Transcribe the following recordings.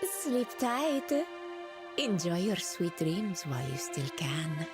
Sleep tight. Enjoy your sweet dreams while you still can.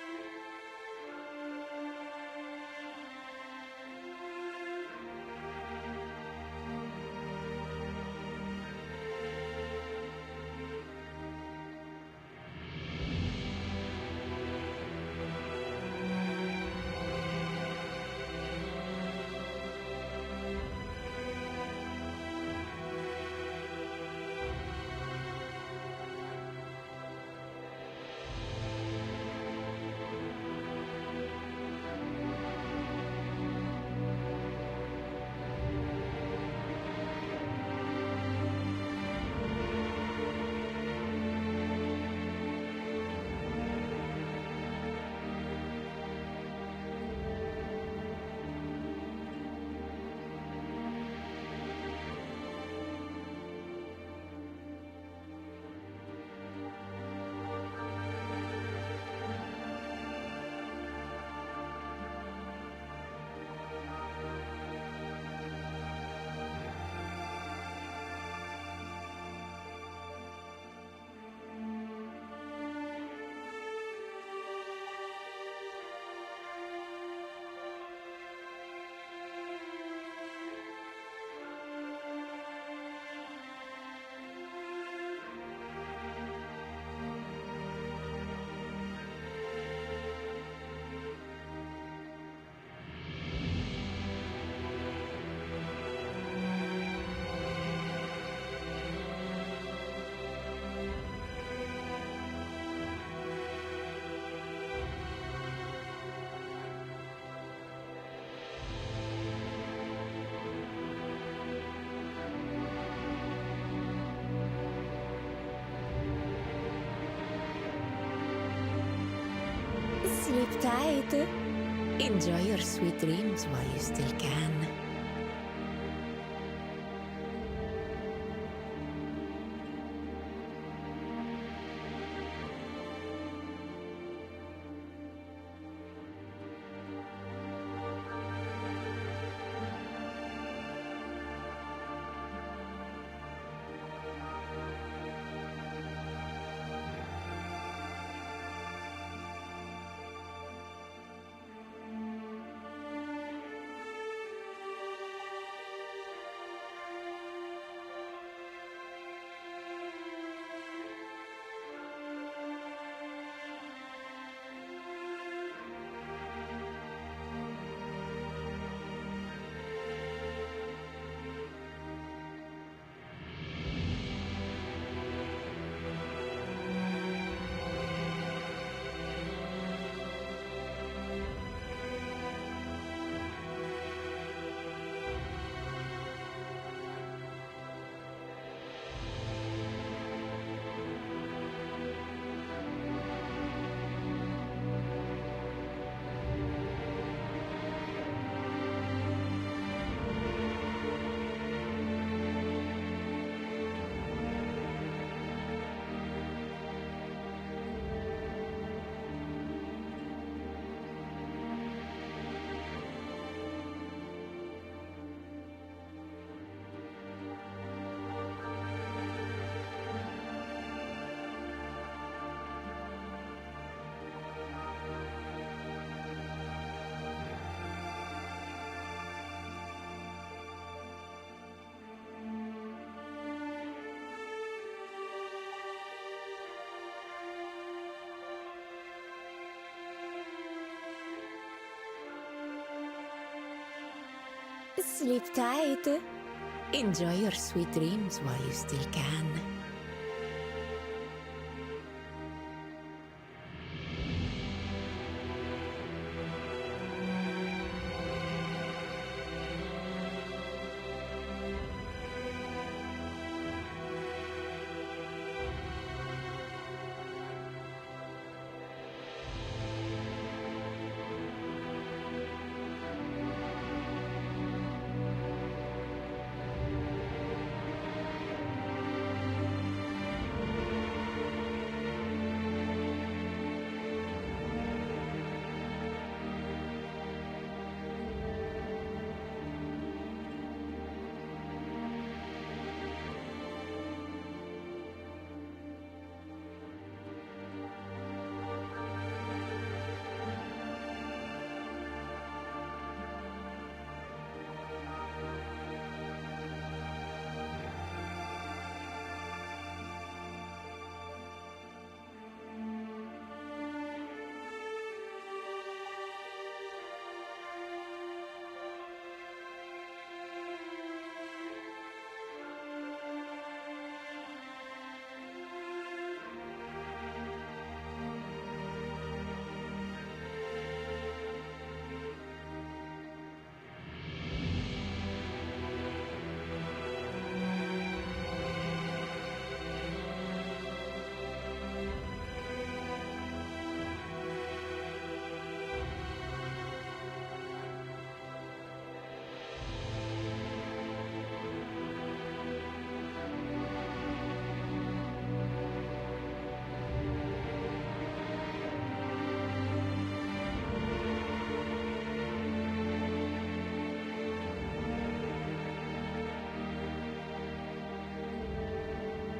Sleep tight. Enjoy your sweet dreams while you still can. Sleep tight. Enjoy your sweet dreams while you still can.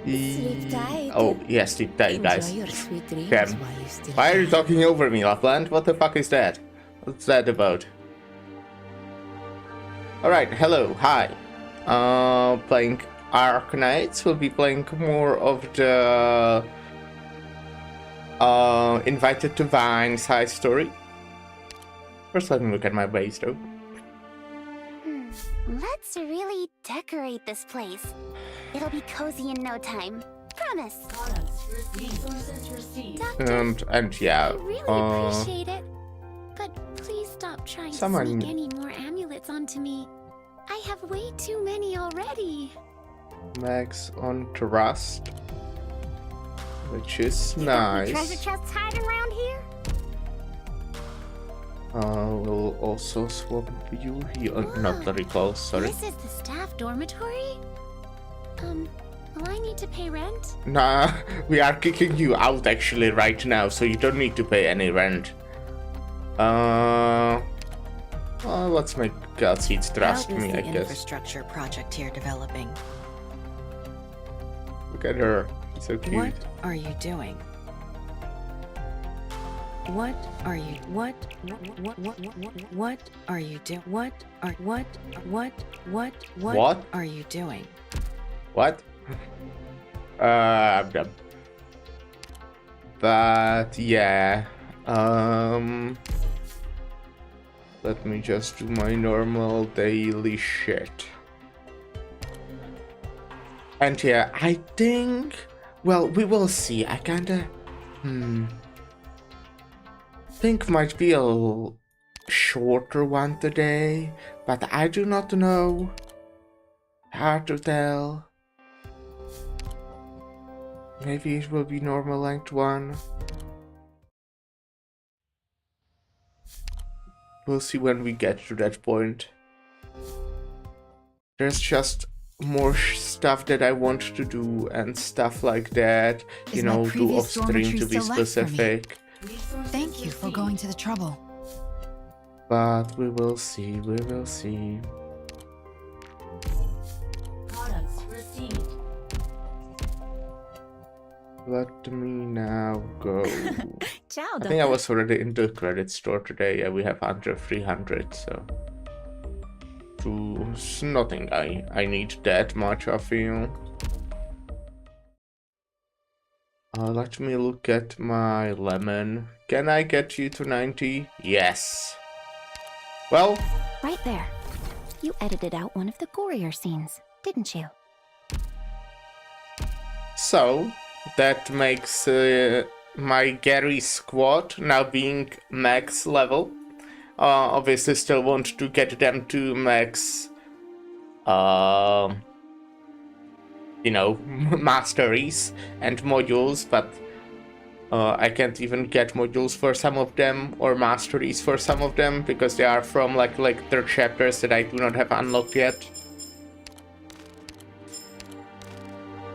Sleep tight. Oh, yeah, sleep tight, guys. Enjoy your sweet dreams Damn. while you still Why are you can. talking over me, Lapland? What the fuck is that? What's that about? Alright, hello, hi. Playing Arknights. We'll be playing more of the Invited to Vine side story. First, let me look at my base, though. Let's really decorate this place. It'll be cozy in no time. Promise. Doctor, And yeah, I really appreciate it. But please stop trying to someone- sneak any more amulets onto me. I have way too many already. Max on Trust, which is You got any nice. treasure chests hiding around here? We'll also swap you here. Not very close, sorry. This is the staff dormitory? Will I need to pay rent? Nah, we are kicking you out actually right now, so you don't need to pay any rent. Well, let's make Godseeds trust How is me, the I guess. infrastructure project here developing? Look at her, so cute. What are you doing? What are you what are you doing? What are you doing? What? I'm done. But yeah, let me just do my normal daily shit. And yeah, I think, well, we will see. I kinda, think might be a shorter one today, but I do not know. Hard to tell. Maybe it will be normal length one. We'll see when we get to that point. There's just more stuff that I want to do and stuff like that. You Is my know, do previous off stream dormitory to be still left for me? specific. Thank you for going to the trouble. But we will see, we will see. Let me now go. Ciao, I think I was already in the credit store today. Yeah, we have under 300, so it's nothing I need that much, I feel. Let me look at my lemon. Can I get you to 90? Yes. Well, Right there. You edited out one of the gorier scenes, didn't you? so that makes my Gary squad now being max level. Obviously still want to get them to max, you know, masteries and modules, but I can't even get modules for some of them or masteries for some of them because they are from like their chapters that I do not have unlocked yet.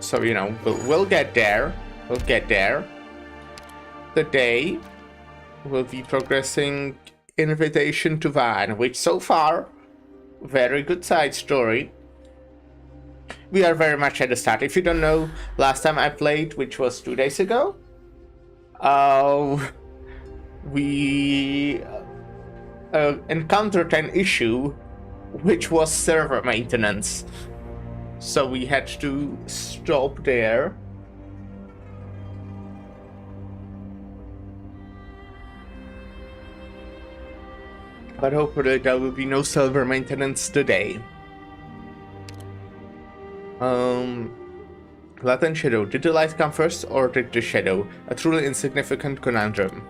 So, you know, we'll get there. We'll get there. Today, we'll be progressing Invitation to Vine, which so far, very good side story. We are very much at the start. If you don't know, last time I played, which was 2 days ago, we encountered an issue, which was server maintenance. So we had to stop there. But hopefully there will be no server maintenance today. Light and shadow. Did the light come first or did the shadow? A truly insignificant conundrum.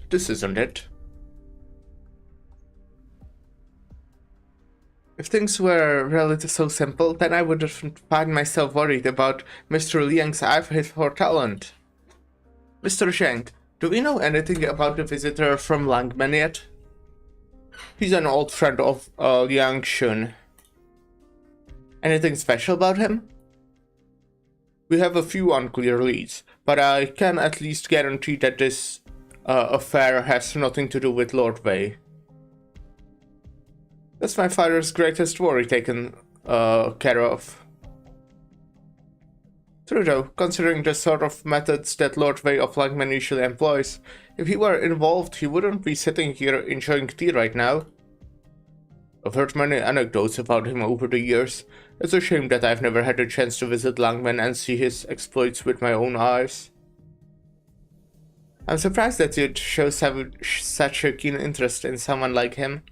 This isn't it. If things were really so simple, then I wouldn't find myself worried about Mr. Liang's eye for talent. Mr. Zheng, do we know anything about the visitor from Langman yet? He's an old friend of Liang Shun. Anything special about him? We have a few unclear leads, but I can at least guarantee that this affair has nothing to do with Lord Vey. That's my father's greatest worry taken care of. True though, considering the sort of methods that Lord Vey of Langman usually employs, if he were involved, he wouldn't be sitting here enjoying tea right now. I've heard many anecdotes about him over the years. It's a shame that I've never had a chance to visit Langman and see his exploits with my own eyes. I'm surprised that you'd show such a keen interest in someone like him.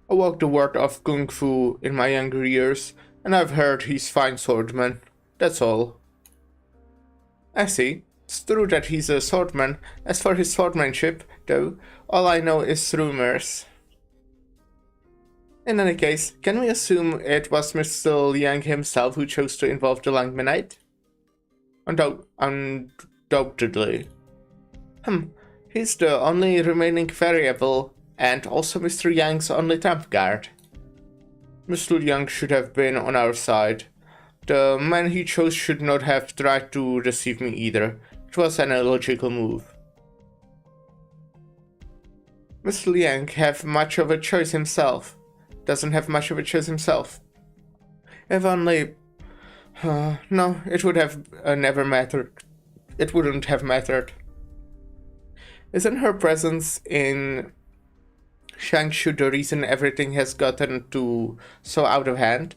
I walked the world of Kung Fu in my younger years, and I've heard he's fine swordsman. That's all. I see. It's true that he's a swordman. As for his swordmanship, though, all I know is rumors. In any case, can we assume it was Mr. Liang himself who chose to involve the Langmanite? Undoubtedly. He's the only remaining variable, and also Mr. Yang's only trump card. Mr. Yang should have been on our side. The man he chose should not have tried to deceive me either. It was an illogical move. Mr. Liang doesn't have much of a choice himself. If only... no, it would have never mattered. It wouldn't have mattered. Isn't her presence in Shangshu the reason everything has gotten so out of hand?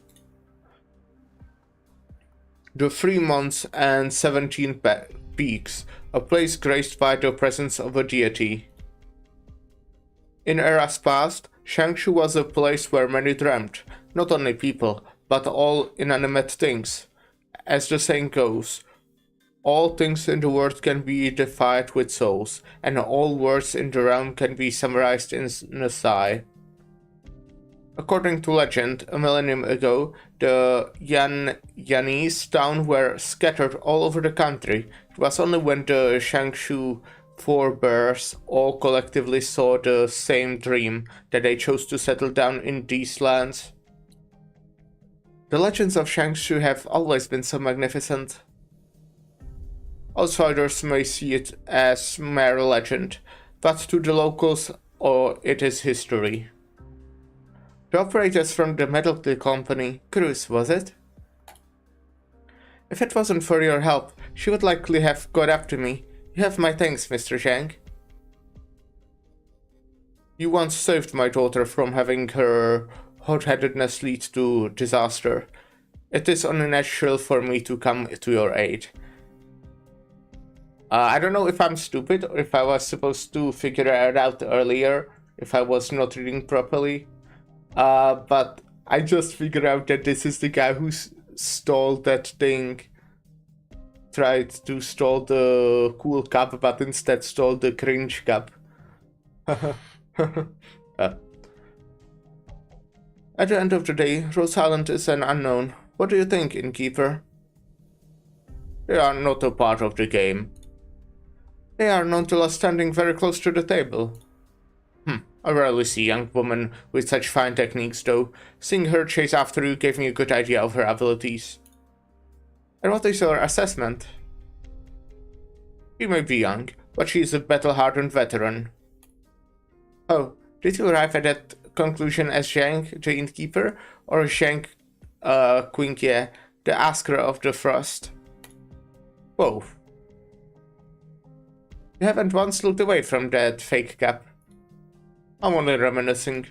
The 3 months and 17 peaks, a place graced by the presence of a deity. In eras past, Shangshu was a place where many dreamt, not only people, but all inanimate things. As the saying goes, all things in the world can be defied with souls, and all words in the realm can be summarized in a sigh. According to legend, a millennium ago, the Yanese town were scattered all over the country. It was only when the Shangshu forebears all collectively saw the same dream that they chose to settle down in these lands. The legends of Shangshu have always been so magnificent. Outsiders may see it as mere legend, but to the locals, it is history. The operators from the medical company, Cruz, was it? If it wasn't for your help, she would likely have got up to me. You have my thanks, Mr. Zhang. You once saved my daughter from having her hot-headedness lead to disaster. It is unnatural for me to come to your aid. I don't know if I'm stupid or if I was supposed to figure it out earlier, if I was not reading properly. But I just figured out that this is the guy who stole that thing. Tried to stole the cool cup, but instead stole the cringe cup. At the end of the day, Rose Island is an unknown. What do you think, Innkeeper? They are not a part of the game. They are nonetheless standing very close to the table. I rarely see a young woman with such fine techniques, though. Seeing her chase after you gave me a good idea of her abilities. And what is your assessment? She may be young, but she is a battle-hardened veteran. Oh, did you arrive at that conclusion as Zhang, the Innkeeper, or Zhang Qingye, the Asker of the Frost? Both. You haven't once looked away from that fake cap. I'm only reminiscing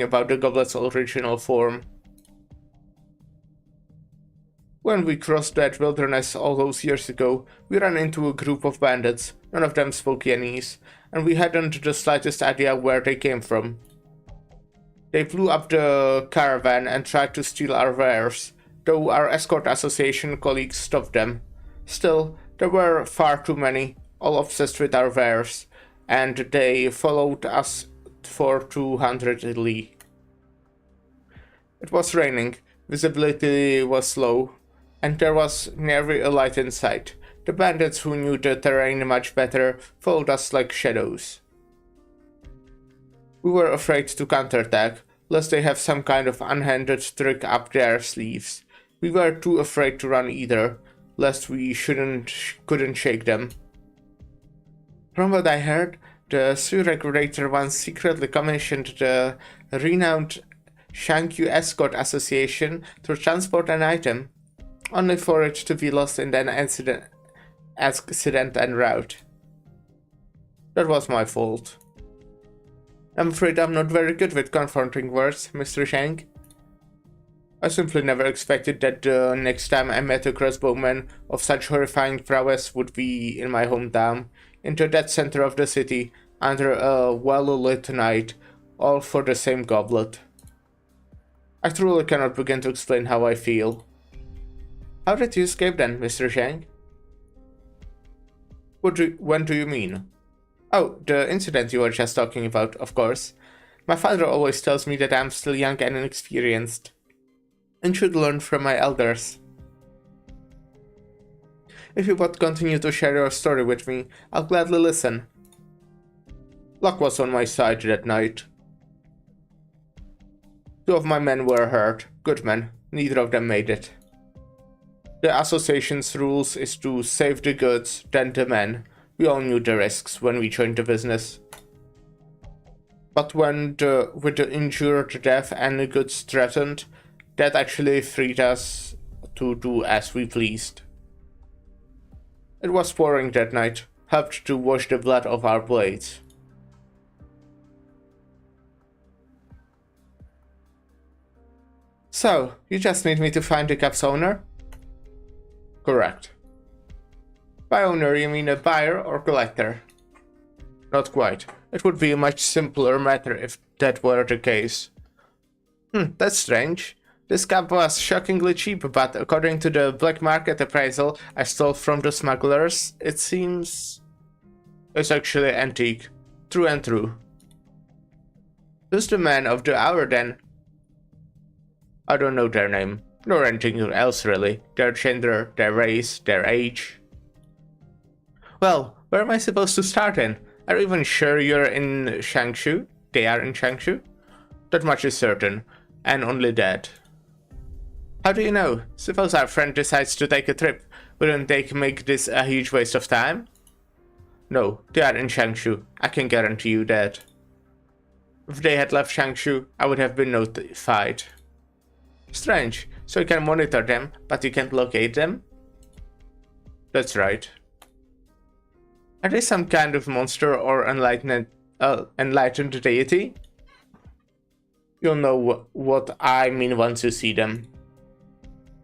about the goblet's original form. When we crossed that wilderness all those years ago, we ran into a group of bandits. None of them spoke Yanese, and we hadn't the slightest idea where they came from. They blew up the caravan and tried to steal our wares, though our escort association colleagues stopped them. Still, there were far too many, all obsessed with our wares, and they followed us for 200 li. It was raining, visibility was low, and there was nary a light in sight. The bandits, who knew the terrain much better, followed us like shadows. We were afraid to counterattack, lest they have some kind of unhanded trick up their sleeves. We were too afraid to run either, lest we couldn't shake them. From what I heard, the Sioux regulator once secretly commissioned the renowned Shangyu Escort Association to transport an item, only for it to be lost in an accident en route. That was my fault. I'm afraid I'm not very good with confronting words, Mr. Shang. I simply never expected that the next time I met a crossbowman of such horrifying prowess would be in my hometown, in the dead center of the city, under a well-lit night, all for the same goblet. I truly cannot begin to explain how I feel. How did you escape then, Mr. Shang? When do you mean? Oh, the incident you were just talking about, of course. My father always tells me that I'm still young and inexperienced, and should learn from my elders. If you would continue to share your story with me, I'll gladly listen. Luck was on my side that night. 2 of my men were hurt, good men, neither of them made it. The association's rules is to save the goods, then the men. We all knew the risks when we joined the business. But with the injured death and the goods threatened, that actually freed us to do as we pleased. It was pouring that night, helped to wash the blood off our blades. So, you just need me to find the cap's owner? Correct. By owner, you mean a buyer or collector? Not quite. It would be a much simpler matter if that were the case. That's strange. This cap was shockingly cheap, but according to the black market appraisal I stole from the smugglers, it seems it's actually antique. True and true. Who's the man of the hour then? I don't know their name, nor anything else really. Their gender, their race, their age. Well, where am I supposed to start then? Are you even sure you're in Changshu? They are in Changshu? That much is certain, and only that. How do you know? Suppose our friend decides to take a trip. Wouldn't they make this a huge waste of time? No, they are in Changshu. I can guarantee you that. If they had left Changshu, I would have been notified. Strange. So you can monitor them, but you can't locate them? That's right. Are they some kind of monster or enlightened deity? You'll know what I mean once you see them.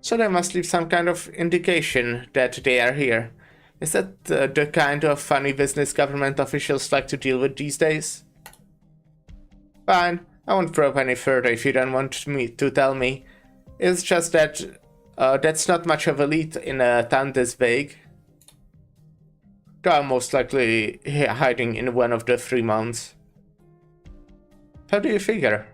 So they must leave some kind of indication that they are here. Is that the kind of funny business government officials like to deal with these days? Fine, I won't probe any further if you don't want me to tell me. It's just that that's not much of a lead in a town this big. They are most likely hiding in one of the 3 mountains. How do you figure?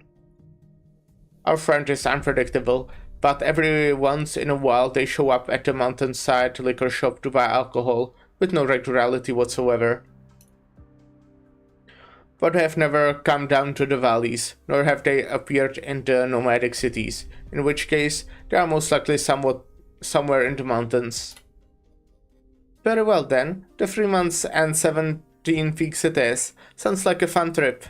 Our friend is unpredictable, but every once in a while they show up at the mountainside liquor shop to buy alcohol, with no regularity whatsoever. But they have never come down to the valleys, nor have they appeared in the nomadic cities, in which case they are most likely somewhere in the mountains. Very well then, the 3 months and 17 weeks it is. Sounds like a fun trip.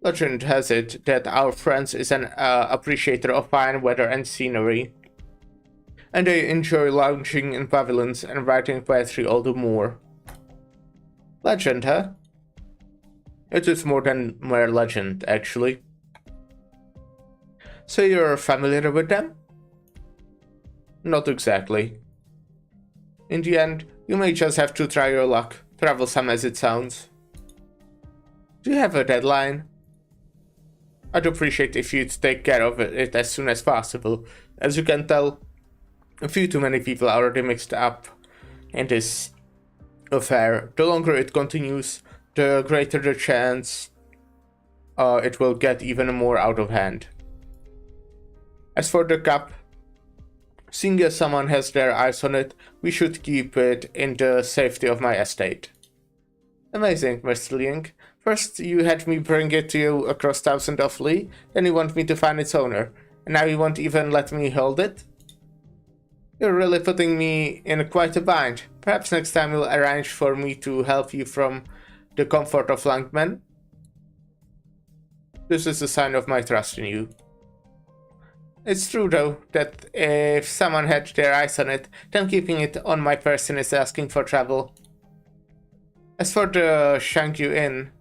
Legend has it that our friend is an appreciator of fine weather and scenery, and they enjoy lounging in pavilions and writing poetry all the more. Legend, huh? It is more than mere legend, actually. So you're familiar with them? Not exactly. In the end, you may just have to try your luck, troublesome as it sounds. Do you have a deadline? I'd appreciate if you'd take care of it as soon as possible. As you can tell, a few too many people are already mixed up in this affair. The longer it continues, the greater the chance it will get even more out of hand. As for the cup, seeing as someone has their eyes on it, we should keep it in the safety of my estate. Amazing, Mr. Liang. First you had me bring it to you across thousands of li, then you want me to find its owner. and now you won't even let me hold it? You're really putting me in quite a bind. Perhaps next time you'll arrange for me to help you from the comfort of Langman. This is a sign of my trust in you. It's true, though, that if someone had their eyes on it, then keeping it on my person is asking for trouble. As for the Shangyu Inn,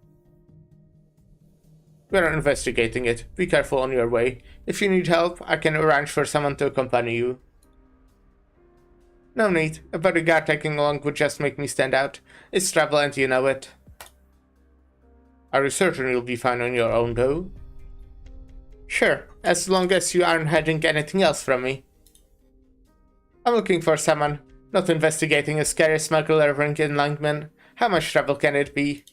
we're investigating it. Be careful on your way. If you need help, I can arrange for someone to accompany you. No need. A bodyguard tagging along would just make me stand out. It's trouble and you know it. Are you certain you'll be fine on your own, though? Sure, as long as you aren't hiding anything else from me. I'm looking for someone, not investigating a scary smuggler ring in Langman. How much trouble can it be?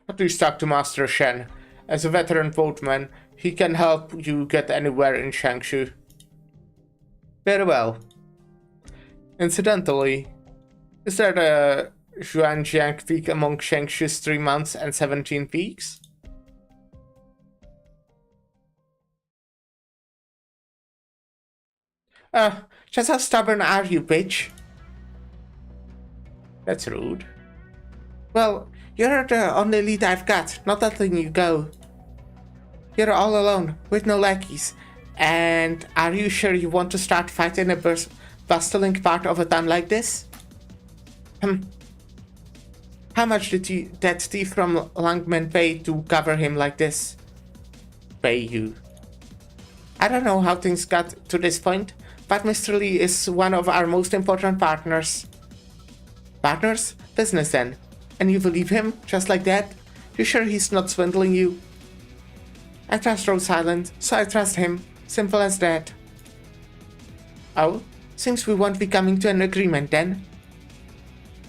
At least talk to Master Shen. As a veteran boatman, he can help you get anywhere in Shangshu. Very well. Incidentally, is there a Xuanjiang peak among Shangshu's 3 months and 17 peaks? Just how stubborn are you, bitch? That's rude. Well, you're the only lead I've got, not letting you go. You're all alone, with no lackeys. And are you sure you want to start fighting a bustling part of a town like this? How much did that thief from Langman pay to cover him like this? Pay you? I don't know how things got to this point, but Mr. Lee is one of our most important partners. Partners? Business then. And you believe him, just like that? You sure he's not swindling you? I trust Rose Island, so I trust him. Simple as that. Oh? Seems we won't be coming to an agreement then.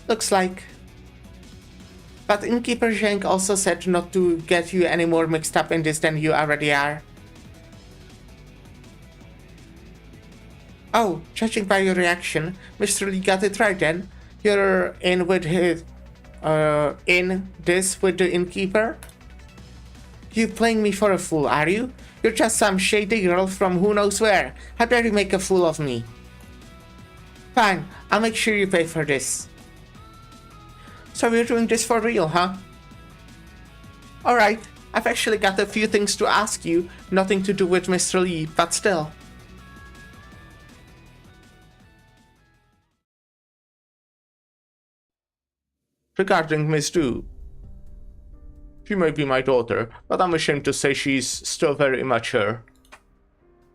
Looks like. But Innkeeper Zheng also said not to get you any more mixed up in this than you already are. Oh, judging by your reaction, Mr. Lee got it right then. You're in with his... in this with the Innkeeper? You playing me for a fool, are you? You're just some shady girl from who knows where. How dare you make a fool of me? Fine, I'll make sure you pay for this. So we're doing this for real, huh? Alright, I've actually got a few things to ask you, nothing to do with Mr. Lee, but still. Regarding Miss Du. She may be my daughter, but I'm ashamed to say she's still very immature.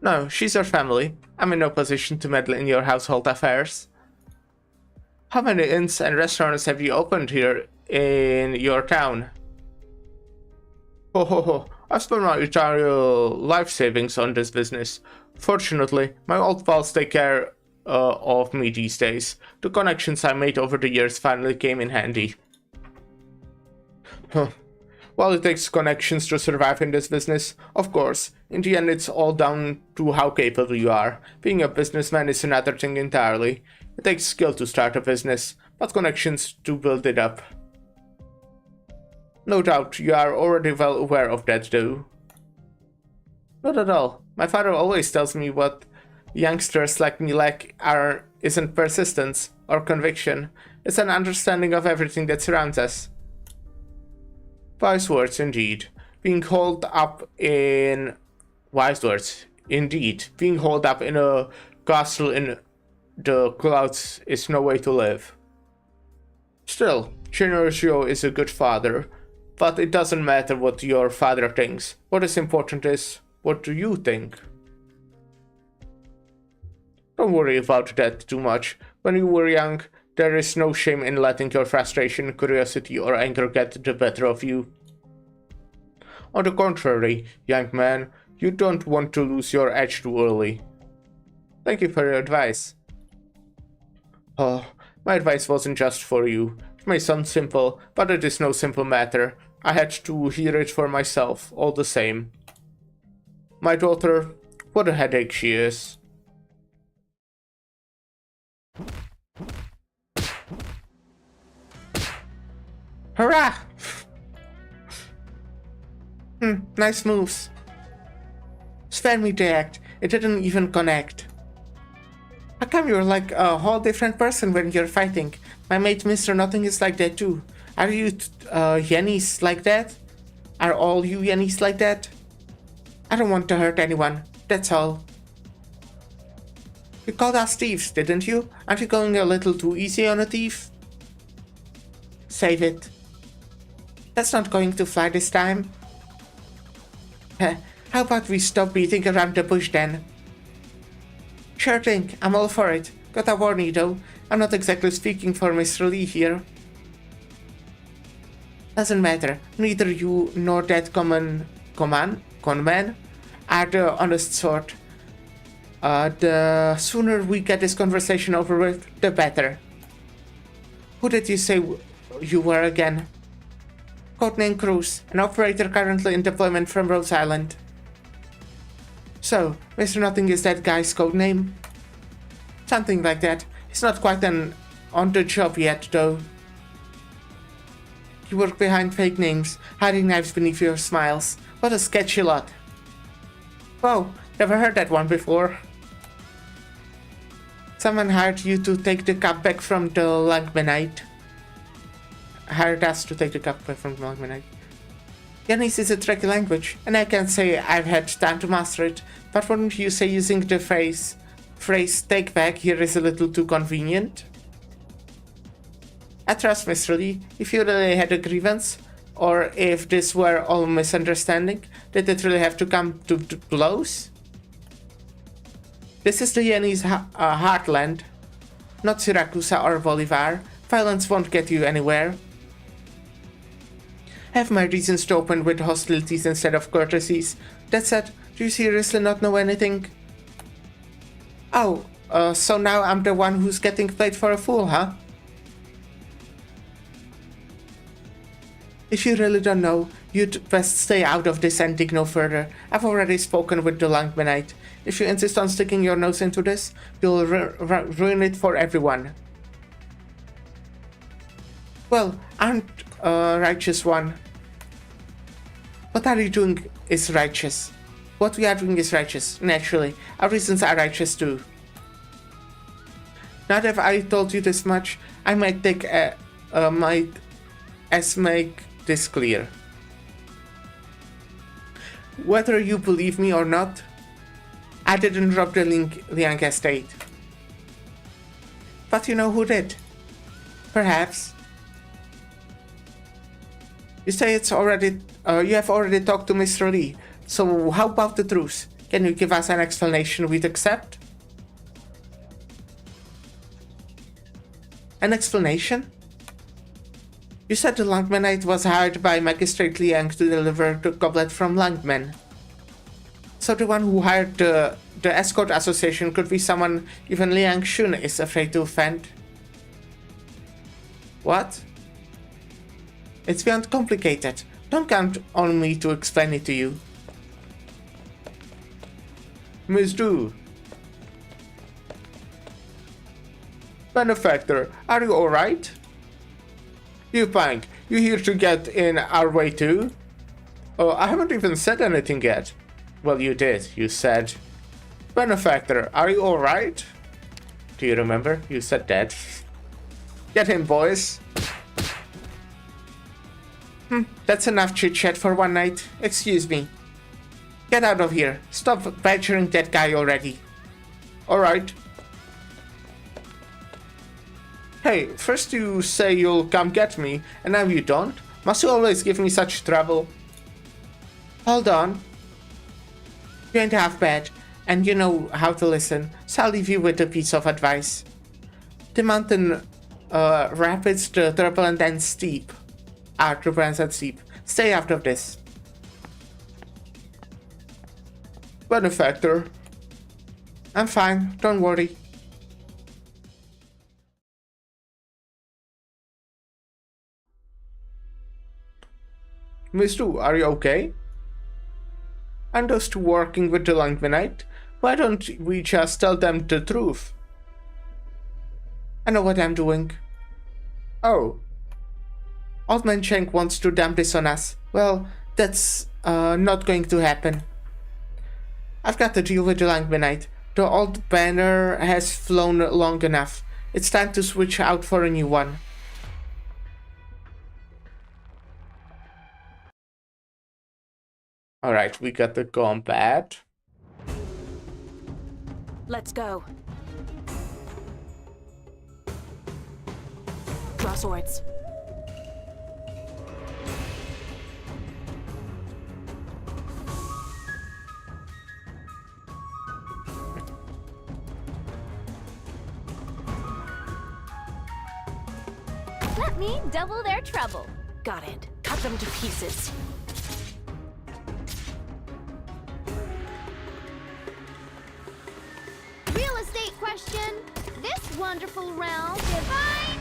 No, she's your family. I'm in no position to meddle in your household affairs. How many inns and restaurants have you opened here in your town? Ho ho ho, I've spent my entire life savings on this business. Fortunately, my old pals take care of me these days. The connections I made over the years finally came in handy. Well, it takes connections to survive in this business. Of course, in the end it's all down to how capable you are. Being a businessman is another thing entirely. It takes skill to start a business, but connections to build it up. No doubt you are already well aware of that, though. Not at all. My father always tells me what youngsters like me lack isn't persistence or conviction. It's an understanding of everything that surrounds us. Wise words, indeed. Being holed up in... Wise words, indeed. Being holed up in a castle in the clouds is no way to live. Still, Generosio is a good father, but it doesn't matter what your father thinks. What is important is, what do you think? Don't worry about that too much. When you were young, there is no shame in letting your frustration, curiosity, or anger get the better of you. On the contrary, young man, you don't want to lose your edge too early. Thank you for your advice. Oh, my advice wasn't just for you. It may sound simple, but it is no simple matter. I had to hear it for myself, all the same. My daughter, what a headache she is. Hurrah! Nice moves. Spare me the act. It didn't even connect. How come you're like a whole different person when you're fighting? My mate Mr. Nothing is like that too. Are you Yennies like that? Are all you Yennies like that? I don't want to hurt anyone, that's all. You called us thieves, didn't you? Aren't you going a little too easy on a thief? Save it. That's not going to fly this time. How about we stop beating around the bush then? Sure thing, I'm all for it. Gotta warn you though, I'm not exactly speaking for Mr. Lee here. Doesn't matter, neither you nor that conman are the honest sort. The sooner we get this conversation over with, the better. Who did you say you were again? Codename Cruz, an operator currently in deployment from Rose Island. So, Mr. Nothing is that guy's codename? Something like that. He's not quite on the job yet, though. You work behind fake names, hiding knives beneath your smiles. What a sketchy lot. Whoa, never heard that one before. Someone hired you to take the cup back from the Langmanite. Hired us to take the cup back from the Langmanite. Yennies is a tricky language, and I can't say I've had time to master it, but wouldn't you say using the phrase take back here is a little too convenient? I trust Mr. Lee, if you really had a grievance, or if this were all misunderstanding, did it really have to come to blows? This is the Yennies' heartland, not Siracusa or Bolivar. Violence won't get you anywhere. Have my reasons to open with hostilities instead of courtesies. That said, do you seriously not know anything? Oh, so now I'm the one who's getting played for a fool, huh? If you really don't know, you'd best stay out of this and dig no further. I've already spoken with the Langmanite. If you insist on sticking your nose into this, you'll ruin it for everyone. Well, aren't righteous one. What are you doing is righteous. What we are doing is righteous, naturally. Our reasons are righteous too. Now that I told you this much, I might make this clear. Whether you believe me or not, I didn't rob the Liang estate. But you know who did? Perhaps. You say it's already, you have already talked to Mr. Lee, so how about the truth? Can you give us an explanation we'd accept? An explanation? You said the Langmanite was hired by Magistrate Liang to deliver the goblet from Langman. So the one who hired the escort association could be someone even Liang Shun is afraid to offend. What? It's beyond complicated. Don't count on me to explain it to you. Miss Du. Benefactor, are you alright? You Pang, you here to get in our way too? Oh, I haven't even said anything yet. Well, you did. You said, Benefactor, are you alright? Do you remember? You said that. Get him, boys. That's enough chit-chat for one night. Excuse me. Get out of here. Stop badgering that guy already. Alright. Hey, first you say you'll come get me, and now you don't? Must you always give me such trouble? Hold on. You ain't half bad, and you know how to listen, so I'll leave you with a piece of advice. The mountain rapids, the turbulent and steep. Turbulent and steep. Stay out of this. Benefactor. I'm fine, don't worry. Miss Du, are you okay? And those two working with the Langmanite? Why don't we just tell them the truth? I know what I'm doing. Oh. Old Man Cheng wants to dump this on us. Well, that's not going to happen. I've got to deal with the Langmanite. The old banner has flown long enough. It's time to switch out for a new one. Alright, we got the combat. Let's go. Draw swords. Let me double their trouble. Got it. Cut them to pieces. Real estate question. This wonderful realm divine.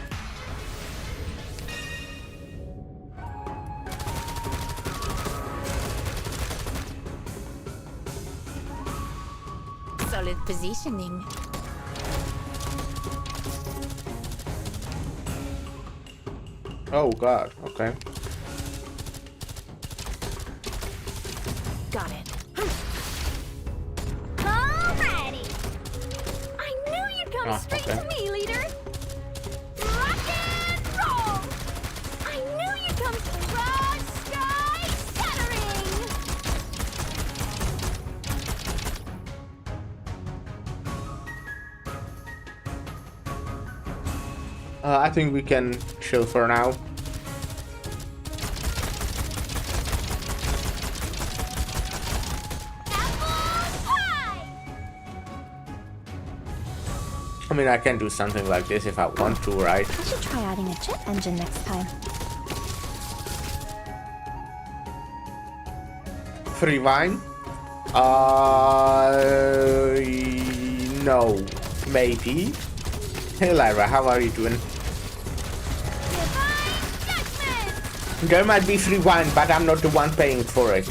Solid positioning. Oh god, okay. Got it. Alrighty. I knew you'd come Oh, straight okay. to me, leader. Rock and roll. I knew you'd come broad sky shattering. I think we can chill for now. Apple pie. I mean, I can do something like this if I want to, right? I should try adding a jet engine next time. Free wine? No. Maybe. Hey Lyra, how are you doing? Divine judgment. There might be free wine, but I'm not the one paying for it.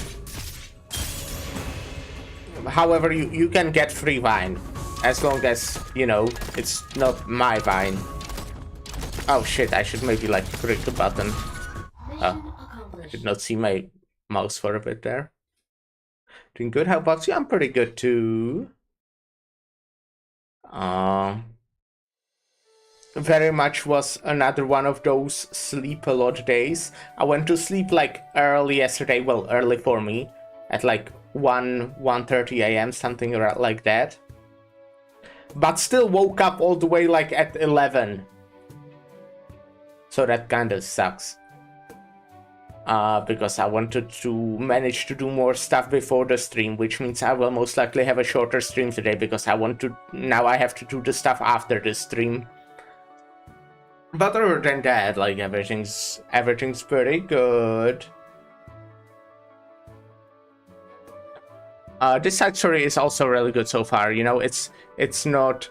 However, you can get free wine. As long as, you know, it's not my wine. Oh shit, I should maybe like click the button. I did not see my mouse for a bit there. Doing good, how about you? I'm pretty good too. Very much was another one of those sleep a lot days. I went to sleep like early yesterday, well, early for me, at like 1:30 a.m., something like that. But still woke up all the way like at 11. So that kind of sucks. Because I wanted to manage to do more stuff before the stream, which means I will most likely have a shorter stream today because now I have to do the stuff after the stream. But other than that, like everything's pretty good. This side story is also really good so far. You know, it's not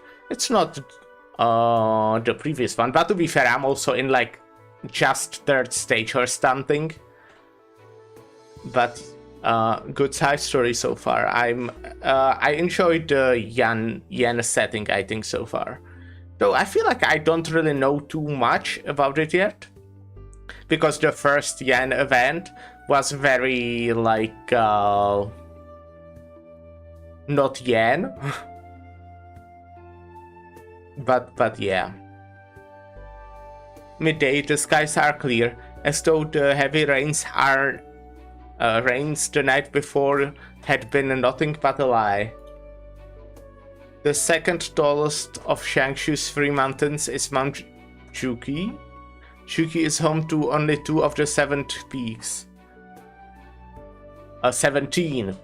the previous one, but to be fair, I'm also in like just third stage or something. But good side story so far. I enjoyed the Yen setting, I think, so far. Though I feel like I don't really know too much about it yet. Because the first Yen event was very like not Yen. but yeah. Midday, the skies are clear, as though the heavy rains the night before had been nothing but a lie. The second tallest of Shangshu's three mountains is Mount Juki. Juki is home to only 2 of the 17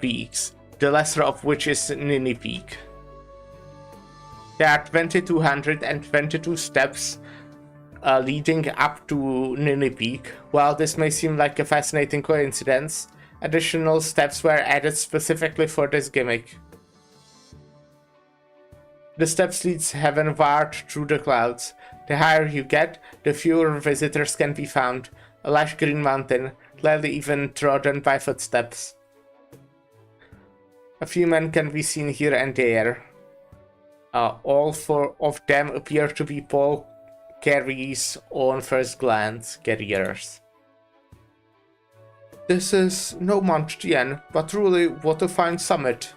peaks, the lesser of which is Nini Peak. There are 2,222 steps leading up to Nini Peak. While this may seem like a fascinating coincidence, additional steps were added specifically for this gimmick. The steps leads heavenward through the clouds. The higher you get, the fewer visitors can be found. A lush green mountain, rarely even trodden by footsteps. A few men can be seen here and there. All 4 of them appear to be Paul Carey's on first glance carriers. This is no Mount Tien, but truly what a fine summit.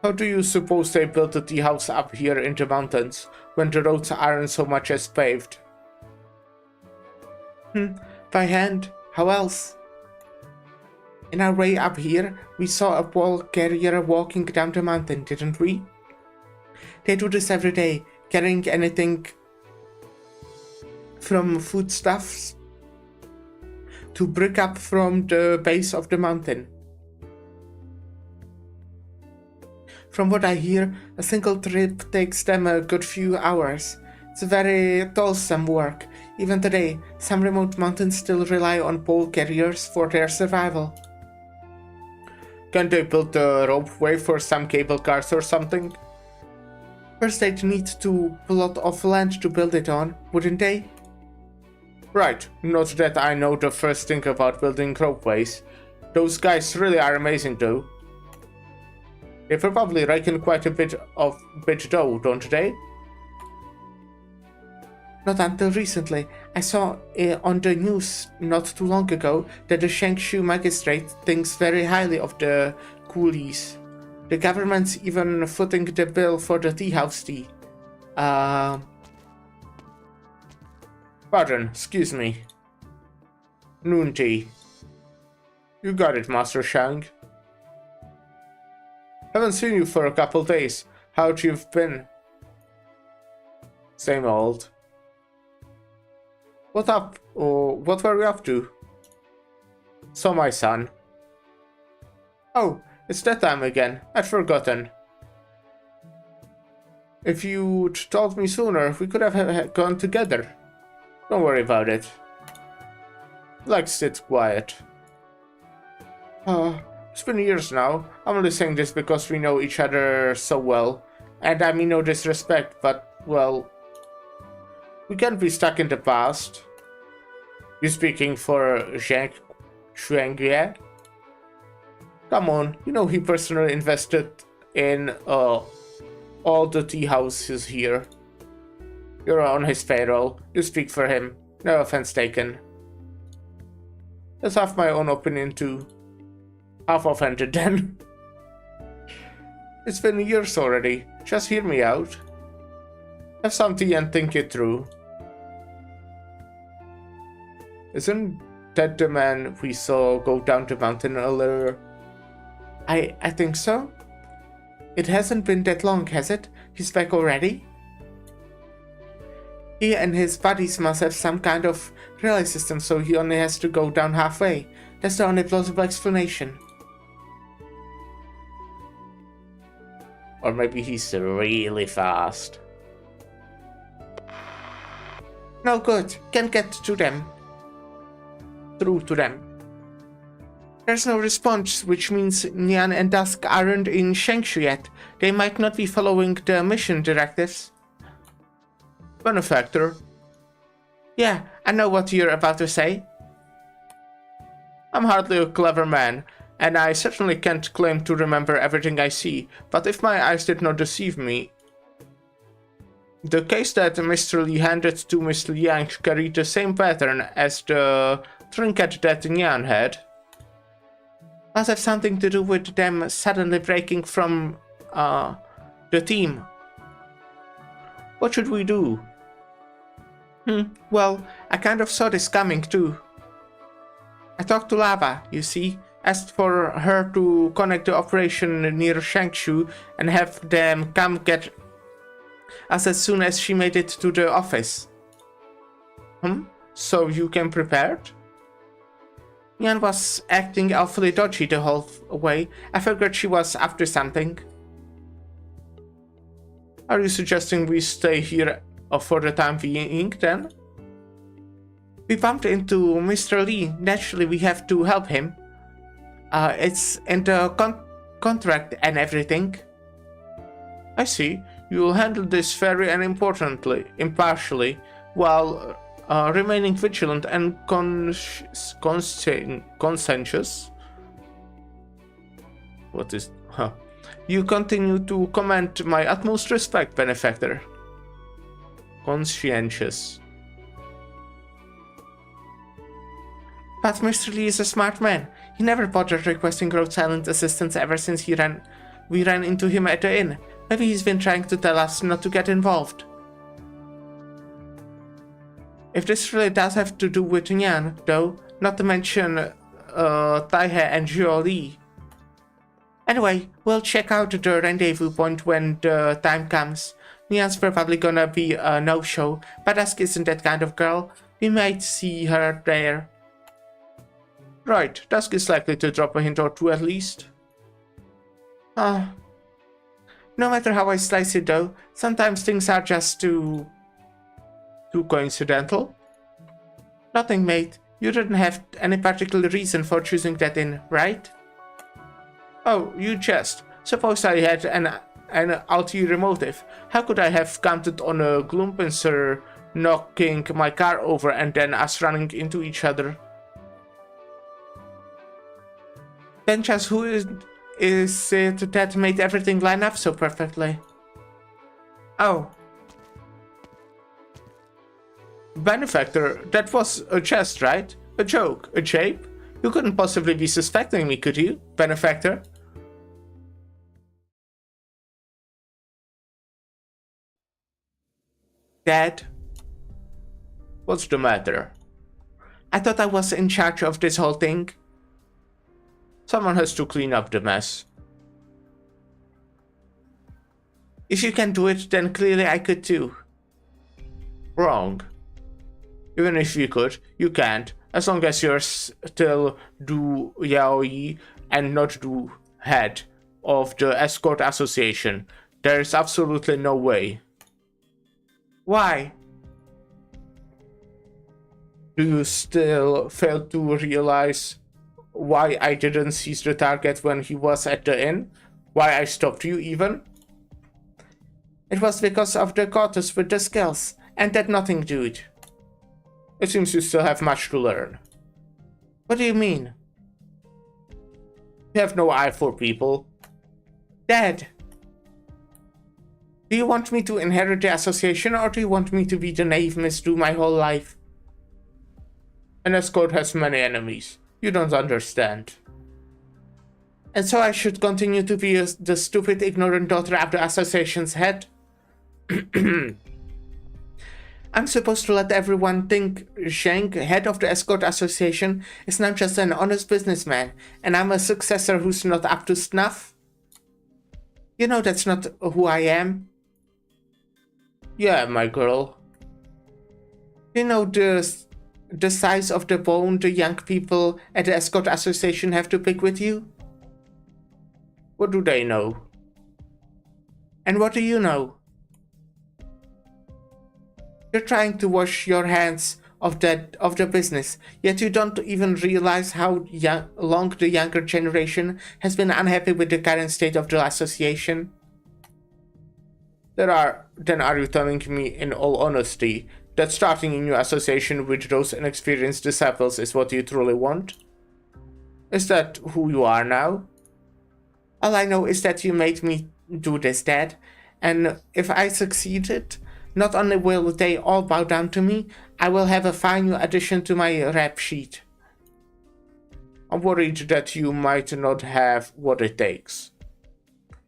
How do you suppose they built the tea house up here in the mountains when the roads aren't so much as paved? By hand. How else? In our way up here, we saw a ball carrier walking down the mountain, didn't we? They do this every day, carrying anything from foodstuffs to brick up from the base of the mountain. From what I hear, a single trip takes them a good few hours. It's very toilsome work. Even today, some remote mountains still rely on pole carriers for their survival. Can't they build a ropeway for some cable cars or something? First they'd need to plot off land to build it on, wouldn't they? Right, not that I know the first thing about building ropeways. Those guys really are amazing though. They probably reckon quite a bit dough, don't they? Not until recently. I saw on the news not too long ago that the Shangshu magistrate thinks very highly of the coolies. The government's even footing the bill for the tea house tea. Pardon, excuse me. Noon tea. You got it, Master Shang. Haven't seen you for a couple days. How'd you've been? Same old. What up? Or what were you up to? So, my son. Oh, it's that time again. I'd forgotten. If you'd told me sooner, we could have gone together. Don't worry about it. Like, sit quiet. It's been years now. I'm only saying this because we know each other so well. And I mean no disrespect, but, well, we can't be stuck in the past. You speaking for Zhang Xuangyue? Come on, you know he personally invested in all the tea houses here. You're on his payroll. You speak for him. No offense taken. That's half my own opinion too. Half offended then. It's been years already. Just hear me out. Have some tea and think it through. Isn't that the man we saw go down the mountain earlier? I think so. It hasn't been that long, has it? He's back already? He and his buddies must have some kind of relay system, so he only has to go down halfway. That's the only plausible explanation. Or maybe he's really fast. No good. Can't get to them. Through to them. There's no response, which means Nian and Dusk aren't in Shangshu yet. They might not be following the mission directives. Benefactor. Yeah, I know what you're about to say. I'm hardly a clever man, and I certainly can't claim to remember everything I see, but if my eyes did not deceive me, the case that Mr. Li handed to Miss Liang carried the same pattern as the trinket that Nian had. Must have something to do with them suddenly breaking from the team. What should we do? Well, I kind of saw this coming too. I talked to Lava, you see, asked for her to connect the operation near Shangshu and have them come get us as soon as she made it to the office. So you came prepared? Yan was acting awfully dodgy the whole way. I figured she was after something. Are you suggesting we stay here for the time being then? We bumped into Mr. Li. Naturally, we have to help him. It's in the contract and everything. I see. You will handle this very impartially, while remaining vigilant and conscientious. What is... You continue to command my utmost respect, Benefactor. Conscientious. But Mr. Li is a smart man. He never bothered requesting road silent assistance ever since he ran we ran into him at the inn. Maybe he's been trying to tell us not to get involved. If this really does have to do with Nyan, though, not to mention Taihe and Jolie. Anyway, we'll check out the rendezvous point when the time comes. Nyan's probably gonna be a no-show, but Dusk isn't that kind of girl. We might see her there. Right, Dusk is likely to drop a hint or two at least. No matter how I slice it though, sometimes things are just too coincidental. Nothing, mate. You didn't have any particular reason for choosing that inn, right? Oh, you jest. Suppose I had an ulterior motive. How could I have counted on a Gloompencer knocking my car over and then us running into each other? Then just who is it that made everything line up so perfectly? Oh. Benefactor, that was a jest, right? A joke, a jape? You couldn't possibly be suspecting me, could you, Benefactor? Dad? What's the matter? I thought I was in charge of this whole thing. Someone has to clean up the mess. If you can do it, then clearly I could too. Wrong. Even if you could, you can't, as long as you're still Du Yaoi and not Du head of the Escort Association. There is absolutely no way. Why? Do you still fail to realize why I didn't seize the target when he was at the inn? Why I stopped you even? It was because of the goddess with the skills, and that nothing, dude. It seems you still have much to learn. What do you mean? You have no eye for people. Dad! Do you want me to inherit the association, or do you want me to be the naive misdo my whole life? An escort has many enemies. You don't understand. And so I should continue to be the stupid, ignorant daughter of the association's head? I'm supposed to let everyone think Zheng, head of the Escort Association, is now just an honest businessman, and I'm a successor who's not up to snuff? You know that's not who I am. Yeah, my girl. You know the size of the bone the young people at the Escort Association have to pick with you? What do they know? And what do you know? You're trying to wash your hands of the business, yet you don't even realize how long the younger generation has been unhappy with the current state of the association. Then are you telling me, in all honesty, that starting a new association with those inexperienced disciples is what you truly want? Is that who you are now? All I know is that you made me do this, Dad, and if I succeeded, not only will they all bow down to me, I will have a fine new addition to my rap sheet. I'm worried that you might not have what it takes.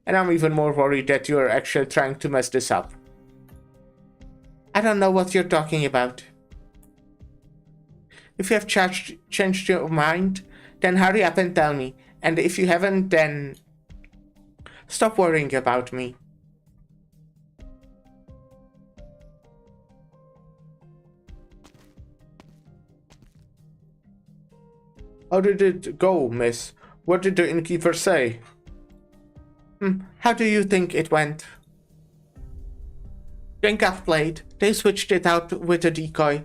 And I'm even more worried that you're actually trying to mess this up. I don't know what you're talking about. If you have changed your mind, then hurry up and tell me. And if you haven't, then stop worrying about me. How did it go, miss? What did the innkeeper say? How do you think it went? Drink played. They switched it out with a decoy.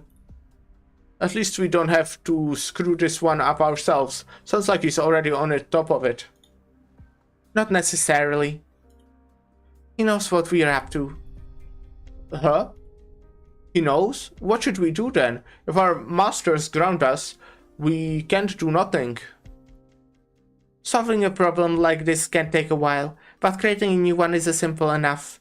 At least we don't have to screw this one up ourselves. Sounds like he's already on the top of it. Not necessarily. He knows what we are up to. Huh? He knows? What should we do then? If our masters ground us, we can't do nothing. Solving a problem like this can take a while, but creating a new one is simple enough.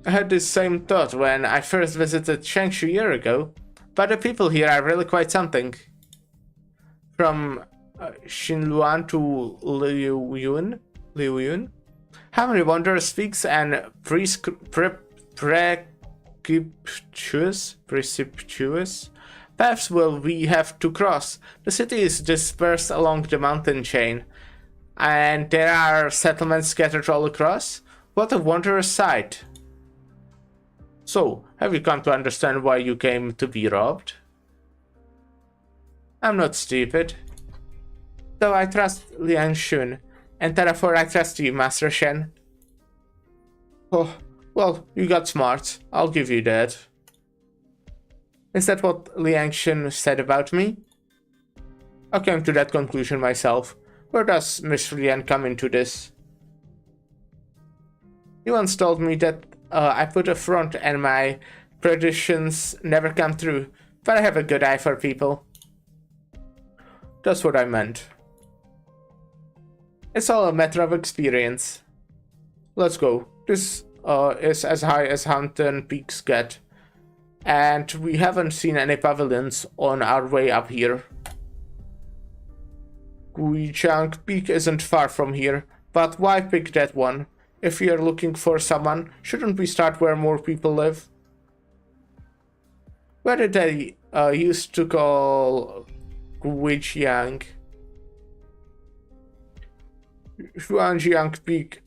I had this same thought when I first visited Shangshu a year ago. But the people here are really quite something. From Xinluan to Liuyun. How many wanderers, speaks and precipitous paths will we have to cross? The city is dispersed along the mountain chain, and there are settlements scattered all across. What a wondrous sight! So, have you come to understand why you came to be robbed? I'm not stupid. Though I trust Liang Shun, and therefore I trust you, Master Shen. Oh, well, you got smart. I'll give you that. Is that what Liang Shun said about me? I came to that conclusion myself. Where does Miss Lian come into this? He once told me that I put a front and my predictions never come true, but I have a good eye for people. That's what I meant. It's all a matter of experience. Let's go. This is as high as Hampton Peaks get, and we haven't seen any pavilions on our way up here. Guichang Peak isn't far from here, but why pick that one? If we are looking for someone, shouldn't we start where more people live? Where did they used to call Guijiang? Xuanjiang Peak.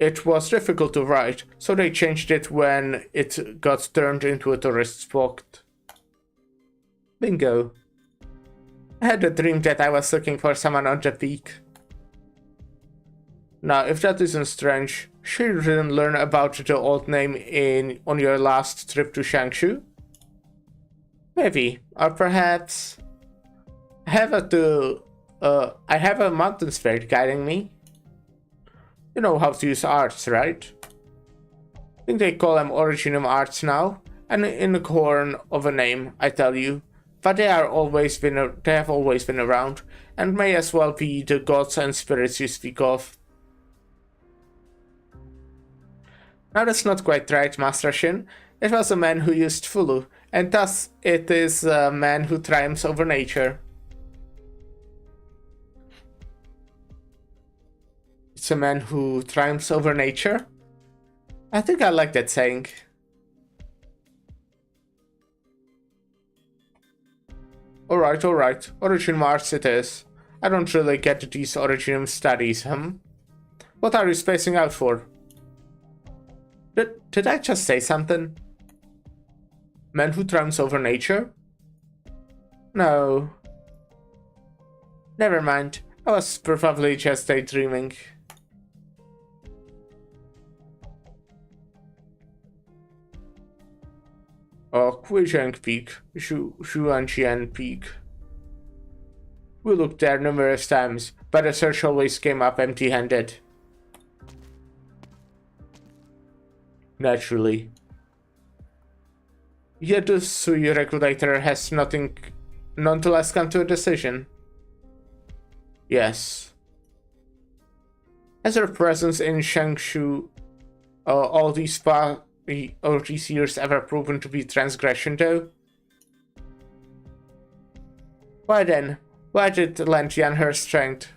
It was difficult to write, so they changed it when it got turned into a tourist spot. Bingo. I had a dream that I was looking for someone on the peak. Now, if that isn't strange, sure you didn't learn about the old name on your last trip to Shangshu? Maybe, or perhaps I have a mountain spirit guiding me. You know how to use arts, right? I think they call them Originum arts now, and in the corn of a name, I tell you. But they have always been around, and may as well be the gods and spirits you speak of. Now that's not quite right, Master Shin. It was a man who used Fulu, and thus it is a man who triumphs over nature. It's a man who triumphs over nature? I think I like that saying. Alright. Originum arts it is. I don't really get these Originum studies, What are you spacing out for? Did I just say something? Man who triumphs over nature? No. Never mind. I was probably just daydreaming. Guizhang Peak, Xuanjian Peak. We looked there numerous times, but the search always came up empty-handed. Naturally. Yet the Sui regulator has nonetheless come to a decision. Yes. Has her presence in Shangshu all these years ever proven to be transgression, though? Why then? Why did she lend Yan her strength,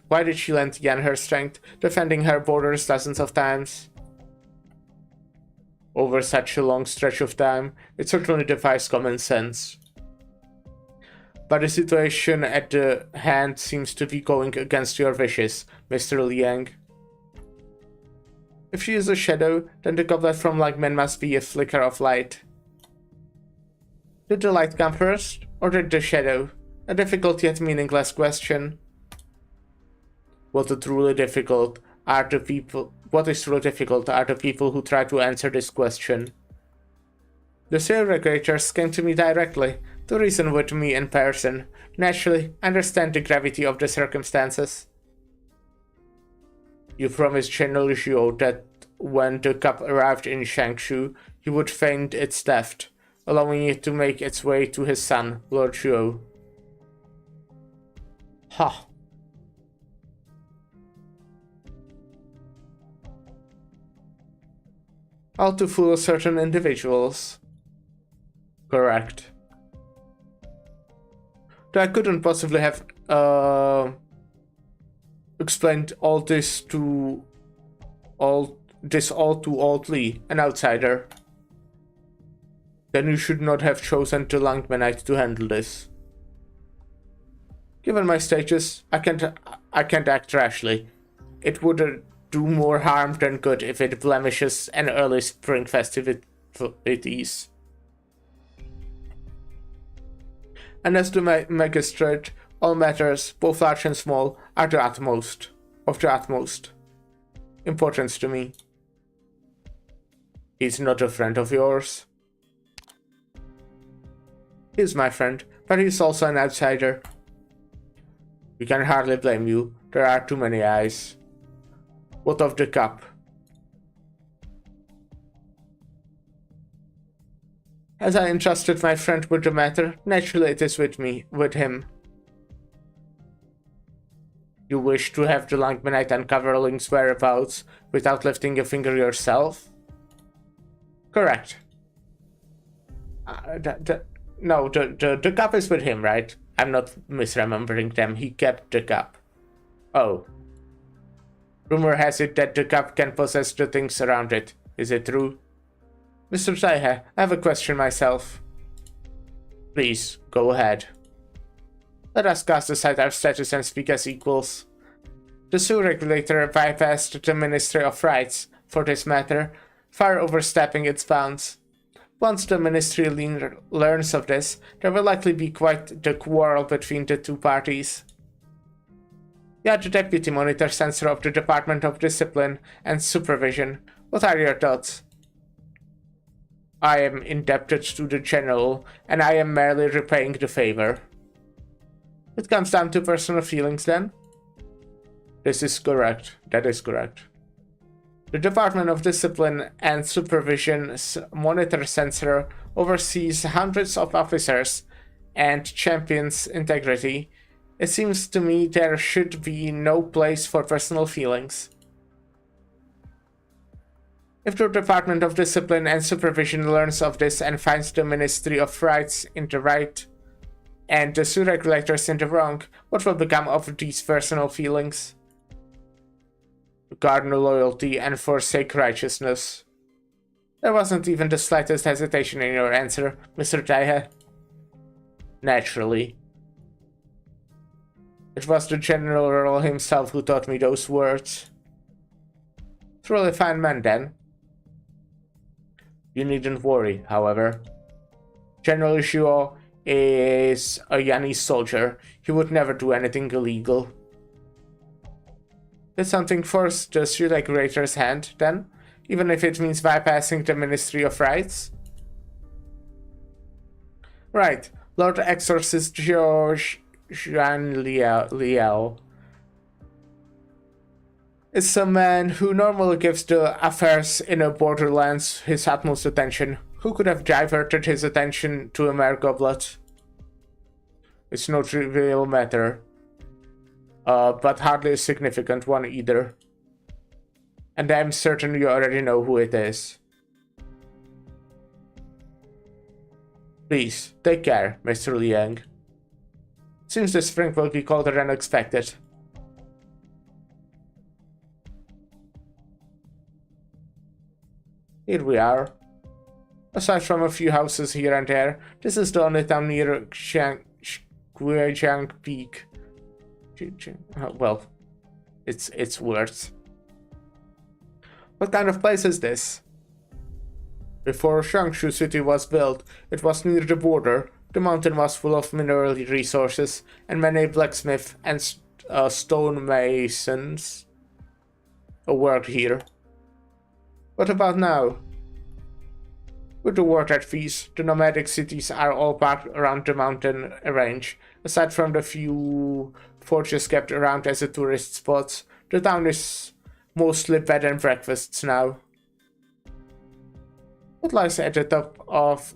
defending her borders dozens of times? Over such a long stretch of time, it certainly defies common sense. But the situation at the hand seems to be going against your wishes, Mr. Liang. If she is a shadow, then the goblet from Lightman must be a flicker of light. Did the light come first, or did the shadow? A difficult yet meaningless question. What is truly difficult are the people who try to answer this question. The serial regulators came to me directly, to reason with me in person, naturally understand the gravity of the circumstances. You promised General Zhou that when the cup arrived in Shangshu, he would feign its theft, allowing it to make its way to his son, Lord Zhou. Ha! All to fool certain individuals. Correct. I couldn't possibly have explained all this to all to Alt Lee, an outsider. Then you should not have chosen the Langmanite to handle this. Given my status, I can't act rashly. It would do more harm than good if it blemishes an early spring festivities. And as the magistrate, all matters, both large and small, are of the utmost importance to me. He's not a friend of yours. He's my friend, but he's also an outsider. We can hardly blame you. There are too many eyes. What of the cup? As I entrusted my friend with the matter, naturally it is with him. You wish to have the Langmanite uncover Link's whereabouts without lifting a finger yourself? Correct. No, the cup is with him, right? I'm not misremembering them. He kept the cup. Oh. Rumor has it that the cup can possess the things around it. Is it true? Mr. Taihe, I have a question myself. Please, go ahead. Let us cast aside our status and speak as equals. The zoo regulator bypassed the Ministry of Rights, for this matter, far overstepping its bounds. Once the Ministry learns of this, there will likely be quite the quarrel between the two parties. You are the Deputy Monitor Censor of the Department of Discipline and Supervision. What are your thoughts? I am indebted to the General, and I am merely repaying the favor. It comes down to personal feelings, then? This is correct. That is correct. The Department of Discipline and Supervision's Monitor Censor oversees hundreds of officers and champions integrity. It seems to me there should be no place for personal feelings. If the Department of Discipline and Supervision learns of this and finds the Ministry of Rights in the right and the zoo regulators in the wrong, what will become of these personal feelings? Guard no loyalty and forsake righteousness. There wasn't even the slightest hesitation in your answer, Mr. Taihe. Naturally. It was the General himself who taught me those words. Truly fine man, then. You needn't worry, however. General Shuo is a Yanni soldier. He would never do anything illegal. Did something force the zoo regulator's hand, then? Even if it means bypassing the Ministry of Rights? Right. Lord Exorcist George Zhuan Liao is a man who normally gives the affairs in the borderlands his utmost attention. Who could have diverted his attention to a mere goblet? It's no trivial matter. But hardly a significant one either. And I'm certain you already know who it is. Please, take care, Mr. Liang. Seems the spring will be colder than expected. Here we are. Aside from a few houses here and there, this is the only town near Guijiang Peak. Well, it's words. What kind of place is this? Before Shangshu City was built, it was near the border. The mountain was full of mineral resources, and many blacksmiths and stonemasons worked here. What about now? With the world at peace, the nomadic cities are all parked around the mountain range. Aside from the few forges kept around as a tourist spot, the town is mostly bed and breakfasts now. What lies at the top of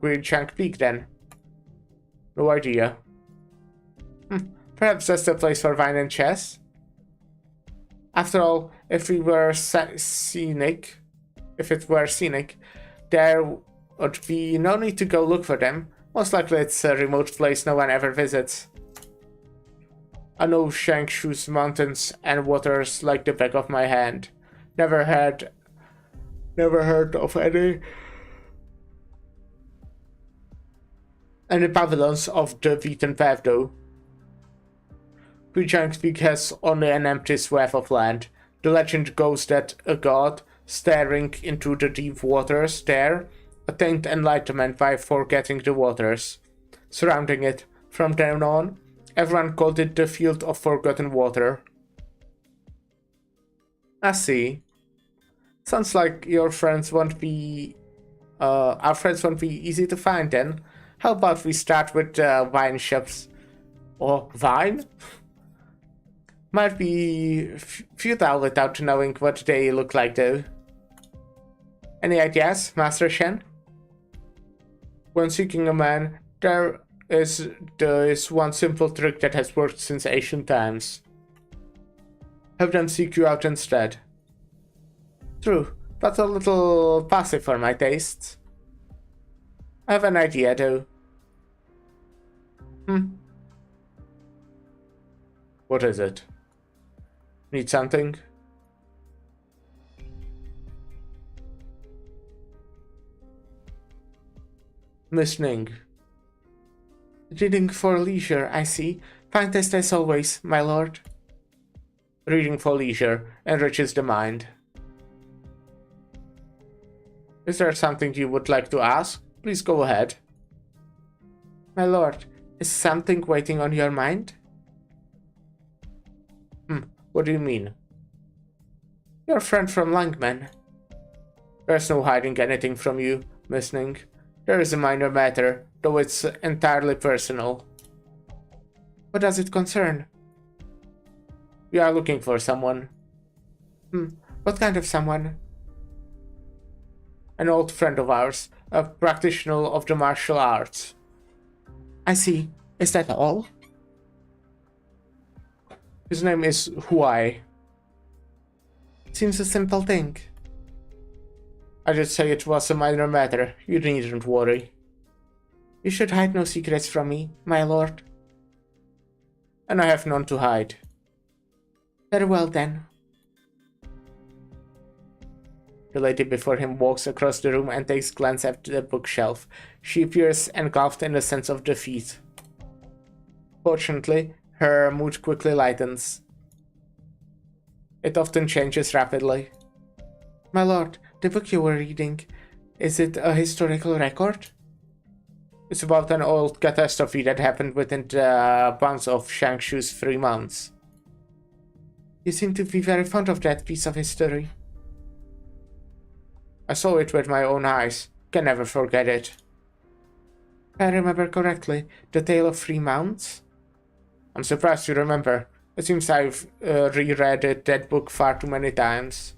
Guijiang Peak then? No idea. Perhaps that's the place for wine and chess? After all, if it were scenic, there would be no need to go look for them. Most likely it's a remote place no one ever visits. I know Shangshu's mountains and waters like the back of my hand. Never heard of any pavilions of the beaten path though. Pujiang's Peak has only an empty swath of land. The legend goes that a god, staring into the deep waters there, attained enlightenment by forgetting the waters surrounding it. From then on, everyone called it the Field of Forgotten Water. I see. Sounds like your friends won't be... our friends won't be easy to find then. How about we start with wine shops? Or wine? Might be futile without knowing what they look like though. Any ideas, Master Shen? When seeking a man, there is one simple trick that has worked since ancient times. Have them seek you out instead. True, but a little passive for my tastes. I have an idea though. What is it? Need something? Miss Ning. Reading for leisure, I see. Fine taste as always, my lord. Reading for leisure enriches the mind. Is there something you would like to ask? Please go ahead. My lord, is something waiting on your mind? What do you mean? Your friend from Langman. There's no hiding anything from you, Miss Ning. There is a minor matter, though it's entirely personal. What does it concern? We are looking for someone. What kind of someone? An old friend of ours, a practitioner of the martial arts. I see. Is that all? His name is Huai. Seems a simple thing. I did say it was a minor matter. You needn't worry. You should hide no secrets from me, my lord. And I have none to hide. Very well then. The lady before him walks across the room and takes a glance at the bookshelf. She appears engulfed in a sense of defeat. Fortunately, her mood quickly lightens. It often changes rapidly. My lord, the book you were reading, is it a historical record? It's about an old catastrophe that happened within the bounds of Shangshu's 3 months. You seem to be very fond of that piece of history. I saw it with my own eyes. Can never forget it. If I remember correctly, the tale of 3 months? I'm surprised you remember. It seems I've reread that book far too many times.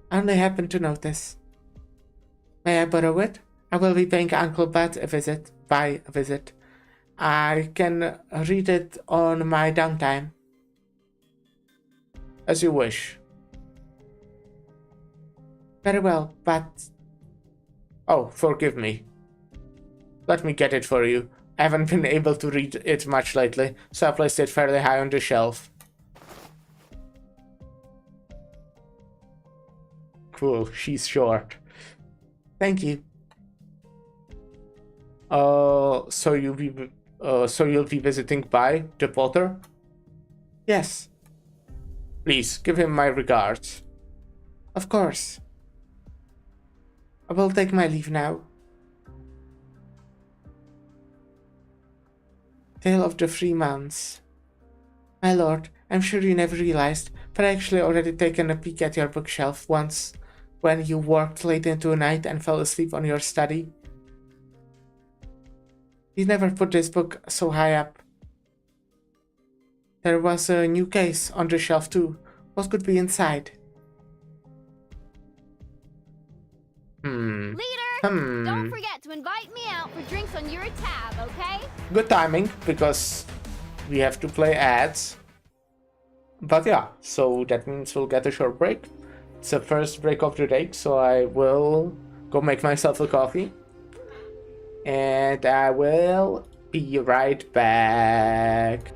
I only happened to notice. May I borrow it? I will be paying Uncle Bat a visit. I can read it on my downtime. As you wish. Very well, but... Oh, forgive me. Let me get it for you. I haven't been able to read it much lately, so I placed it fairly high on the shelf. Cool, she's short. Thank you. So you'll be visiting Bai, the potter? Yes. Please, give him my regards. Of course. I will take my leave now. Tale of the 3 months. My lord, I'm sure you never realized, but I actually already taken a peek at your bookshelf once, when you worked late into the night and fell asleep on your study. You never put this book so high up. There was a new case on the shelf too. What could be inside? Leader, don't forget to invite me out for drinks on your tab, okay? Good timing, because we have to play ads. But yeah, so that means we'll get a short break. It's the first break of the day, so I will go make myself a coffee. And I will be right back.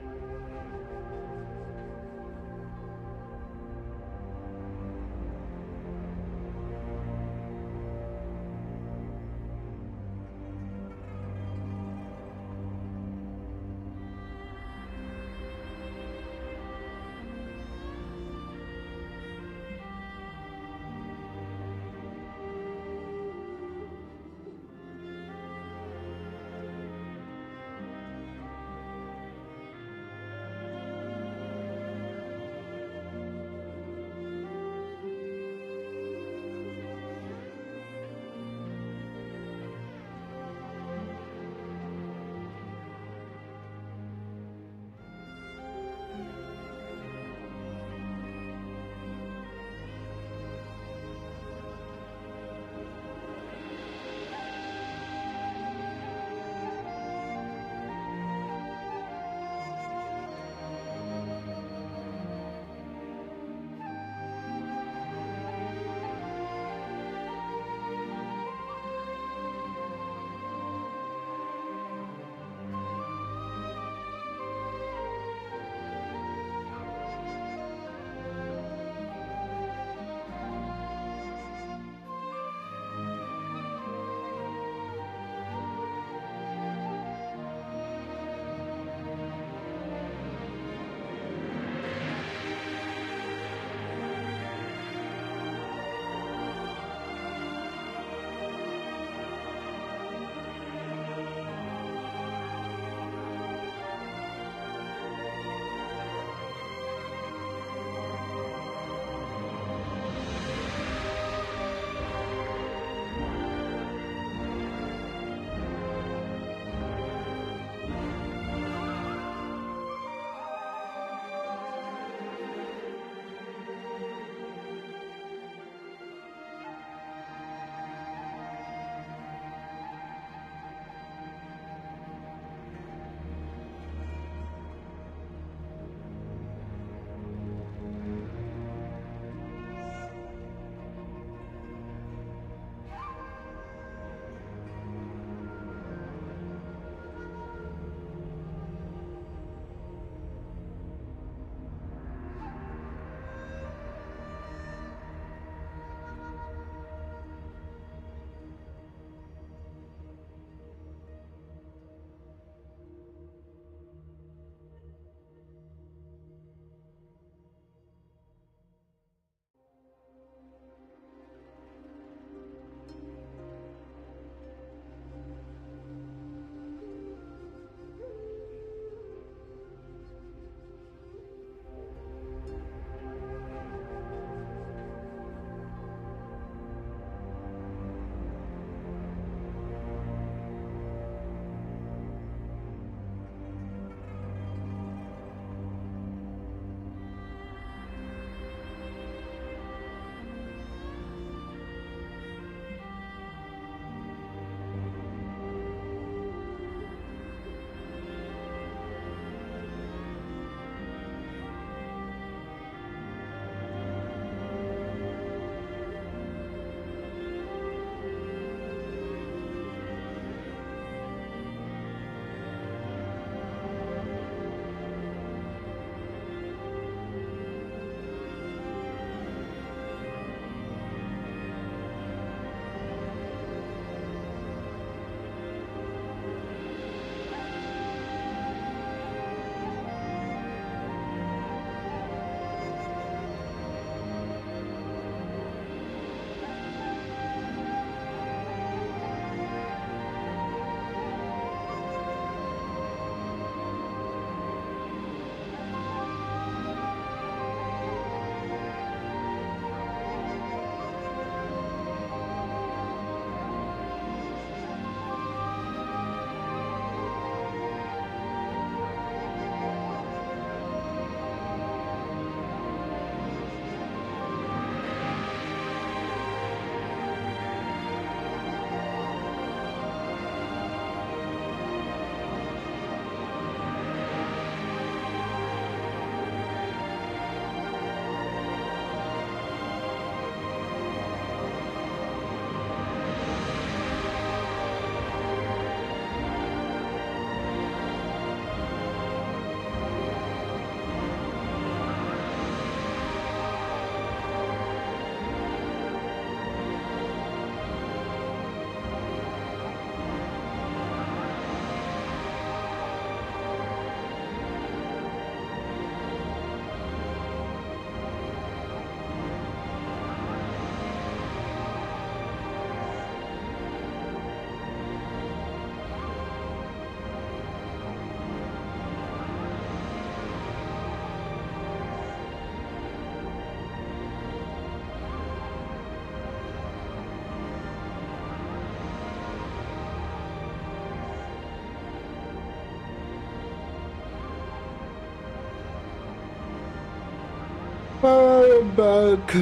I'm back.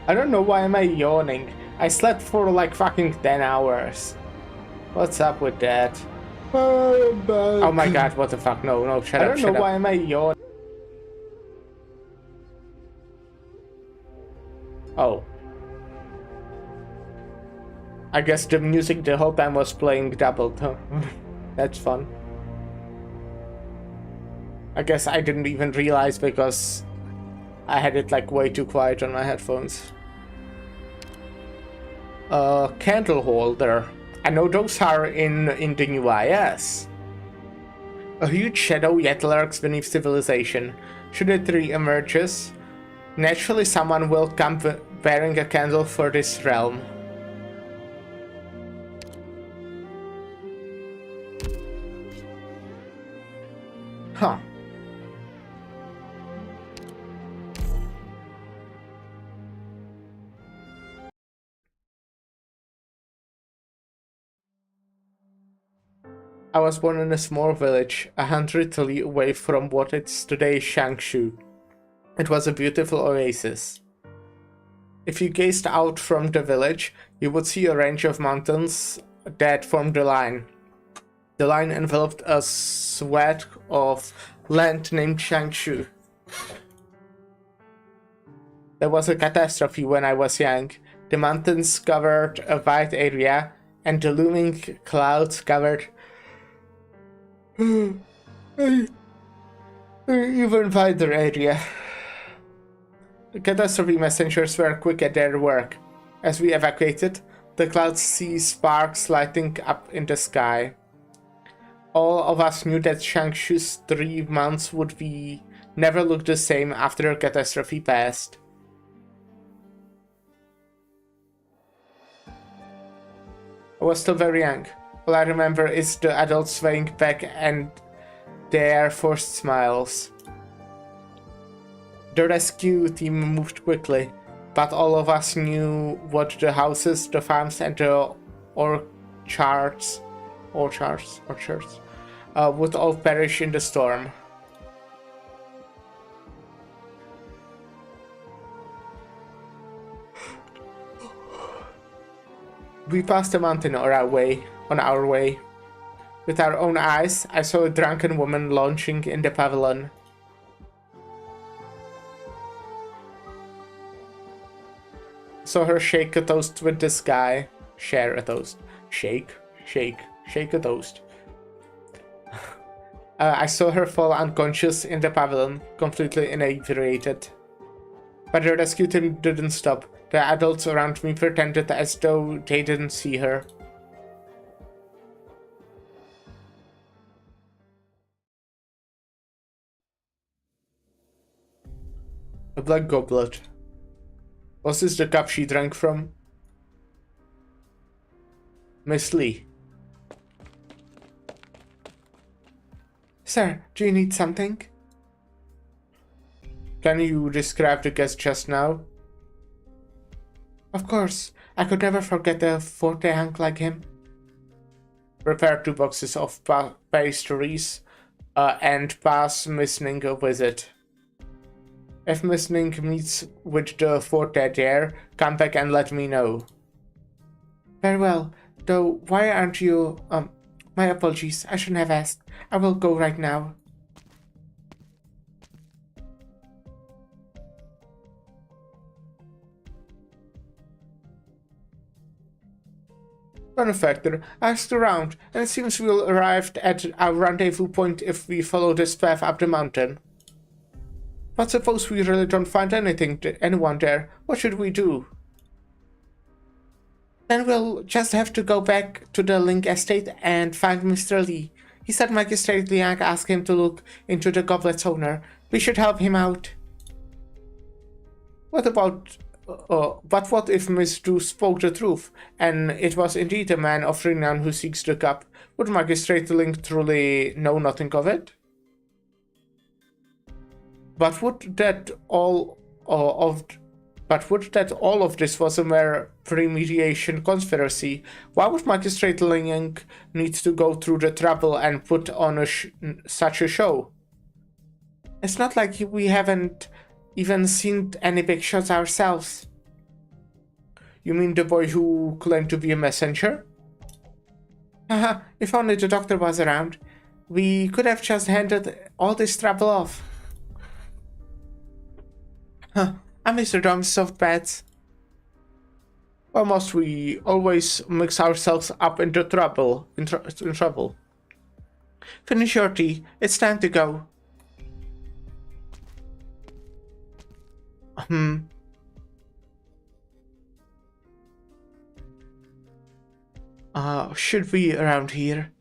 I don't know why am I yawning. I slept for like fucking 10 hours. What's up with that? I'm back. Oh my god, what the fuck? No, no, shut up, shut up. I don't know why am I yawning. Oh. I guess the music the whole time was playing doubled. That's fun. I guess I didn't even realize because I had it like way too quiet on my headphones. Candle holder. I know those are in the new IS. A huge shadow yet lurks beneath civilization. Should it re-emerges, naturally someone will come bearing a candle for this realm. Huh. I was born in a small village, 100 li away from what is today Shangshu. It was a beautiful oasis. If you gazed out from the village, you would see a range of mountains that formed the line. The line enveloped a swath of land named Shangshu. There was a catastrophe when I was young. The mountains covered a wide area, and the looming clouds covered an even wider area. The catastrophe messengers were quick at their work. As we evacuated, the clouds see sparks lighting up in the sky. All of us knew that Shangshu's 3 months would never look the same after the catastrophe passed. I was still very young. All I remember is the adults swaying back and their forced smiles. The rescue team moved quickly, but all of us knew what the houses, the farms, and the orchards would all perish in the storm. We passed a mountain on our way. With our own eyes, I saw a drunken woman launching in the pavilion. Saw her shake a toast with the sky. Share a toast. Shake a toast. I saw her fall unconscious in the pavilion, completely inebriated. But the rescue team didn't stop. The adults around me pretended as though they didn't see her. A black goblet. Was this the cup she drank from? Miss Lee. Sir, do you need something? Can you describe the guest just now? Of course. I could never forget a forte hunk like him. Prepare 2 boxes of pastries and pass Miss Ning a visit. If Miss Ning meets with the forte there, come back and let me know. Very well. Though, why aren't you... my apologies. I shouldn't have asked. I will go right now. Benefactor, asked around, and it seems we'll arrive at our rendezvous point if we follow this path up the mountain. But suppose we really don't find anyone there, what should we do? Then we'll just have to go back to the Link estate and find Mr. Lee. He said Magistrate Liang asked him to look into the goblet's owner. We should help him out. What about... but what if Miss Du spoke the truth, and it was indeed a man of renown who seeks the cup? Would Magistrate Link truly know nothing of it? But would that all of this was a mere premeditation conspiracy? Why would Magistrate Link need to go through the trouble and put on such a show? It's not like we haven't even seen any big shots ourselves. You mean the boy who claimed to be a messenger? Haha, if only the doctor was around. We could have just handed all this trouble off. Huh, I miss the dumb soft beds. Or must we always mix ourselves up into trouble? In trouble. Finish your tea. It's time to go. Should be around here.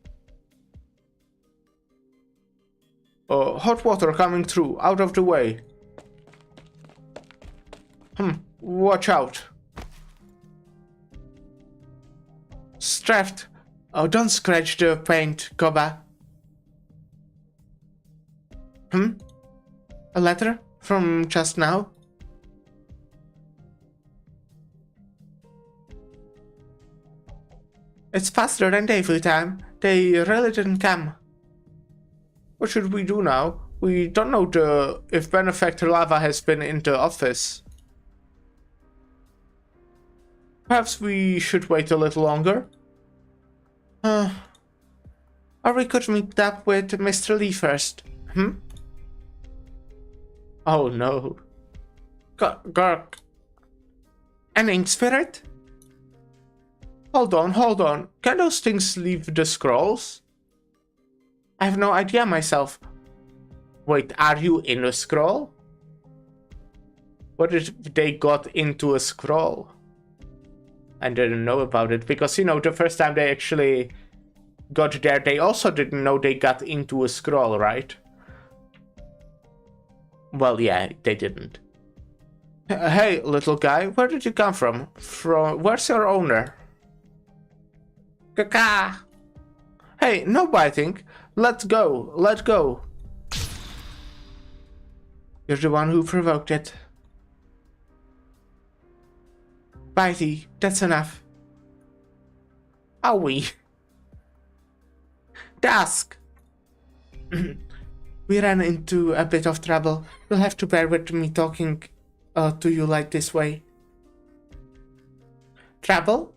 Hot water coming through. Out of the way. Watch out. Strapped. Oh, don't scratch the paint, Koba. A letter from just now? It's faster than debut time. They really didn't come. What should we do now? We don't know if Benefactor Lava has been in the office. Perhaps we should wait a little longer? Or we could meet up with Mr. Lee first. Oh no. Gark. An ink spirit? Hold on. Can those things leave the scrolls? I have no idea myself. Wait, are you in a scroll? What if they got into a scroll? I didn't know about it because, you know, the first time they actually got there, they also didn't know they got into a scroll, right? Well, yeah, they didn't. Hey, little guy, where did you come from? Where's your owner? Kaka! Hey, no biting. Let's go. You're the one who provoked it. Bitey, that's enough. Owie. Dusk. We ran into a bit of trouble. You'll have to bear with me talking to you like this way. Trouble?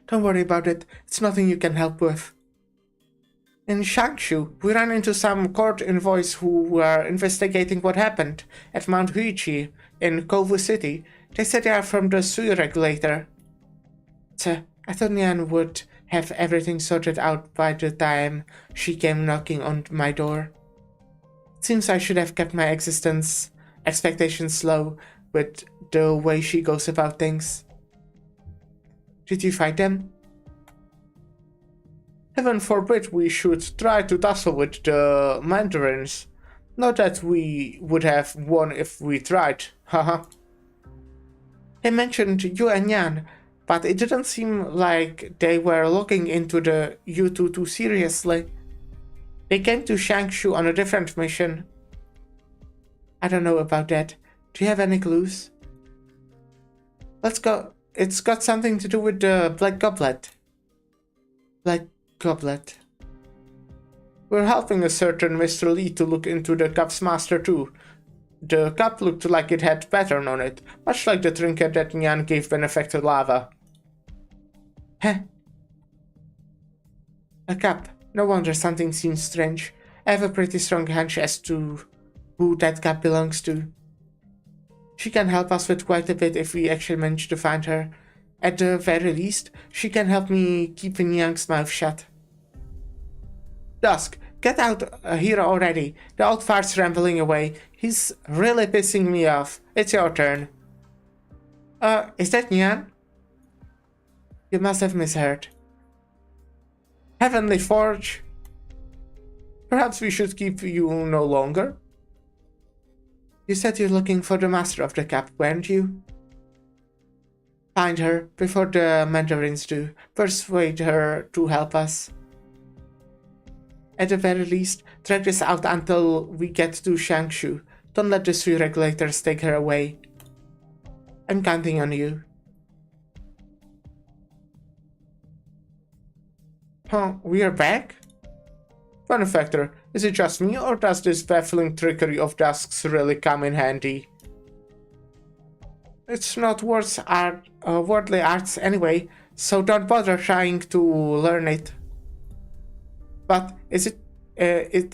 Don't worry about it. It's nothing you can help with. In Shangshu, we ran into some court envoys who were investigating what happened at Mount Huichi in Kovu City. They said they are from the Sui regulator. I thought Nyan would have everything sorted out by the time she came knocking on my door. It seems I should have kept my expectations low with the way she goes about things. Did you fight them? Heaven forbid we should try to tussle with the Mandarins. Not that we would have won if we tried, haha. They mentioned you and Yan, but it didn't seem like they were looking into the U2 too seriously. They came to Shangshu on a different mission. I don't know about that. Do you have any clues? Let's go. It's got something to do with the Black Goblet. Black Goblet. We're helping a certain Mr. Lee to look into the cup's master too. The cup looked like it had pattern on it, much like the trinket that Nyan gave Benefactor Lava. Heh. A cup. No wonder something seems strange. I have a pretty strong hunch as to who that cup belongs to. She can help us with quite a bit if we actually manage to find her. At the very least, she can help me keep Nyang's mouth shut. Dusk, get out here already. The old fart's rambling away. He's really pissing me off. It's your turn. Is that Nyan? You must have misheard. Heavenly Forge? Perhaps we should keep you no longer? You said you're looking for the master of the cup, weren't you? Find her before the Mandarins do. Persuade her to help us. At the very least, drag this out until we get to Shangshu. Don't let the Sui regulators take her away. I'm counting on you. Huh, we are back? Benefactor, is it just me, or does this baffling trickery of Dusk's really come in handy? It's not worldly arts anyway, so don't bother trying to learn it. But it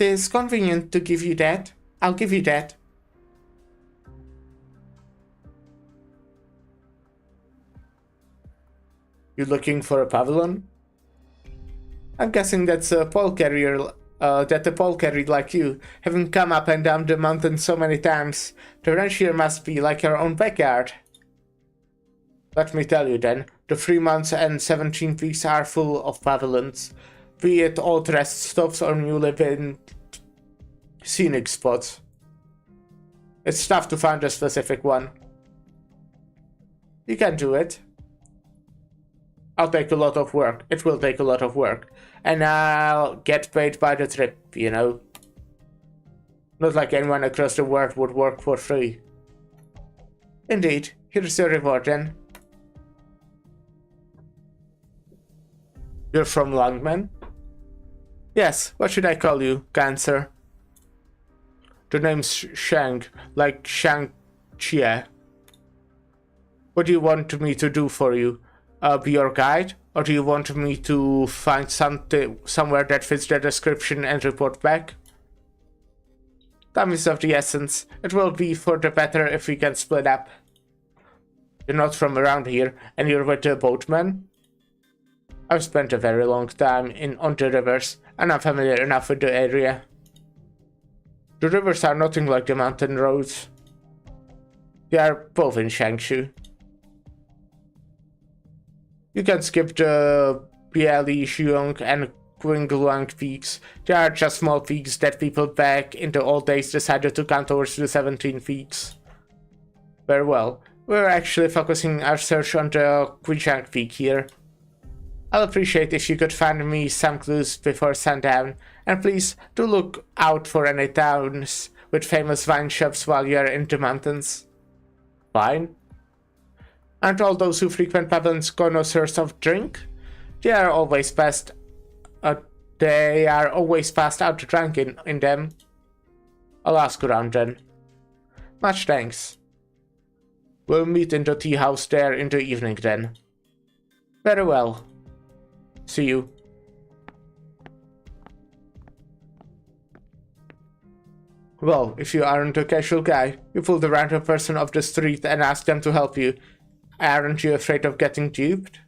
is convenient to give you that. I'll give you that. You looking for a pavilion? I'm guessing that's a pole carrier, that a pole carrier like you, having come up and down the mountain so many times. The ranch here must be like your own backyard. Let me tell you then, the 3 months and 17 weeks are full of pavilions, be it old rest stops or new living scenic spots. It's tough to find a specific one. You can do it. I'll take a lot of work. It will take a lot of work. And I'll get paid by the trip, you know. Not like anyone across the world would work for free. Indeed, here's your reward then. You're from Longman? Yes, what should I call you, Cancer? The name's Shang, like Shang-Chia. What do you want me to do for you? Be your guide? Or do you want me to find somewhere that fits the description and report back? Time is of the essence. It will be for the better if we can split up. You're not from around here, and you're with the boatman? I've spent a very long time on the rivers, and I'm familiar enough with the area. The rivers are nothing like the mountain roads. They are both in Shangshu. You can skip the Bieli, Shuong, and Qingluang peaks. They are just small peaks that people back in the old days decided to count towards the 17 peaks. Very well, we're actually focusing our search on the Qijiang peak here. I'll appreciate if you could find me some clues before sundown, and please do look out for any towns with famous wine shops while you are in the mountains. Wine? Aren't all those who frequent pavilions connoisseurs of drink? They are always passed out drunk in them. I'll ask around then. Much thanks. We'll meet in the tea house there in the evening then. Very well. See you. Well, if you aren't a casual guy, you pull the random person off the street and ask them to help you. Aren't you afraid of getting duped?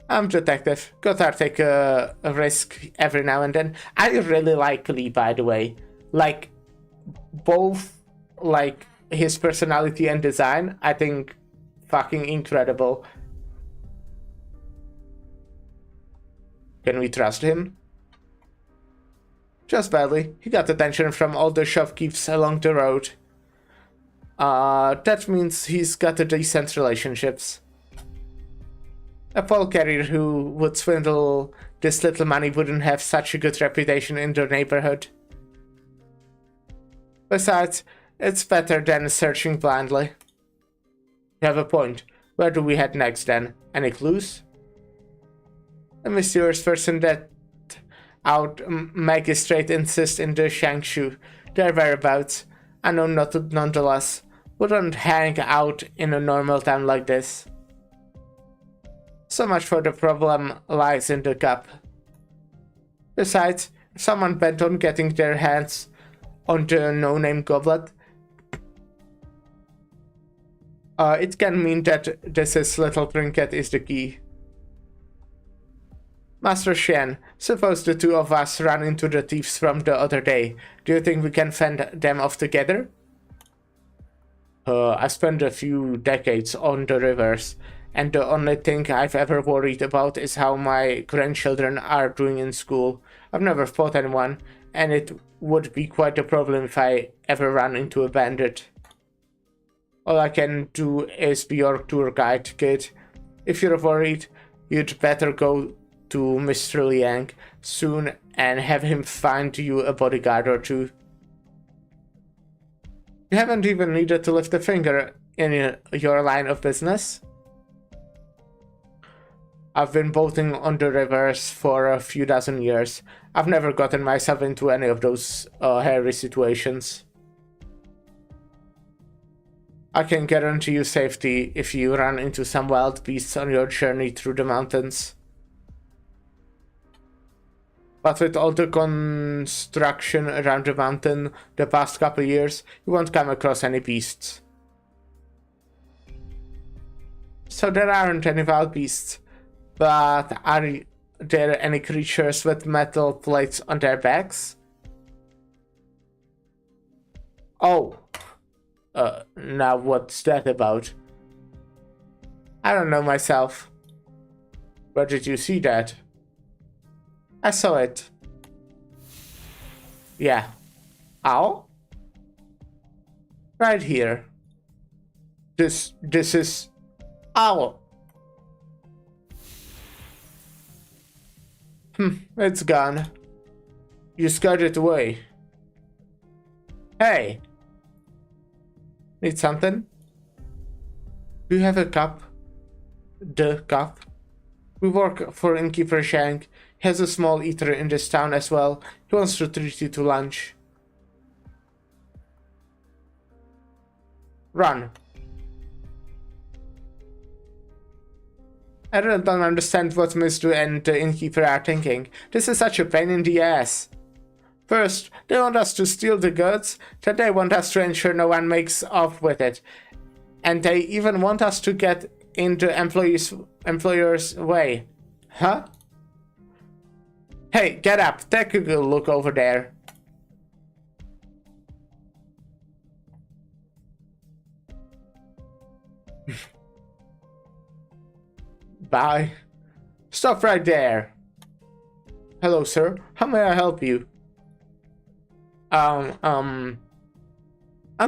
I'm detective. Gotta take a risk every now and then. I really like Lee, by the way. Like, both, like, his personality and design, I think fucking incredible. Can we trust him? Just barely. He got attention from all the shopkeepers along the road. That means he's got decent relationships. A pole carrier who would swindle this little money wouldn't have such a good reputation in the neighborhood. Besides, it's better than searching blindly. You have a point. Where do we head next then? Any clues? A mysterious person that magistrate insists in the Shangshu. Their whereabouts, unknown nonetheless, wouldn't hang out in a normal town like this. So much for the problem lies in the cup. Besides, if someone bent on getting their hands on the no-name goblet, it can mean that this little trinket is the key. Master Shen, suppose the two of us ran into the thieves from the other day. Do you think we can fend them off together? I spent a few decades on the rivers, and the only thing I've ever worried about is how my grandchildren are doing in school. I've never fought anyone, and it would be quite a problem if I ever ran into a bandit. All I can do is be your tour guide, kid. If you're worried, you'd better go to Mr. Liang soon and have him find you a bodyguard or two. You haven't even needed to lift a finger in your line of business. I've been boating on the rivers for a few dozen years. I've never gotten myself into any of those hairy situations. I can guarantee you safety if you run into some wild beasts on your journey through the mountains. But with all the construction around the mountain the past couple years, you won't come across any beasts. So there aren't any wild beasts, but are there any creatures with metal plates on their backs? Oh. Now what's that about? I don't know myself. Where did you see that? I saw it. Yeah. Ow? Right here. This is... Ow! It's gone. You scared it away. Hey! Need something? Do you have a cup? The cup? We work for Innkeeper Shank. He has a small eatery in this town as well. He wants to treat you to lunch. Run. I really don't understand what Mr. and the Innkeeper are thinking. This is such a pain in the ass. First, they want us to steal the goods, then they want us to ensure no one makes off with it. And they even want us to get in the employer's way. Huh? Hey, get up, take a good look over there. Bye. Stop right there. Hello, sir. How may I help you? I'm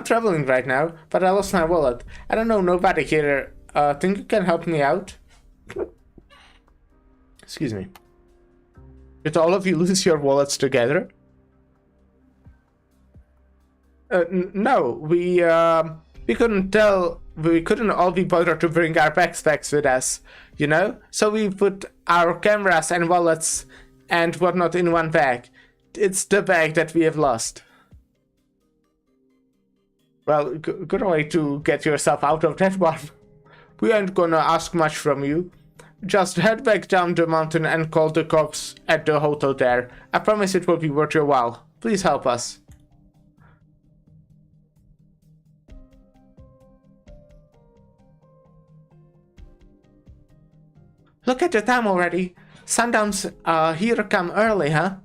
traveling right now, but I lost my wallet. I don't know nobody here. Think you can help me out? Excuse me. Did all of you lose your wallets together? No, we couldn't tell. We couldn't all be bothered to bring our backpacks with us, you know? So we put our cameras and wallets and whatnot in one bag. It's the bag that we have lost. Well, good way to get yourself out of that one. We ain't gonna ask much from you. Just head back down the mountain and call the cops at the hotel there. I promise it will be worth your while. Please help us. Look at the time already. Sundown's here come early, huh?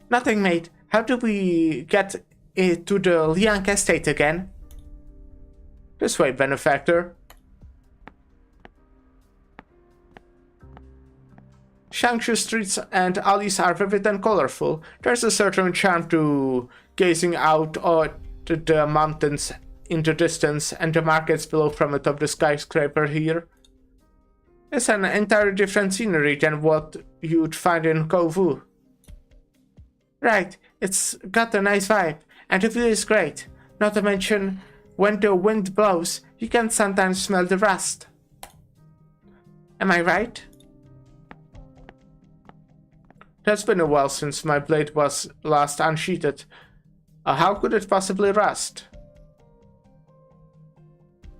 Nothing, mate. How do we get to the Liang estate again? This way, benefactor. Shangshu streets and alleys are vivid and colorful. There's a certain charm to gazing out at the mountains in the distance and the markets below from atop the skyscraper here. It's an entirely different scenery than what you'd find in Kovu. Right, it's got a nice vibe, and the view is great. Not to mention, when the wind blows, you can sometimes smell the rust. Am I right? It's been a while since my blade was last unsheathed. How could it possibly rust?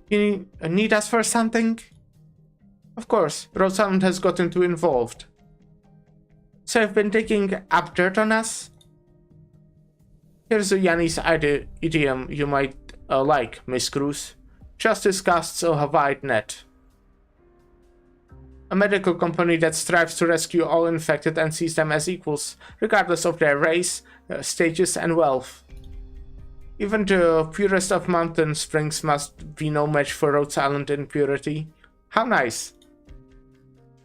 You need us for something? Of course, Rhode Island has gotten too involved. So you've been digging up dirt on us? Here's a Yannis idiom you might like, Miss Cruz. Justice casts a wide net. A medical company that strives to rescue all infected and sees them as equals, regardless of their race, status, and wealth. Even the purest of mountain springs must be no match for Rhode Island in purity. How nice.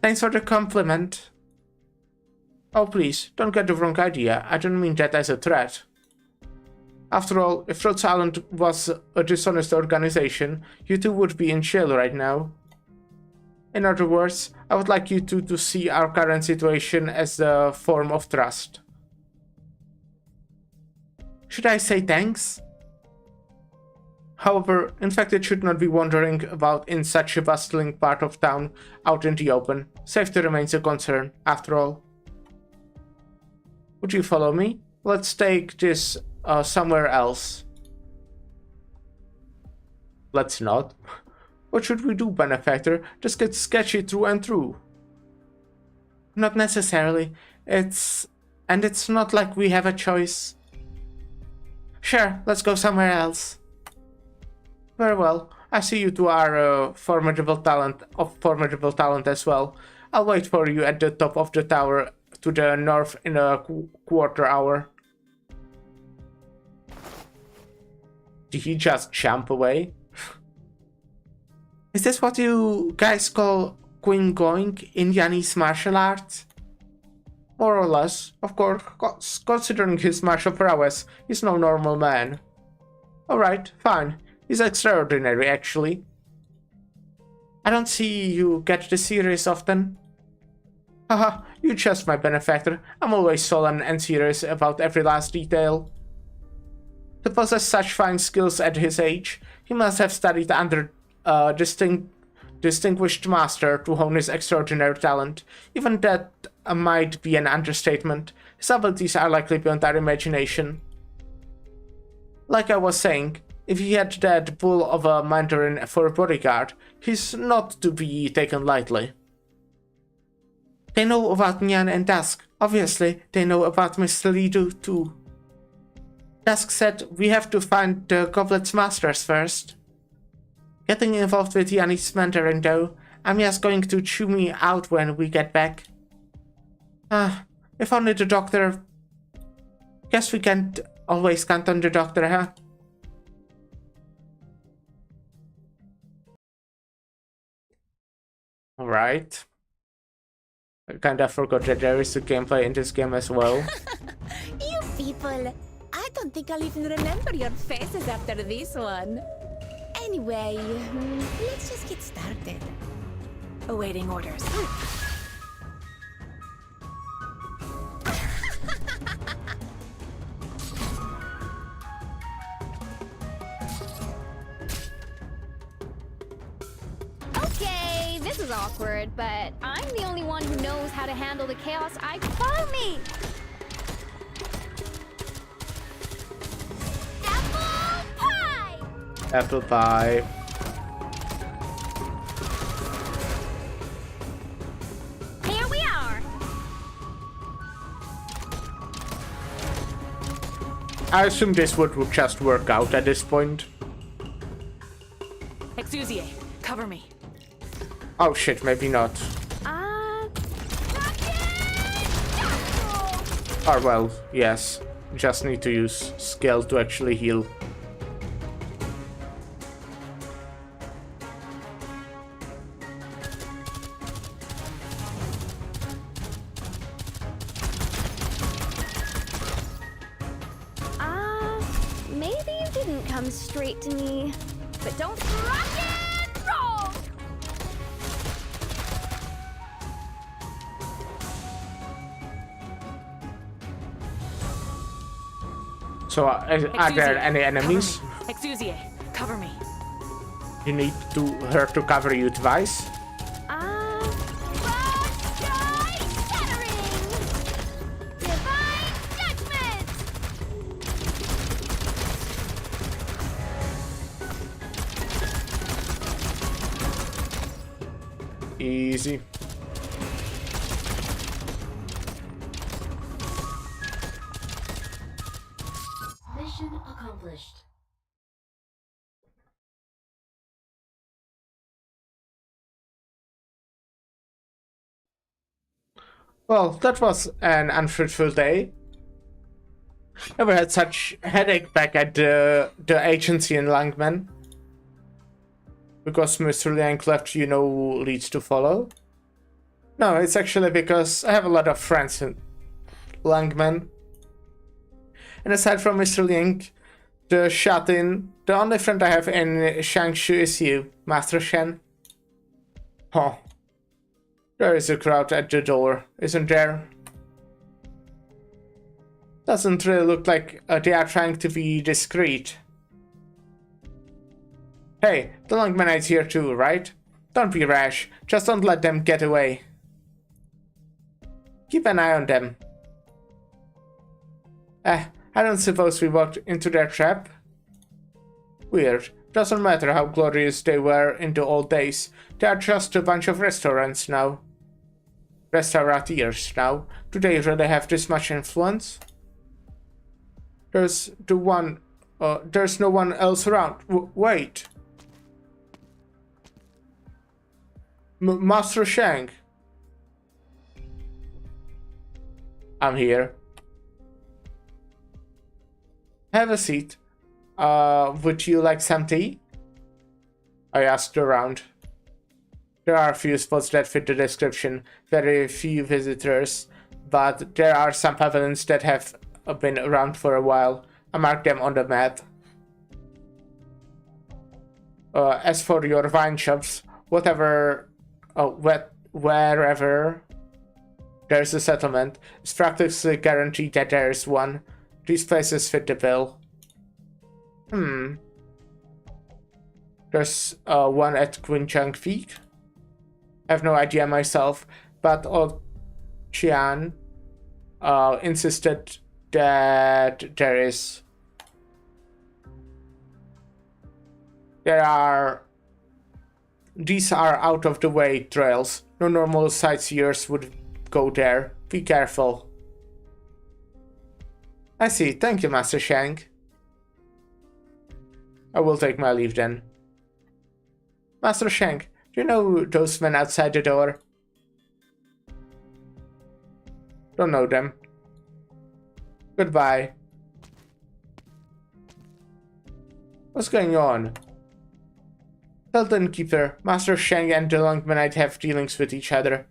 Thanks for the compliment. Oh please, don't get the wrong idea. I don't mean that as a threat. After all, if Rhode Island was a dishonest organization, you two would be in jail right now. In other words, I would like you two to see our current situation as a form of trust. Should I say thanks? However, infected should not be wandering about in such a bustling part of town out in the open. Safety remains a concern, after all. Would you follow me? Let's take this somewhere else. Let's not. What should we do, benefactor? Just get sketchy through and through. Not necessarily. It's not like we have a choice. Sure, let's go somewhere else. Very well. I see you two are formidable talent as well. I'll wait for you at the top of the tower to the north in a quarter hour. Did he just jump away? Is this what you guys call Quingoing in Yanni's martial arts? More or less, of course, considering his martial prowess, he's no normal man. Alright, fine. He's extraordinary, actually. I don't see you get this serious often. Haha, you just my benefactor. I'm always solemn and serious about every last detail. To possess such fine skills at his age, he must have studied under a distinguished master to hone his extraordinary talent. Even that might be an understatement. His abilities are likely beyond our imagination. Like I was saying, if he had that bull of a Mandarin for a bodyguard, he's not to be taken lightly. They know about Nyan and Dusk. Obviously, they know about Mr. Lidu too. Dusk said we have to find the Goblet's masters first. Getting involved with Yanni's Mandarin though, Amiya's going to chew me out when we get back. If only the doctor... Guess we can't always count on the doctor, huh? Alright. I kinda forgot that there is a gameplay in this game as well. You people, I don't think I'll even remember your faces after this one. Anyway, let's just get started. Awaiting orders. Okay, this is awkward, but I'm the only one who knows how to handle the chaos. Follow me! Apple pie! Apple pie. Here we are! I assume this would just work out at this point. Exusier, cover me. Oh shit, maybe not. Or well, yes. Just need to use skill to actually heal. Maybe you didn't come straight to me, but don't rock and roll! So, are there any enemies? Exusier, cover me. You need her to cover you twice? Sky shattering! Divine judgment! Easy. Mission accomplished. Well, that was an unfruitful day. Never had such headache back at the agency in Langman. Because Mr. Liang left you no leads to follow. No, it's actually because I have a lot of friends in Langman. And aside from Mr. Liang, the shut-in, the only friend I have in Shangshu is you, Master Shen. Oh. There is a crowd at the door, isn't there? Doesn't really look like they are trying to be discreet. Hey, the Arknights here too, right? Don't be rash. Just don't let them get away. Keep an eye on them. I don't suppose we walked into their trap? Weird. Doesn't matter how glorious they were in the old days. They are just a bunch of restaurants now. Restauratiers now. Do they really have this much influence? There's no one else around. Wait. Master Shang. I'm here. Have a seat. Would you like some tea? I asked around. There are a few spots that fit the description, very few visitors, but there are some pavilions that have been around for a while. I marked them on the map. As for your wine shops, wherever there's a settlement, it's practically guaranteed that there is one. These places fit the bill. There's one at Quinchang Peak. I have no idea myself, but old Qian insisted that there is. These are out of the way trails. No normal sightseers would go there. Be careful. I see. Thank you, Master Shang. I will take my leave then. Master Shang, do you know those men outside the door? Don't know them. Goodbye. What's going on? Tell the innkeeper, Master Shang and the Arknight have dealings with each other.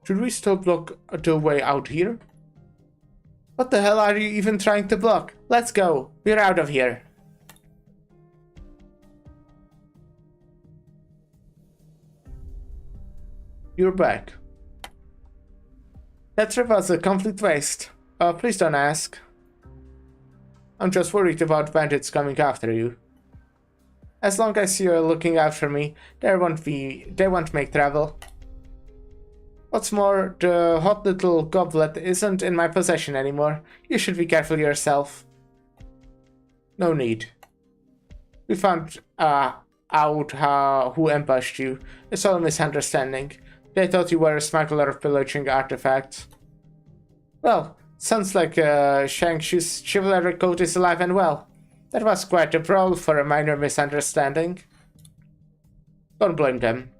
Should we still block the way out here? What the hell are you even trying to block? Let's go. We're out of here. You're back. That trip was a complete waste. Please don't ask. I'm just worried about bandits coming after you. As long as you're looking out for me, they won't make trouble. What's more, the hot little goblet isn't in my possession anymore. You should be careful yourself. No need. We found out who ambushed you. It's all a misunderstanding. They thought you were a smuggler of pillaging artifacts. Well, sounds like Shang-Chi's chivalric code is alive and well. That was quite a brawl for a minor misunderstanding. Don't blame them.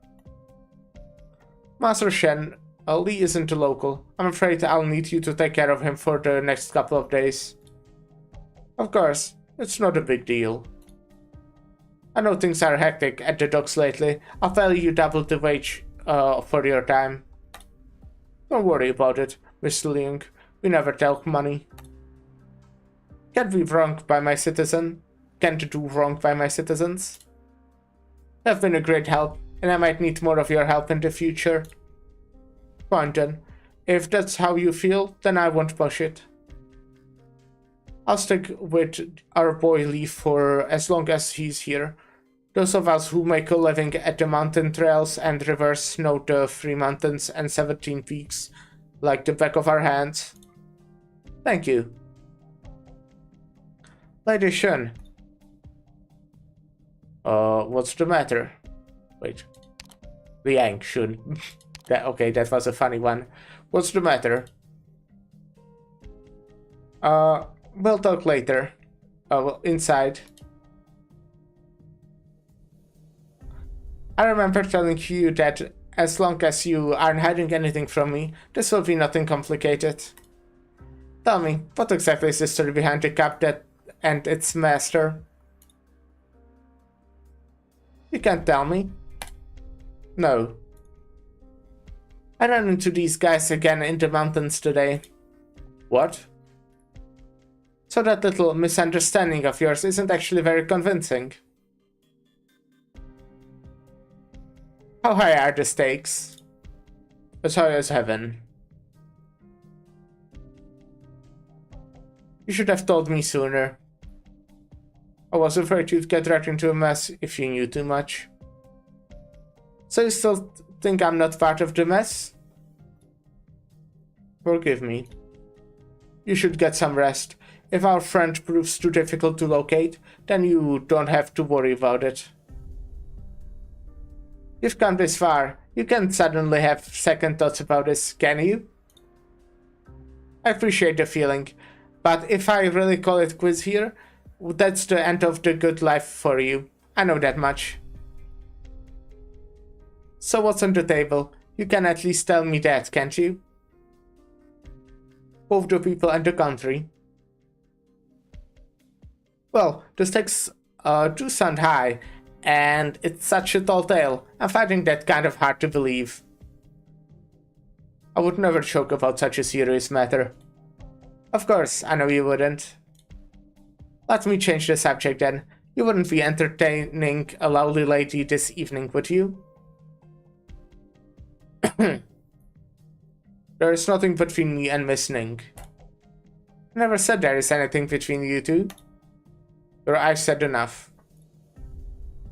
Master Shen, Li isn't a local. I'm afraid I'll need you to take care of him for the next couple of days. Of course, it's not a big deal. I know things are hectic at the docks lately. I'll value you double the wage for your time. Don't worry about it, Miss Liang. We never talk money. Can't do wrong by my citizens. You've been a great help, and I might need more of your help in the future. Fine then. If that's how you feel, then I won't push it. I'll stick with our boy Li for as long as he's here. Those of us who make a living at the mountain trails and rivers know the 3 mountains and 17 peaks like the back of our hands. Thank you. Lady Shun. What's the matter? Wait. Liang Shun. Okay, that was a funny one. What's the matter? We'll talk later. Well, inside. I remember telling you that as long as you aren't hiding anything from me, this will be nothing complicated. Tell me, what exactly is the story behind the captain and its master? You can't tell me? No. I ran into these guys again in the mountains today. What? So that little misunderstanding of yours isn't actually very convincing. How high are the stakes? As high as heaven. You should have told me sooner. I was afraid you'd get right into a mess if you knew too much. So you still think I'm not part of the mess? Forgive me. You should get some rest. If our friend proves too difficult to locate, then you don't have to worry about it. You've come this far. You can't suddenly have second thoughts about this, can you? I appreciate the feeling, but if I really call it quits here, that's the end of the good life for you. I know that much. So what's on the table? You can at least tell me that, can't you? Both the people and the country. Well, the stakes do sound high, and it's such a tall tale. I'm finding that kind of hard to believe. I would never joke about such a serious matter. Of course, I know you wouldn't. Let me change the subject then. You wouldn't be entertaining a lovely lady this evening, would you? There is nothing between me and Miss Ning. I never said there is anything between you two. Your eyes said enough.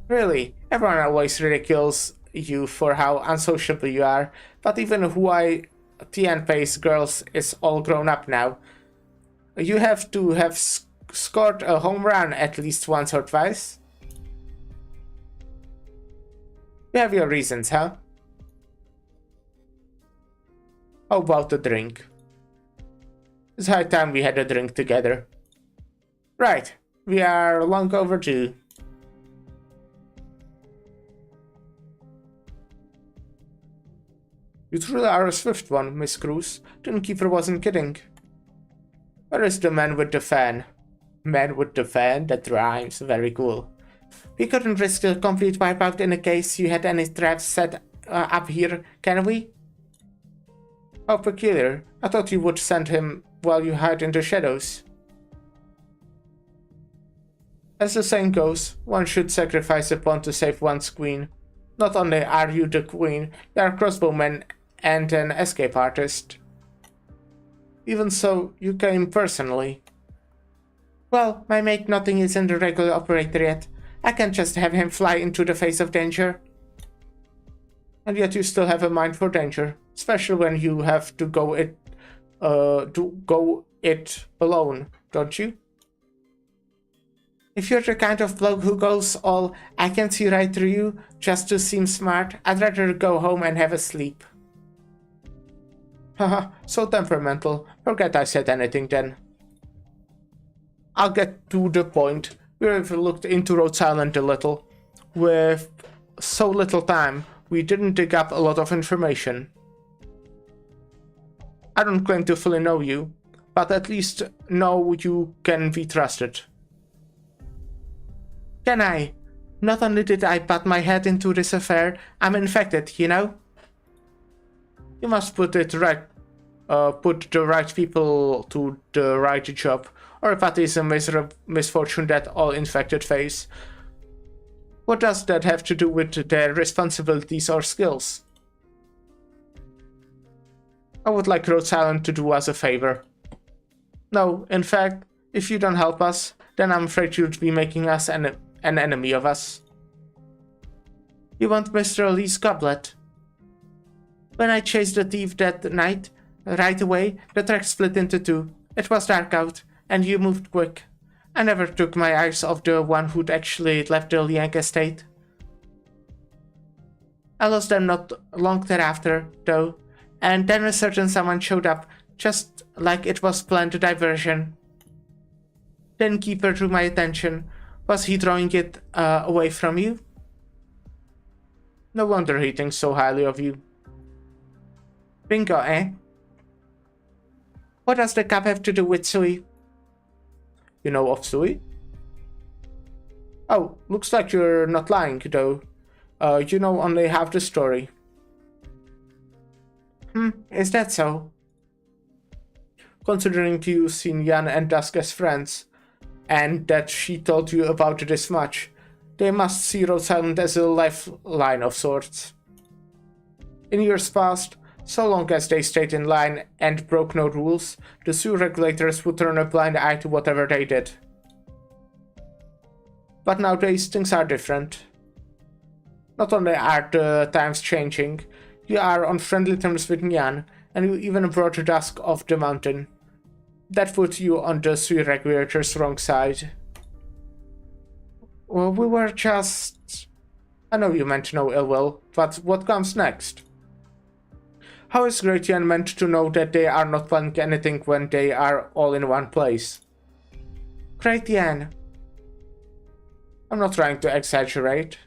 Really, everyone always ridicules you for how unsociable you are, but even who I TN pays girls is all grown up now. You have to have scored a home run at least once or twice. You have your reasons, huh? How about a drink? It's high time we had a drink together. Right, we are long overdue. You truly are a swift one, Miss Cruz. The innkeeper wasn't kidding. Where is the man with the fan? Man with the fan? That rhymes. Very cool. We couldn't risk a complete wipeout in case you had any traps set up here, can we? How peculiar. I thought you would send him while you hide in the shadows. As the saying goes, one should sacrifice a pawn to save one's queen. Not only are you the queen, you are a crossbowman and an escape artist. Even so, you came personally. Well, my make nothing isn't a regular operator yet. I can't just have him fly into the face of danger. And yet you still have a mind for danger, especially when you have to go it alone, don't you? If you're the kind of bloke who goes all, I can see right through you, just to seem smart, I'd rather go home and have a sleep. Haha, so temperamental. Forget I said anything then. I'll get to the point. We've looked into Rhodes Island a little. With so little time, we didn't dig up a lot of information. I don't claim to fully know you, but at least know you can be trusted. Can I? Not only did I butt my head into this affair, I'm infected, you know? You must put the right people to the right job, or that is a misfortune that all infected face. What does that have to do with their responsibilities or skills? I would like Rhodes Island to do us a favor. No, in fact, if you don't help us, then I'm afraid you'd be making us an enemy of us. You want Mr. Lee's goblet? When I chased the thief that night, right away, the track split into two. It was dark out, and you moved quick. I never took my eyes off the one who'd actually left the Liang estate. I lost them not long thereafter, though, and then a certain someone showed up, just like it was planned diversion. The innkeeper drew my attention. Was he drawing it away from you? No wonder he thinks so highly of you. Bingo, eh? What does the cup have to do with Sui? You know of Sui? Oh, looks like you're not lying, though. You know only half the story. Is that so? Considering you've seen Yan and Dusk as friends, and that she told you about this much, they must see Rhodes Island as a lifeline of sorts. In years past, so long as they stayed in line and broke no rules, the zoo regulators would turn a blind eye to whatever they did. But nowadays things are different. Not only are the times changing, you are on friendly terms with Nyan, and you even brought the dusk of the mountain. That put you on the three regulators' wrong side. Well, we were just... I know you meant no ill will, but what comes next? How is Great Yan meant to know that they are not planning anything when they are all in one place? Great Yan. I'm not trying to exaggerate.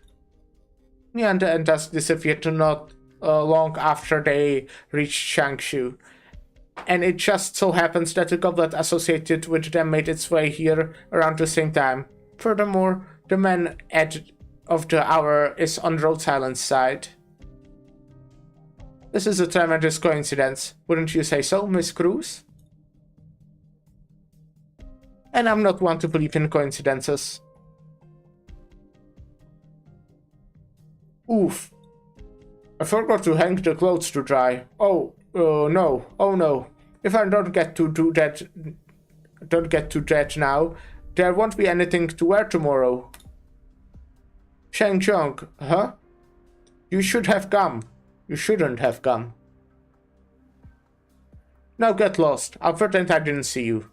Nyan and Dusk disappeared not long after they reached Changshu, and it just so happens that the goblet associated with them made its way here around the same time. Furthermore, the man of the hour is on Road Silence side. This is a tremendous coincidence, wouldn't you say so, Miss Cruz? And I'm not one to believe in coincidences. Oof. I forgot to hang the clothes to dry. Oh no. If I don't get to that now, there won't be anything to wear tomorrow. Shang Zhong, huh? You should have come. You shouldn't have come. Now get lost. I'll pretend I didn't see you.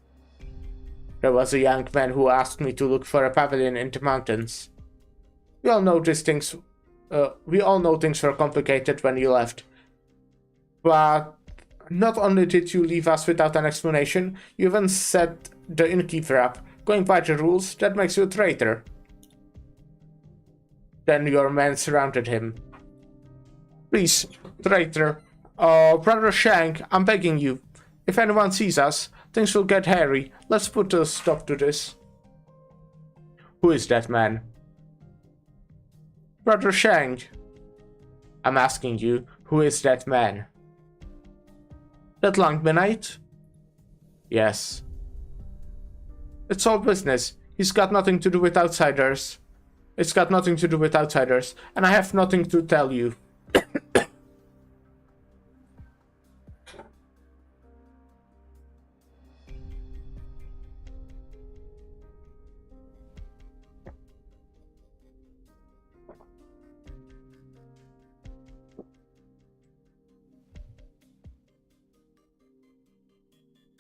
There was a young man who asked me to look for a pavilion in the mountains. We all know things were complicated when you left. But not only did you leave us without an explanation, you even set the innkeeper up. Going by the rules, that makes you a traitor. Then your men surrounded him. Please, traitor. Brother Shang, I'm begging you. If anyone sees us, things will get hairy. Let's put a stop to this. Who is that man? Brother Shang. I'm asking you, who is that man? That Langmanite? Yes. It's all business. He's got nothing to do with outsiders. It's got nothing to do with outsiders, and I have nothing to tell you.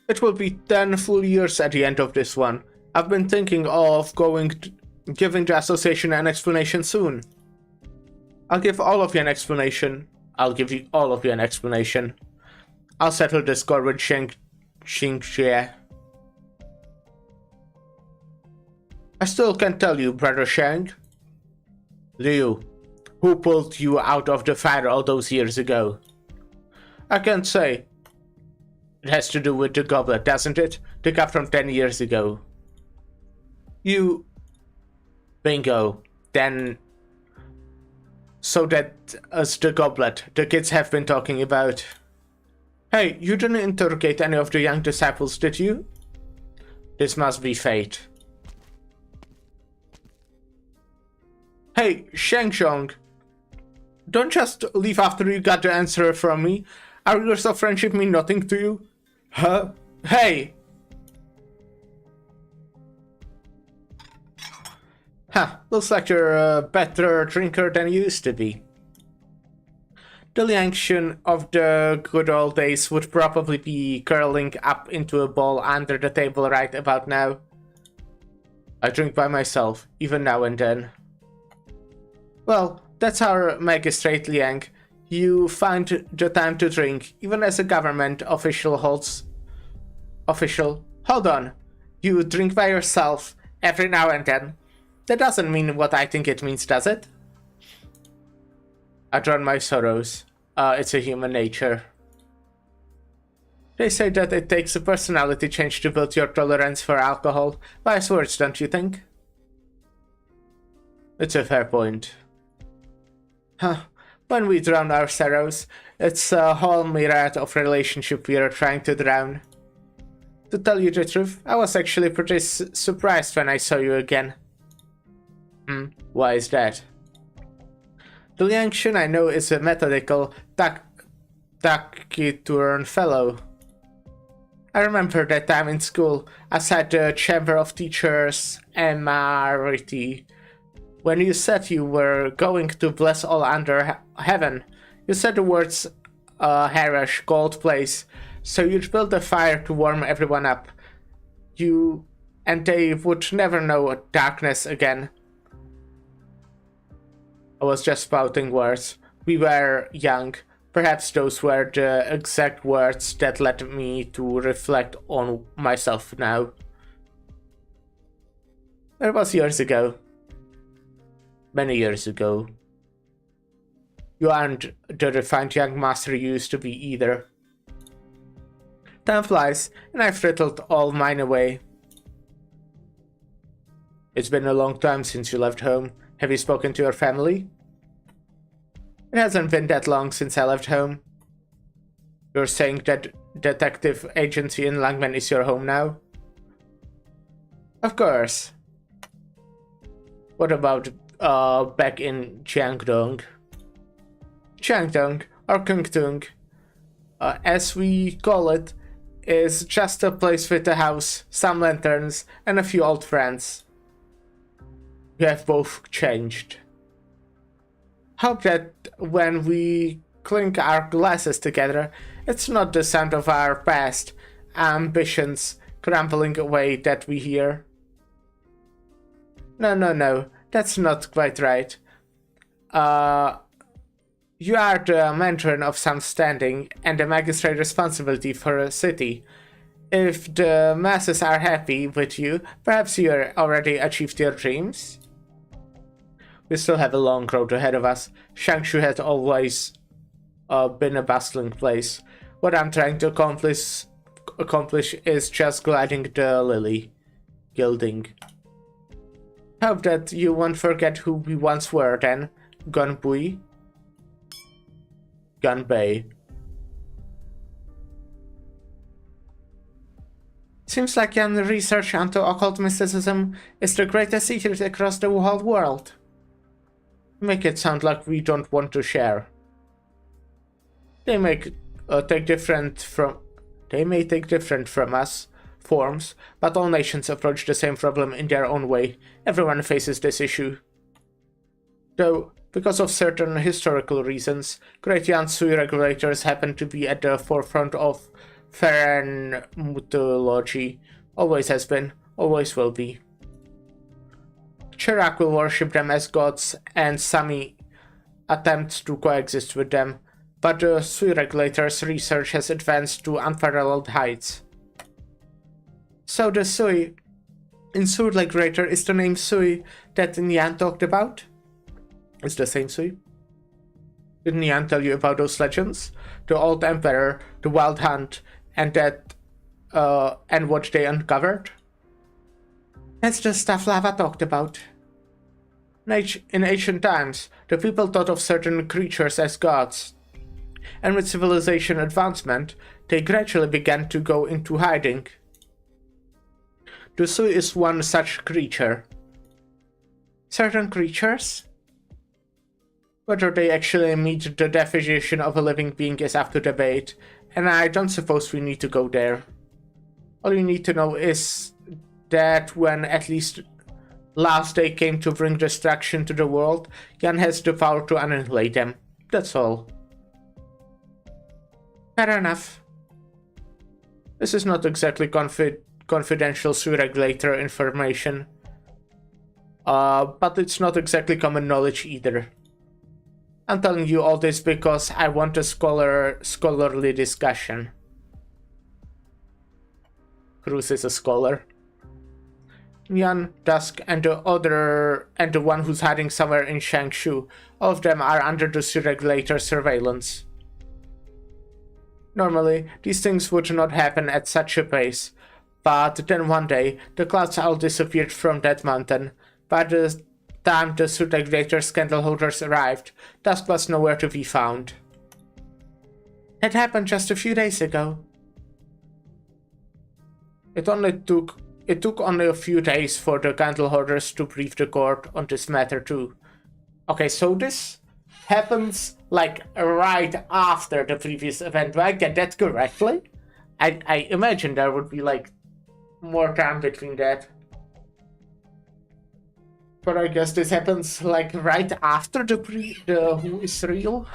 It will be 10 full years at the end of this one. I've been thinking of giving the association an explanation soon. I'll give all of you an explanation. I'll give you all of you an explanation. I'll settle this score with Xingxie. I still can't tell you, Brother Shang. Liu, who pulled you out of the fire all those years ago? I can't say. It has to do with the goblet, doesn't it? The cup from 10 years ago. You... Bingo. Then... So that's the goblet the kids have been talking about. Hey, you didn't interrogate any of the young disciples, did you? This must be fate. Hey, Shangzhong. Don't just leave after you got the answer from me. Our years of friendship mean nothing to you? Huh? Hey! Huh, looks like you're a better drinker than you used to be. The Liangxun of the good old days would probably be curling up into a ball under the table right about now. I drink by myself, even now and then. Well, that's our magistrate Liang. You find the time to drink, even as a government official holds... Hold on. You drink by yourself, every now and then. That doesn't mean what I think it means, does it? I drown my sorrows. It's a human nature. They say that it takes a personality change to build your tolerance for alcohol. Wise words, don't you think? It's a fair point. Huh. When we drown our sorrows, it's a whole myriad of relationship we are trying to drown. To tell you the truth, I was actually pretty surprised when I saw you again. Why is that? The Liangxun I know is a methodical, taciturn fellow. I remember that time in school, I sat the Chamber of Teachers Emeriti When you said you were going to bless all under heaven, you said the words Harish, gold place, so you'd build a fire to warm everyone up. You and they would never know darkness again. I was just spouting words. We were young. Perhaps those were the exact words that led me to reflect on myself now. That was years ago. Many years ago. You aren't the refined young master you used to be either. Time flies, and I've frittled all mine away. It's been a long time since you left home. Have you spoken to your family? It hasn't been that long since I left home. You're saying that detective agency in Langman is your home now? Of course. What about back in Jiangdong? Jiangdong, or Kungtung, as we call it, is just a place with a house, some lanterns, and a few old friends. We have both changed. Hope that when we clink our glasses together, it's not the sound of our past ambitions crumbling away that we hear. No, that's not quite right. You are the matron of some standing and the magistrate responsibility for a city. If the masses are happy with you, perhaps you already achieved your dreams? We still have a long road ahead of us. Shangshu has always been a bustling place. What I'm trying to accomplish is just gliding the lily. Gilding. Hope that you won't forget who we once were then. Gunbui. Gunbei. Seems like your research into occult mysticism is the greatest secret across the whole world. Make it sound like we don't want to share. They may take different from us forms, but all nations approach the same problem in their own way. Everyone faces this issue. Though, because of certain historical reasons, Great Yan Sui regulators happen to be at the forefront of Farran mythology. Always has been, always will be. Chirac will worship them as gods, and Sami attempts to coexist with them, but the Sui regulators' research has advanced to unparalleled heights. So the Sui in Sui regulator is the name Sui that Nian talked about? It's the same Sui? Did Nian tell you about those legends? The Old Emperor, the Wild Hunt, and and what they uncovered? That's the stuff Lava talked about. In ancient times, the people thought of certain creatures as gods, and with civilization advancement, they gradually began to go into hiding. The Sui is one such creature. Certain creatures? Whether they actually meet the definition of a living being is up to debate, and I don't suppose we need to go there. All you need to know is that when at least last day came to bring destruction to the world, Yan has the power to annihilate them. That's all. Fair enough. This is not exactly confidential Sui regulator information. But it's not exactly common knowledge either. I'm telling you all this because I want a scholarly discussion. Cruz is a scholar. Yan, Dusk, and the one who's hiding somewhere in Shangshu, all of them are under the Sui regulator's surveillance. Normally, these things would not happen at such a pace, but then one day, the clouds all disappeared from that mountain. By the time the Sui regulator's candle holders arrived, Dusk was nowhere to be found. It happened just a few days ago. It took only a few days for the candle holders to brief the court on this matter too. Okay, so this happens like right after the previous event. Do I get that correctly? I imagine there would be like more time between that. But I guess this happens like right after the who is real.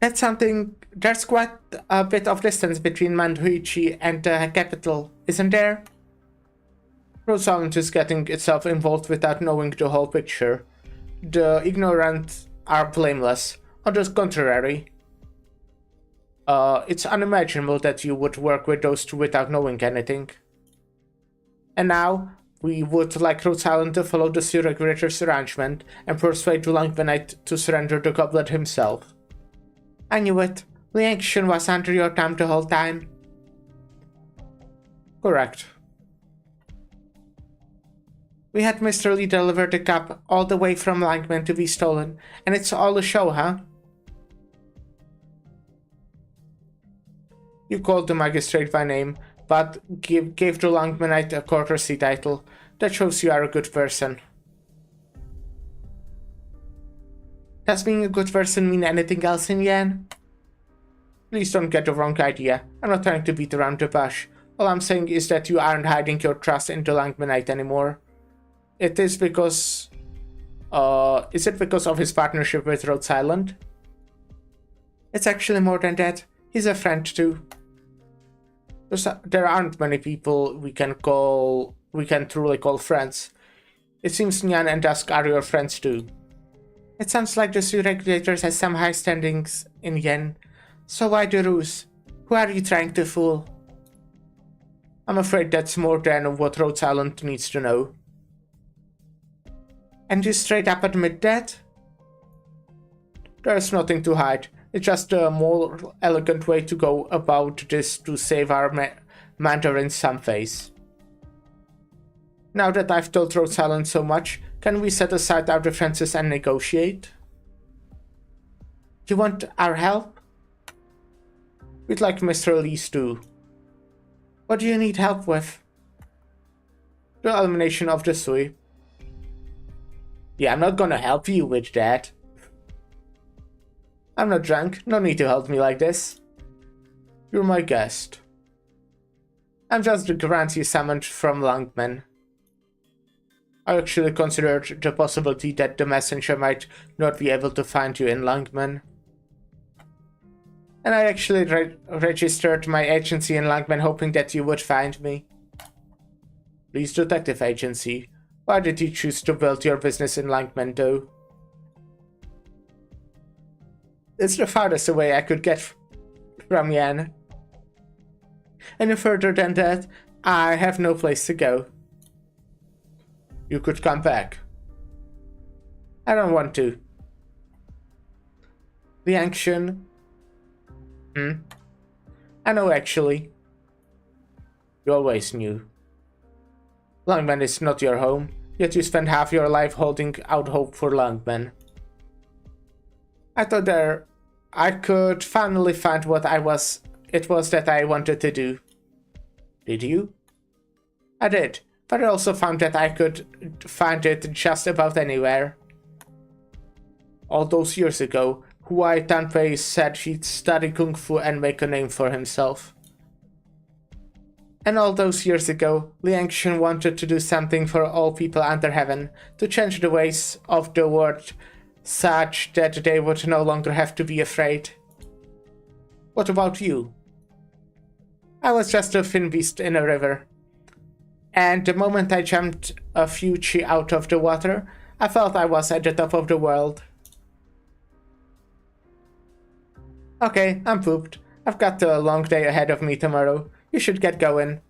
There's quite a bit of distance between Manhuichi and the capital, isn't there? Rosalind is getting itself involved without knowing the whole picture. The ignorant are blameless. On the contrary, it's unimaginable that you would work with those two without knowing anything. And now, we would like Rosalind to follow the Regulator's arrangement and persuade the Langmanite to surrender the goblet himself. I knew it. Liangshan was under your thumb the whole time. Correct. We had Mr. Lee deliver the cup all the way from Langman to be stolen, and it's all a show, huh? You called the magistrate by name, but gave the Langmanite a courtesy title. That shows you are a good person. Does being a good person mean anything else in Yan? Please don't get the wrong idea. I'm not trying to beat around the bush. All I'm saying is that you aren't hiding your trust in the Langmanite anymore. It is because... is it because of his partnership with Rhode Island? It's actually more than that. He's a friend too. There aren't many people we can truly call friends. It seems Nyan and Dusk are your friends too. It sounds like the Sea Regulators has some high standings in Yen. So why the ruse? Who are you trying to fool? I'm afraid that's more than what Rhode Island needs to know. And you straight up admit that? There's nothing to hide. It's just a more elegant way to go about this to save our Mandarin some face. Now that I've told Rhode Island so much, can we set aside our differences and negotiate? You want our help? We'd like Mr. Lee's too. What do you need help with? The elimination of the Sui. Yeah, I'm not gonna help you with that. I'm not drunk, no need to help me like this. You're my guest. I'm just the grant you summoned from Langman. I actually considered the possibility that the messenger might not be able to find you in Langman. And I actually registered my agency in Langman hoping that you would find me. Please, detective agency. Why did you choose to build your business in Langman though? It's the farthest away I could get from Yan. Any further than that, I have no place to go. You could come back. I don't want to. Liangshan. I know actually. You always knew. Langman is not your home, yet you spent half your life holding out hope for Langman. I thought I could finally find what it was that I wanted to do. Did you? I did, but I also found that I could find it just about anywhere. All those years ago, Huai Tanpei said he'd study Kung Fu and make a name for himself. And all those years ago, Liangshan wanted to do something for all people under heaven, to change the ways of the world such that they would no longer have to be afraid. What about you? I was just a fin beast in a river. And the moment I jumped a few chi out of the water, I felt I was at the top of the world. Okay, I'm pooped. I've got a long day ahead of me tomorrow. You should get going.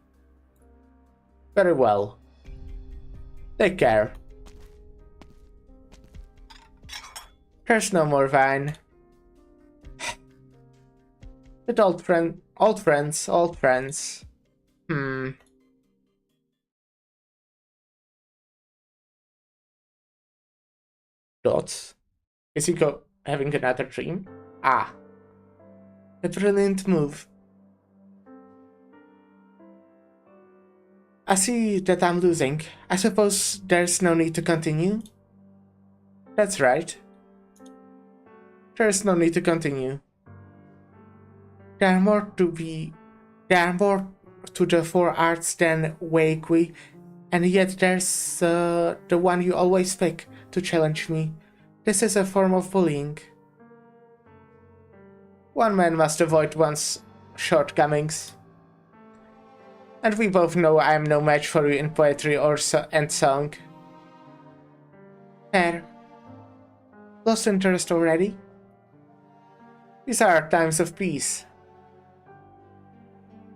Very well. Take care. There's no more wine. But old friends. Dots? Is he having another dream? Ah. A brilliant move. I see that I'm losing. I suppose there's no need to continue? That's right. There's no need to continue. There are more to the four arts than Wei Kui And yet there's the one you always pick to challenge me. This is a form of bullying. One man must avoid one's shortcomings. And we both know I am no match for you in poetry or and song. There. Lost interest already? These are times of peace.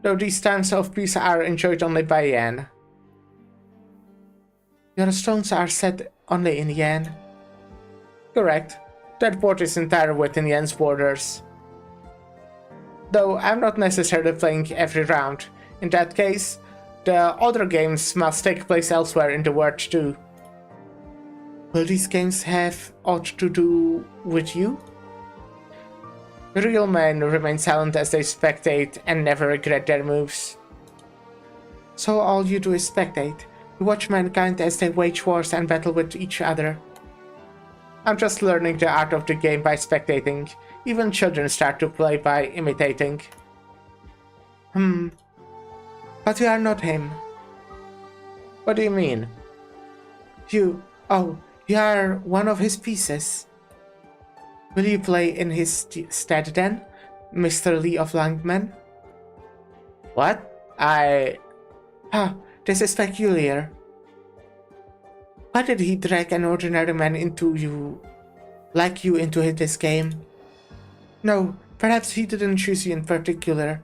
Though these times of peace are enjoyed only by Yen. Your stones are set only in Yen. Correct. That port is entirely within Yen's borders. Though I'm not necessarily playing every round. In that case, the other games must take place elsewhere in the world too. Will these games have aught to do with you? The real men remain silent as they spectate and never regret their moves. So all you do is spectate. You watch mankind as they wage wars and battle with each other. I'm just learning the art of the game by spectating. Even children start to play by imitating. But you are not him. What do you mean? You are one of his pieces. Will you play in his stead then, Mr. Lee of Langman? What? This is peculiar. Why did he drag an ordinary man into this game? No, perhaps he didn't choose you in particular.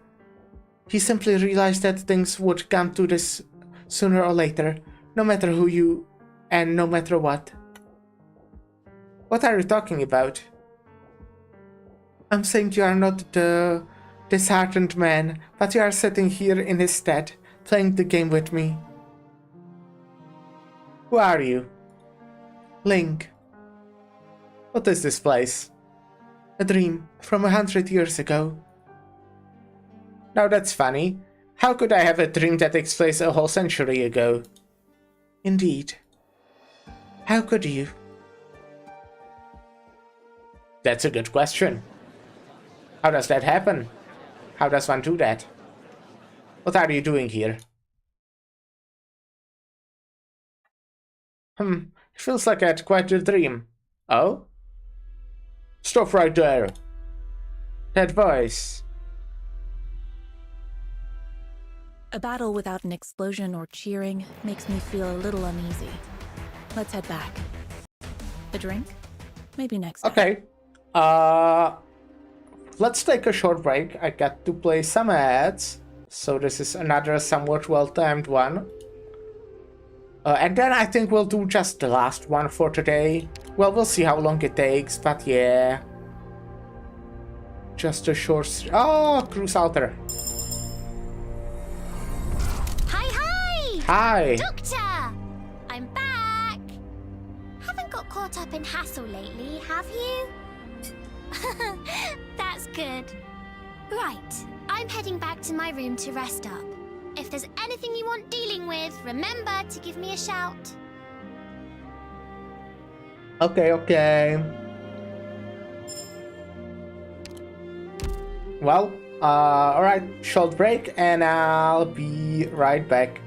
He simply realized that things would come to this sooner or later, no matter who you and no matter what. What are you talking about? I'm saying you are not the disheartened man, but you are sitting here in his stead, playing the game with me. Who are you? Link. What is this place? A dream from 100 years ago. Now that's funny. How could I have a dream that takes place a whole century ago? Indeed. How could you? That's a good question. How does that happen? How does one do that? What are you doing here? It feels like I had quite a dream. Oh? Stop right there. That voice. A battle without an explosion or cheering makes me feel a little uneasy. Let's head back. A drink? Maybe next time. Okay. Let's take a short break. I got to play some ads. So this is another somewhat well-timed one. And then I think we'll do just the last one for today. Well, we'll see how long it takes, but yeah. Just a short... Oh, Cruise Alter. Hi! Hi! Doctor! I'm back! Haven't got caught up in hassle lately, have you? That's good. Right, I'm heading back to my room to rest up. If there's anything you want dealing with, remember to give me a shout. Okay. Well, alright, short break, and I'll be right back.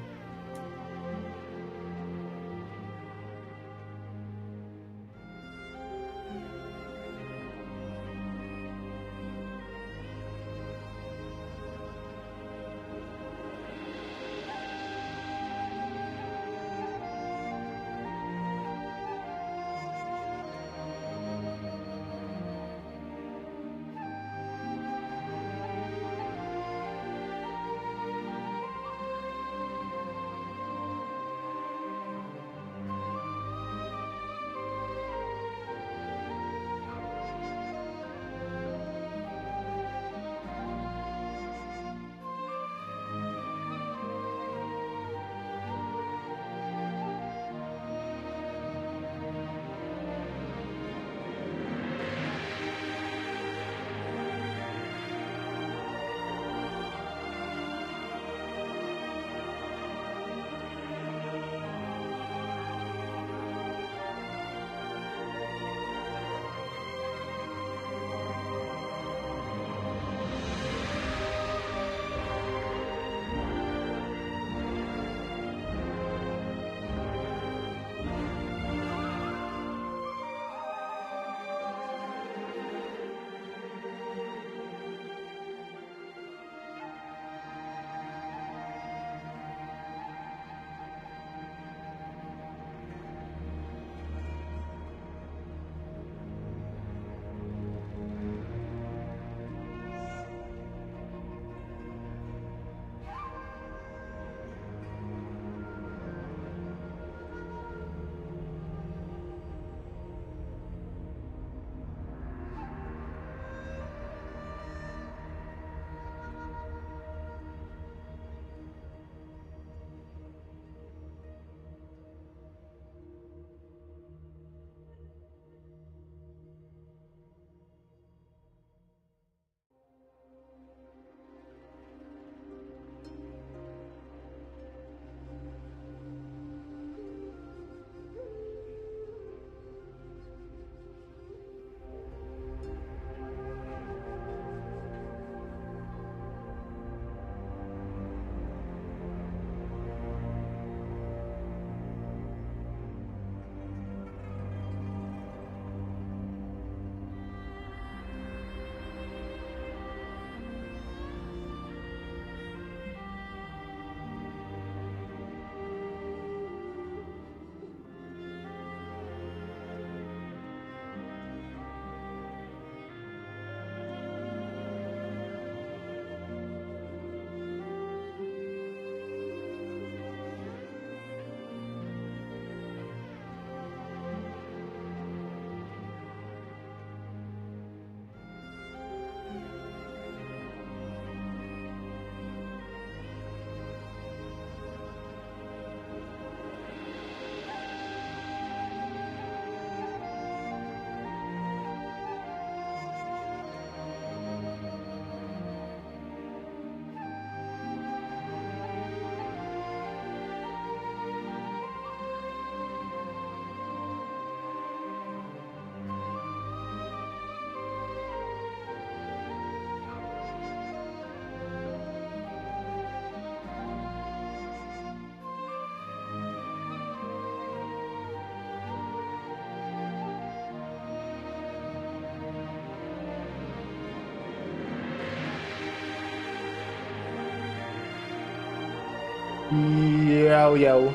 Yo.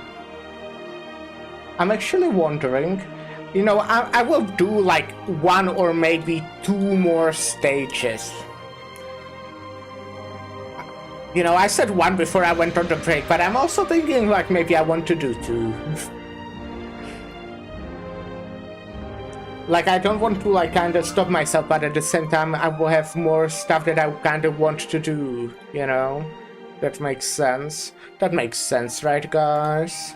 I'm actually wondering, you know, I will do like 1 or maybe 2 more stages. You know, I said 1 before I went on the break, but I'm also thinking like maybe I want to do 2. Like, I don't want to like kind of stop myself, but at the same time I will have more stuff that I kind of want to do, you know? That makes sense. That makes sense, right, guys?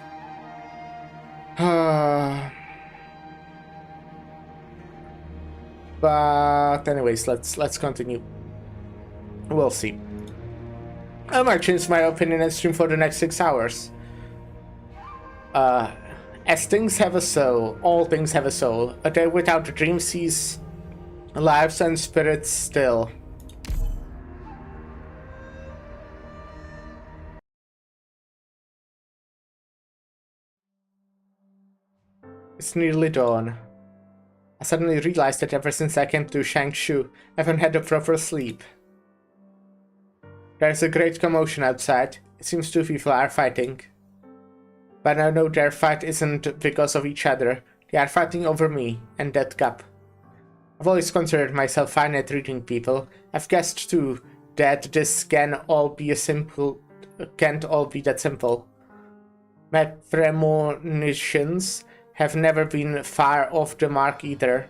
But anyways, let's continue. We'll see. I might change my opinion and stream for the next 6 hours. As things have a soul, all things have a soul. A day without a dream sees lives and spirits still. It's nearly dawn. I suddenly realized that ever since I came to Shangshu, I haven't had a proper sleep. There's a great commotion outside. It seems two people are fighting. But I know their fight isn't because of each other. They are fighting over me and that cup. I've always considered myself fine at reading people. I've guessed too that this can't all be that simple. My premonitions have never been far off the mark either.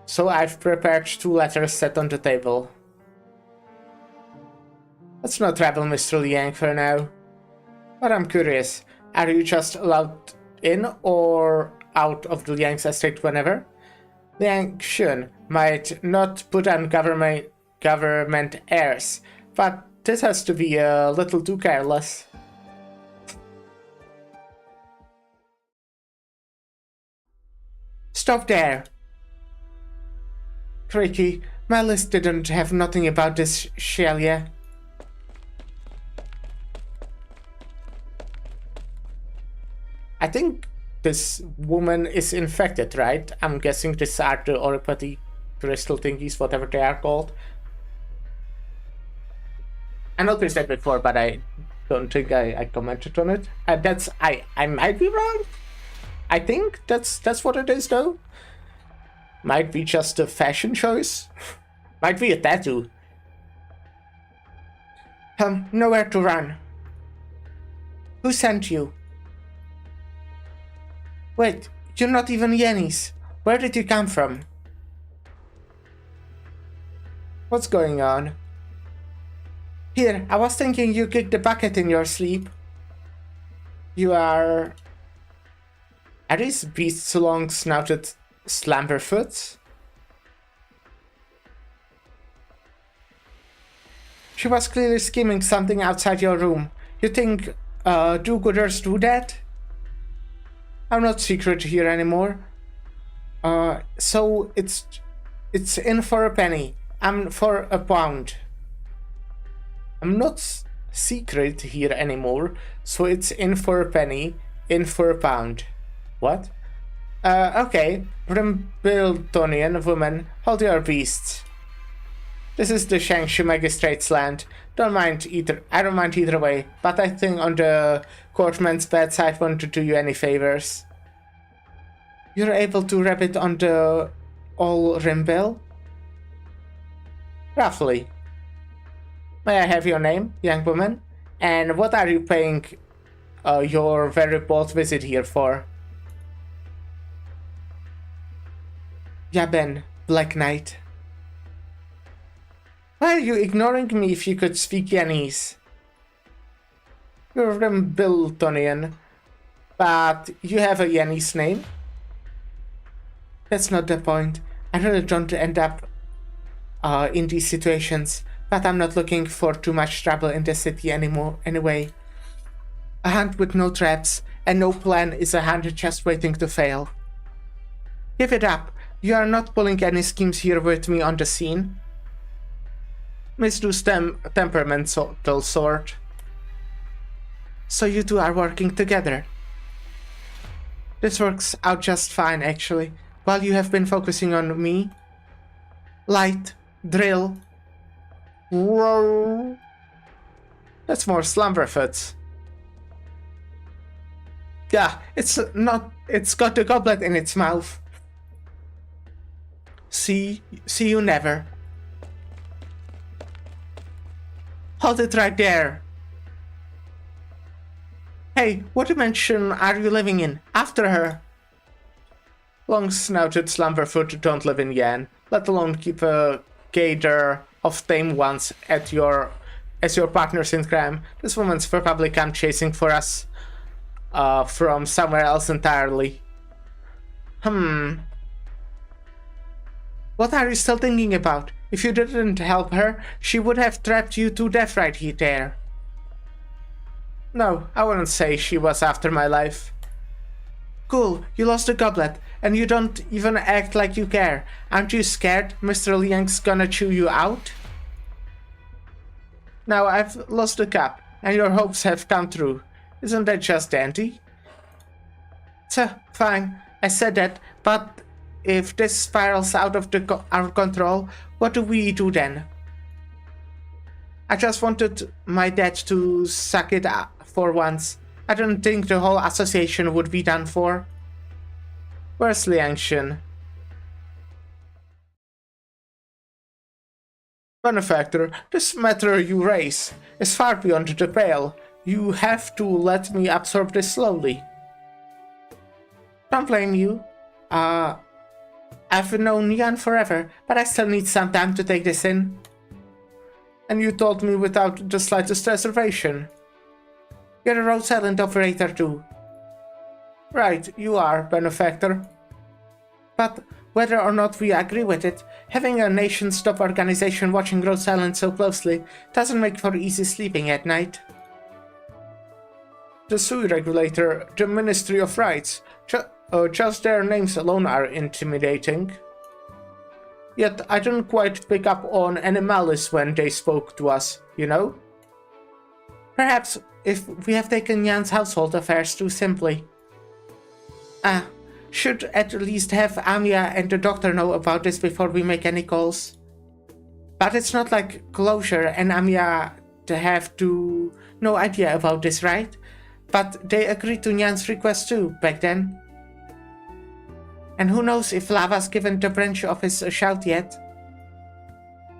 So I've prepared 2 letters set on the table. Let's not travel Mr. Liang for now. But I'm curious, are you just allowed in or out of the Liang's estate whenever? Liang Shun might not put on government airs, but this has to be a little too careless. Stop there! Cricky, my list didn't have nothing about this Shelia. I think this woman is infected, right? I'm guessing these are the oripathy crystal thingies, whatever they are called. I noticed that before, but I don't think I commented on it. I might be wrong. I think that's what it is, though. Might be just a fashion choice. Might be a tattoo. Nowhere to run. Who sent you? Wait, you're not even Yennies. Where did you come from? What's going on? Here, I was thinking you kicked the bucket in your sleep. You are... Are these beasts long-snouted slumberfoots? She was clearly scheming something outside your room. You think do-gooders do that? I'm not secret here anymore. So it's in for a penny. I'm for a pound. I'm not secret here anymore, so it's in for a penny, in for a pound. What? Okay. Brimbiltonian woman, hold your beasts. This is the Shangshu Magistrate's land. I don't mind either way, but I think on the courtman's bedside won't do you any favors. You're able to wrap it on the old rimbill? Roughly. May I have your name, young woman? And what are you paying your very bold visit here for? Yaben, Black Knight. Why are you ignoring me if you could speak Yanese? You're Rimbiltonian, but you have a Yanese name? That's not the point. I really don't end up in these situations, but I'm not looking for too much trouble in the city anymore anyway. A hunt with no traps and no plan is a hunt just waiting to fail. Give it up. You are not pulling any schemes here with me on the scene. Miss Du's temperamental sort. So you two are working together. This works out just fine, actually. While you have been focusing on me. Light, drill. Whoa. That's more slumberfoots. Yeah, it's not... It's got the goblet in its mouth. See you never. Hold it right there. Hey, what dimension are you living in? After her. Long-snouted slumberfoot don't live in Yan, let alone keep a gator of tame ones as your partners in crime. This woman's probably come chasing for us from somewhere else entirely. What are you still thinking about? If you didn't help her, she would have trapped you to death right here there. No, I wouldn't say she was after my life. Cool, you lost the goblet, and you don't even act like you care. Aren't you scared Mr. Liang's gonna chew you out? Now I've lost the cup, and your hopes have come true. Isn't that just dandy? Fine, I said that, but if this spirals out of our control, what do we do then? I just wanted my dad to suck it up for once. I didn't think the whole association would be done for. Where's Liangshan? Benefactor, this matter you raise is far beyond the pale. You have to let me absorb this slowly. Don't blame you. I've known Yan forever, but I still need some time to take this in. And you told me without the slightest reservation. You're a Rhode Island operator too. Right, you are, Benefactor. But whether or not we agree with it, having a nation-stop organization watching Rhode Island so closely doesn't make for easy sleeping at night. The SUI regulator, the Ministry of Rights, just their names alone are intimidating. Yet I didn't quite pick up on any malice when they spoke to us, you know? Perhaps if we have taken Yan's household affairs too simply. Should at least have Amiya and the doctor know about this before we make any calls. But it's not like Closure and Amiya have no idea about this, right? But they agreed to Nyan's request too, back then. And who knows if Lava's given the branch office a shout yet?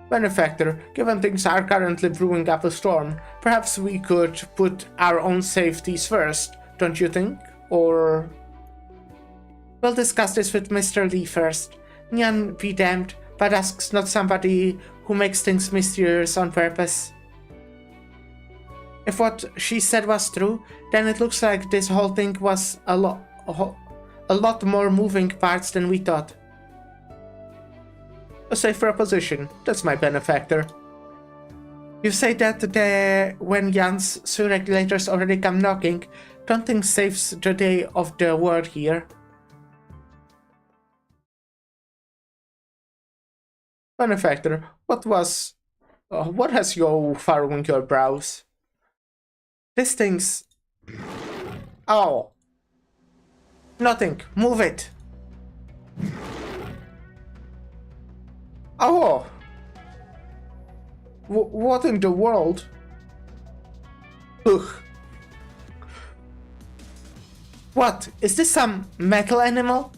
Benefactor, given things are currently brewing up a storm, perhaps we could put our own safeties first, don't you think? Or... We'll discuss this with Mr. Lee first. Nyan be damned, but asks not somebody who makes things mysterious on purpose. If what she said was true, then it looks like this whole thing was a lot more moving parts than we thought. A safer position, that's my Benefactor. You say that when Yan's SUI regulators already come knocking, don't think saves the day of the world here. Benefactor, what has you furrowing your brows? This thing's... Oh. Nothing, move it. Oh. What in the world? Ugh. What, is this some metal animal?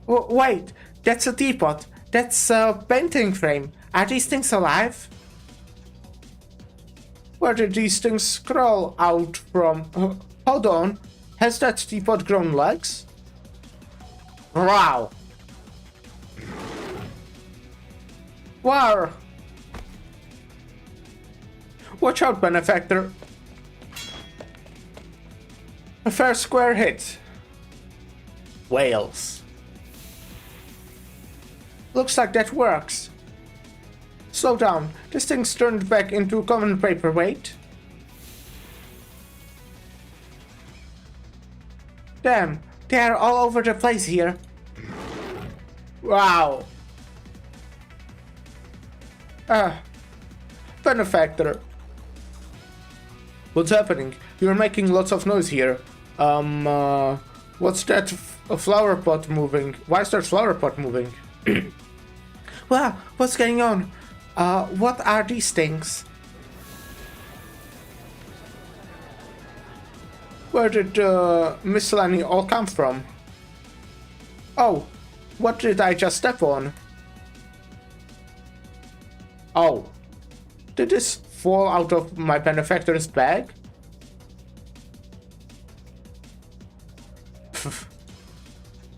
Wait, that's a teapot. That's a painting frame. Are these things alive? Where did these things crawl out from? Hold on. Has that teapot grown legs? Wow. Wow. Watch out, Benefactor. A fair square hit. Whales. Looks like that works. Slow down. This thing's turned back into common paperweight. Damn, they are all over the place here. Wow. Benefactor. What's happening? You're making lots of noise here. What's that flower pot moving? Why is that flower pot moving? Wow, what's going on? What are these things? Where did the miscellany all come from? Oh, what did I just step on? Oh, did this fall out of my benefactor's bag?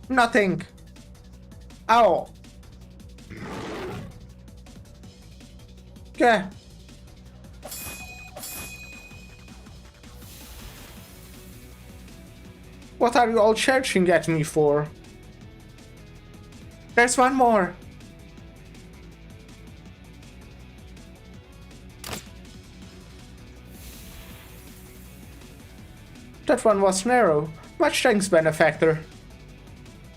Nothing. Oh. Yeah. What are you all charging at me for? There's one more. That one was narrow. Much thanks, benefactor.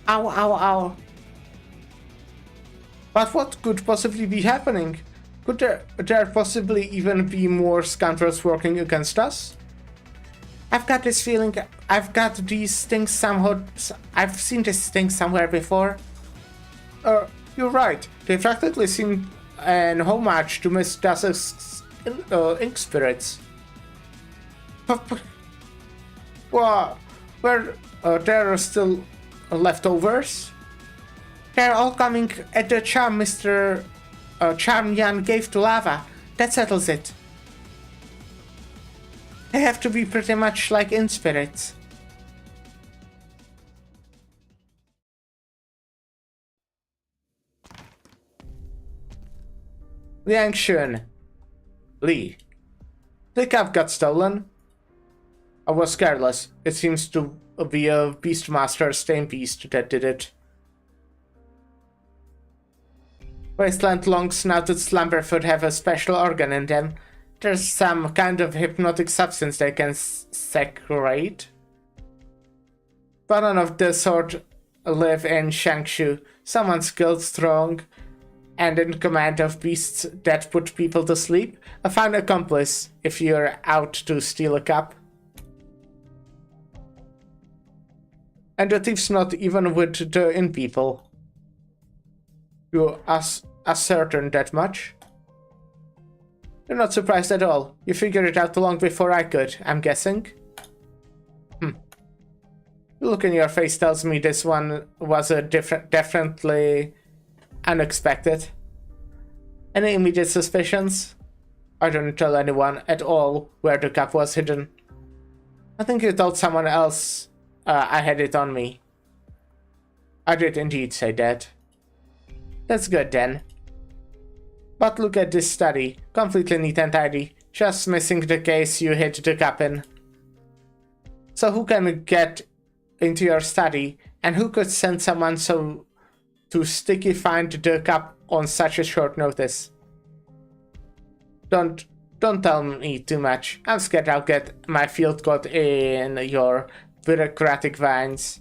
Ow, ow, ow. But what could possibly be happening? Could there possibly even be more scoundrels working against us? I've got this feeling I've got these things somehow. I've seen this thing somewhere before. You're right. They practically seem an homage to Miss Dusk's ink spirits. Well, there are still leftovers. They're all coming at the charm Mr. Charm Yan gave to Lava. That settles it. They have to be pretty much like ink spirits. Liang Shun. Li. The cup got stolen. I was careless. It seems to be a Beastmaster Stain Beast that did it. Wasteland long-snouted slumberfoot have a special organ in them. There's some kind of hypnotic substance they can secrete. But none of the sort live in Shangshu. Someone skilled, strong, and in command of beasts that put people to sleep. A fine accomplice if you're out to steal a cup. And the thief's not even with the inn people. You are certain that much? You're not surprised at all. You figured it out long before I could, I'm guessing? The look in your face tells me this one was definitely unexpected. Any immediate suspicions? I didn't tell anyone at all where the cup was hidden. I think you told someone else I had it on me. I did indeed say that. That's good then. But look at this study, completely neat and tidy, just missing the case you hid the cup in. So who can get into your study, and who could send someone so to sticky find the cup on such a short notice? Don't tell me too much. I'm scared I'll get my field caught in your bureaucratic vines.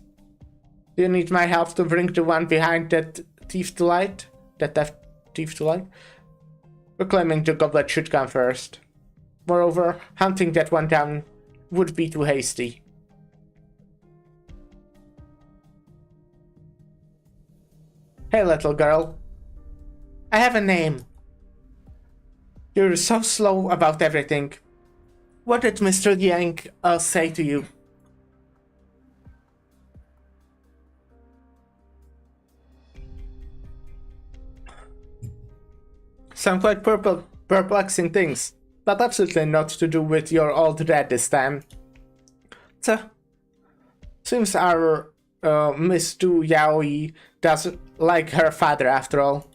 Do you need my help to bring the one behind that thief to light? That thief to light? Reclaiming the goblet should come first. Moreover, hunting that one down would be too hasty. Hey, little girl. I have a name. You're so slow about everything. What did Mr. Yang say to you? Some quite perplexing things, but absolutely not to do with your old dad this time. Seems our Miss Du Yaoi doesn't like her father after all.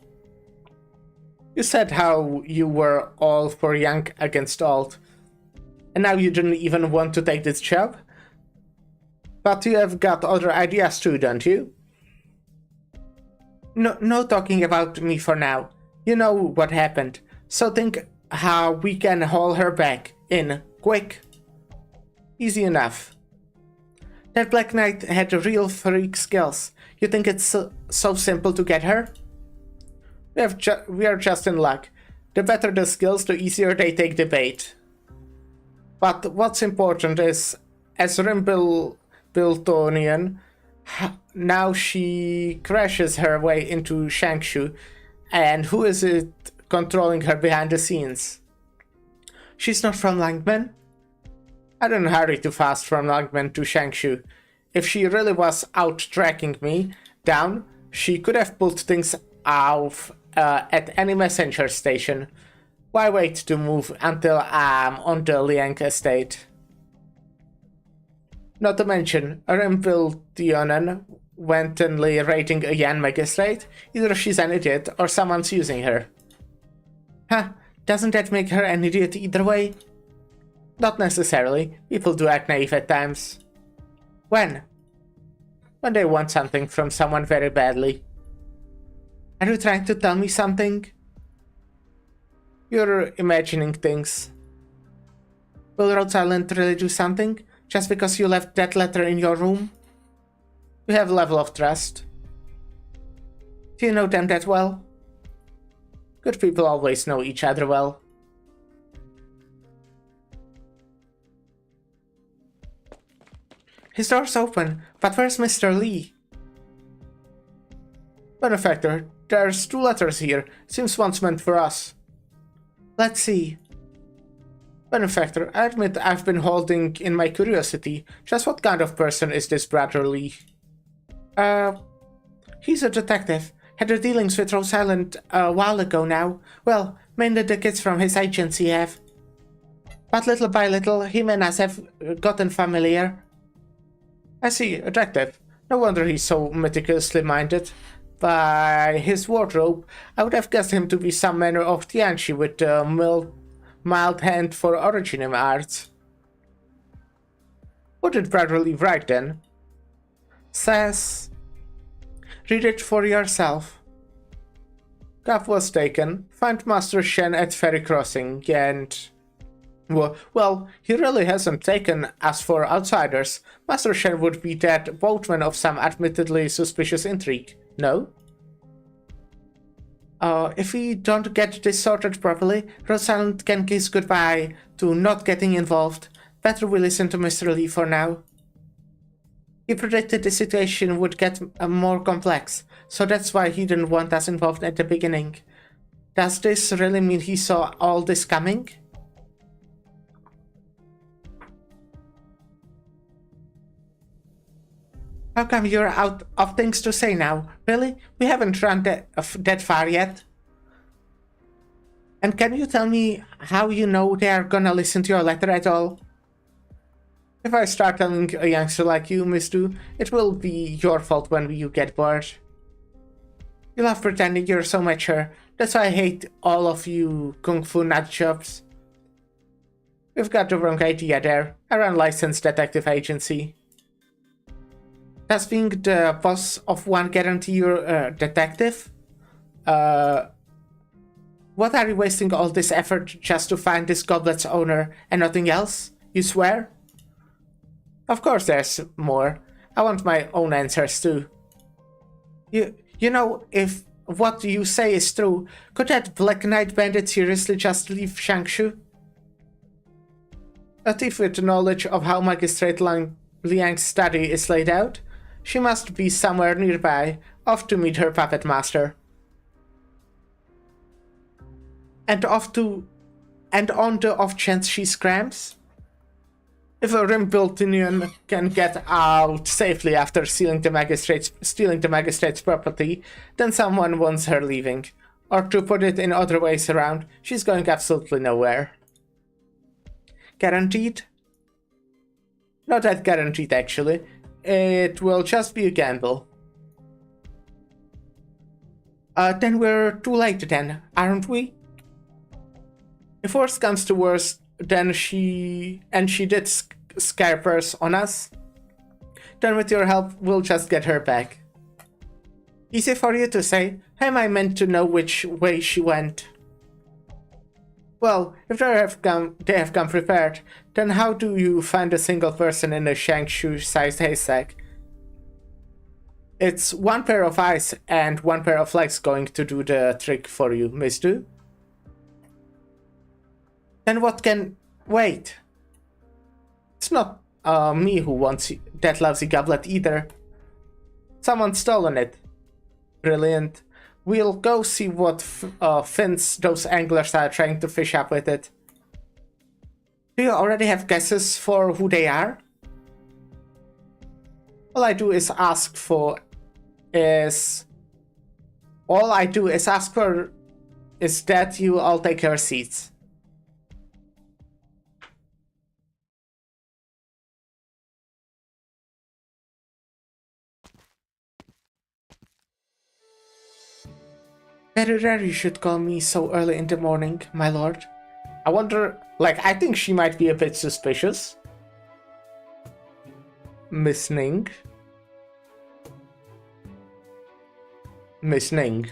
You said how you were all for young against old, and now you didn't even want to take this job? But you have got other ideas too, don't you? No talking about me for now. You know what happened, so think how we can haul her back in, quick. Easy enough. That Black Knight had real freak skills. You think it's so simple to get her? We are just in luck. The better the skills, the easier they take the bait. But what's important is, as Rimbiltonian, now she crashes her way into Shangshu. And who is it controlling her behind the scenes? She's not from Langman? I didn't hurry too fast from Longman to Shangshu. If she really was out tracking me down, she could have pulled things off at any messenger station. Why wait to move until I'm on the Liang estate? Not to mention, Rimviltionen wantonly raiding a Yan magistrate. Either she's an idiot or someone's using her. Huh, doesn't that make her an idiot either way? Not necessarily. People do act naive at times. When? When they want something from someone very badly. Are you trying to tell me something? You're imagining things. Will Rhode Island really do something? Just because you left that letter in your room? You have a level of trust. Do you know them that well? Good people always know each other well. His door's open, but where's Mr. Lee? Benefactor, there's 2 letters here. Seems one's meant for us. Let's see. Benefactor, I admit I've been holding in my curiosity. Just what kind of person is this Brother Lee? He's a detective. Had her dealings with Rose Island a while ago now. Well, mainly the kids from his agency have. But little by little, him and us have gotten familiar. I see, a detective. No wonder he's so meticulously minded. By his wardrobe, I would have guessed him to be some manner of Tianchi with a mild hand for original arts. What did Brother Lee write then? Says... Read it for yourself. Gav was taken. Find Master Shen at Ferry Crossing and... Well, he really hasn't taken us for outsiders. Master Shen would be that boatman of some admittedly suspicious intrigue, no? If we don't get this sorted properly, Rosalind can kiss goodbye to not getting involved. Better we listen to Mr. Lee for now. He predicted the situation would get more complex, so that's why he didn't want us involved at the beginning. Does this really mean he saw all this coming? How come you're out of things to say now? Really? We haven't run that far yet. And can you tell me how you know they are gonna listen to your letter at all? If I start telling a youngster like you, Miss Du, it will be your fault when you get bored. You love pretending you're so mature. That's why I hate all of you kung fu nutjobs. You've got the wrong idea there. I run a licensed detective agency. Does being the boss of one guarantee you're a detective? What are you wasting all this effort just to find this goblet's owner and nothing else? You swear? Of course there's more. I want my own answers too. You know, if what you say is true, could that Black Knight bandit seriously just leave Shangshu? A thief with knowledge of how Magistrate Liang's study is laid out? She must be somewhere nearby, off to meet her puppet master. And on the off chance she scrams? If a Rimviltinian can get out safely after stealing the magistrate's property, then someone wants her leaving. Or to put it in other ways around, she's going absolutely nowhere. Guaranteed? Not that guaranteed, actually. It will just be a gamble. Then we're too late then, aren't we? If worst comes to worst, then she did scarpers on us, then with your help, we'll just get her back. Easy for you to say. How am I meant to know which way she went? Well, if they have come prepared, then how do you find a single person in a Shangshu-sized haystack? It's one pair of eyes and one pair of legs going to do the trick for you, Miss Du. Then what can... Wait. It's not me who wants that lousy goblet either. Someone's stolen it. Brilliant. We'll go see what fins those anglers are trying to fish up with it. Do you already have guesses for who they are? All I do is ask for is that you all take your seats. Very rare you should call me so early in the morning, my lord. I wonder, like, I think she might be a bit suspicious. Miss Ning. Miss Ning.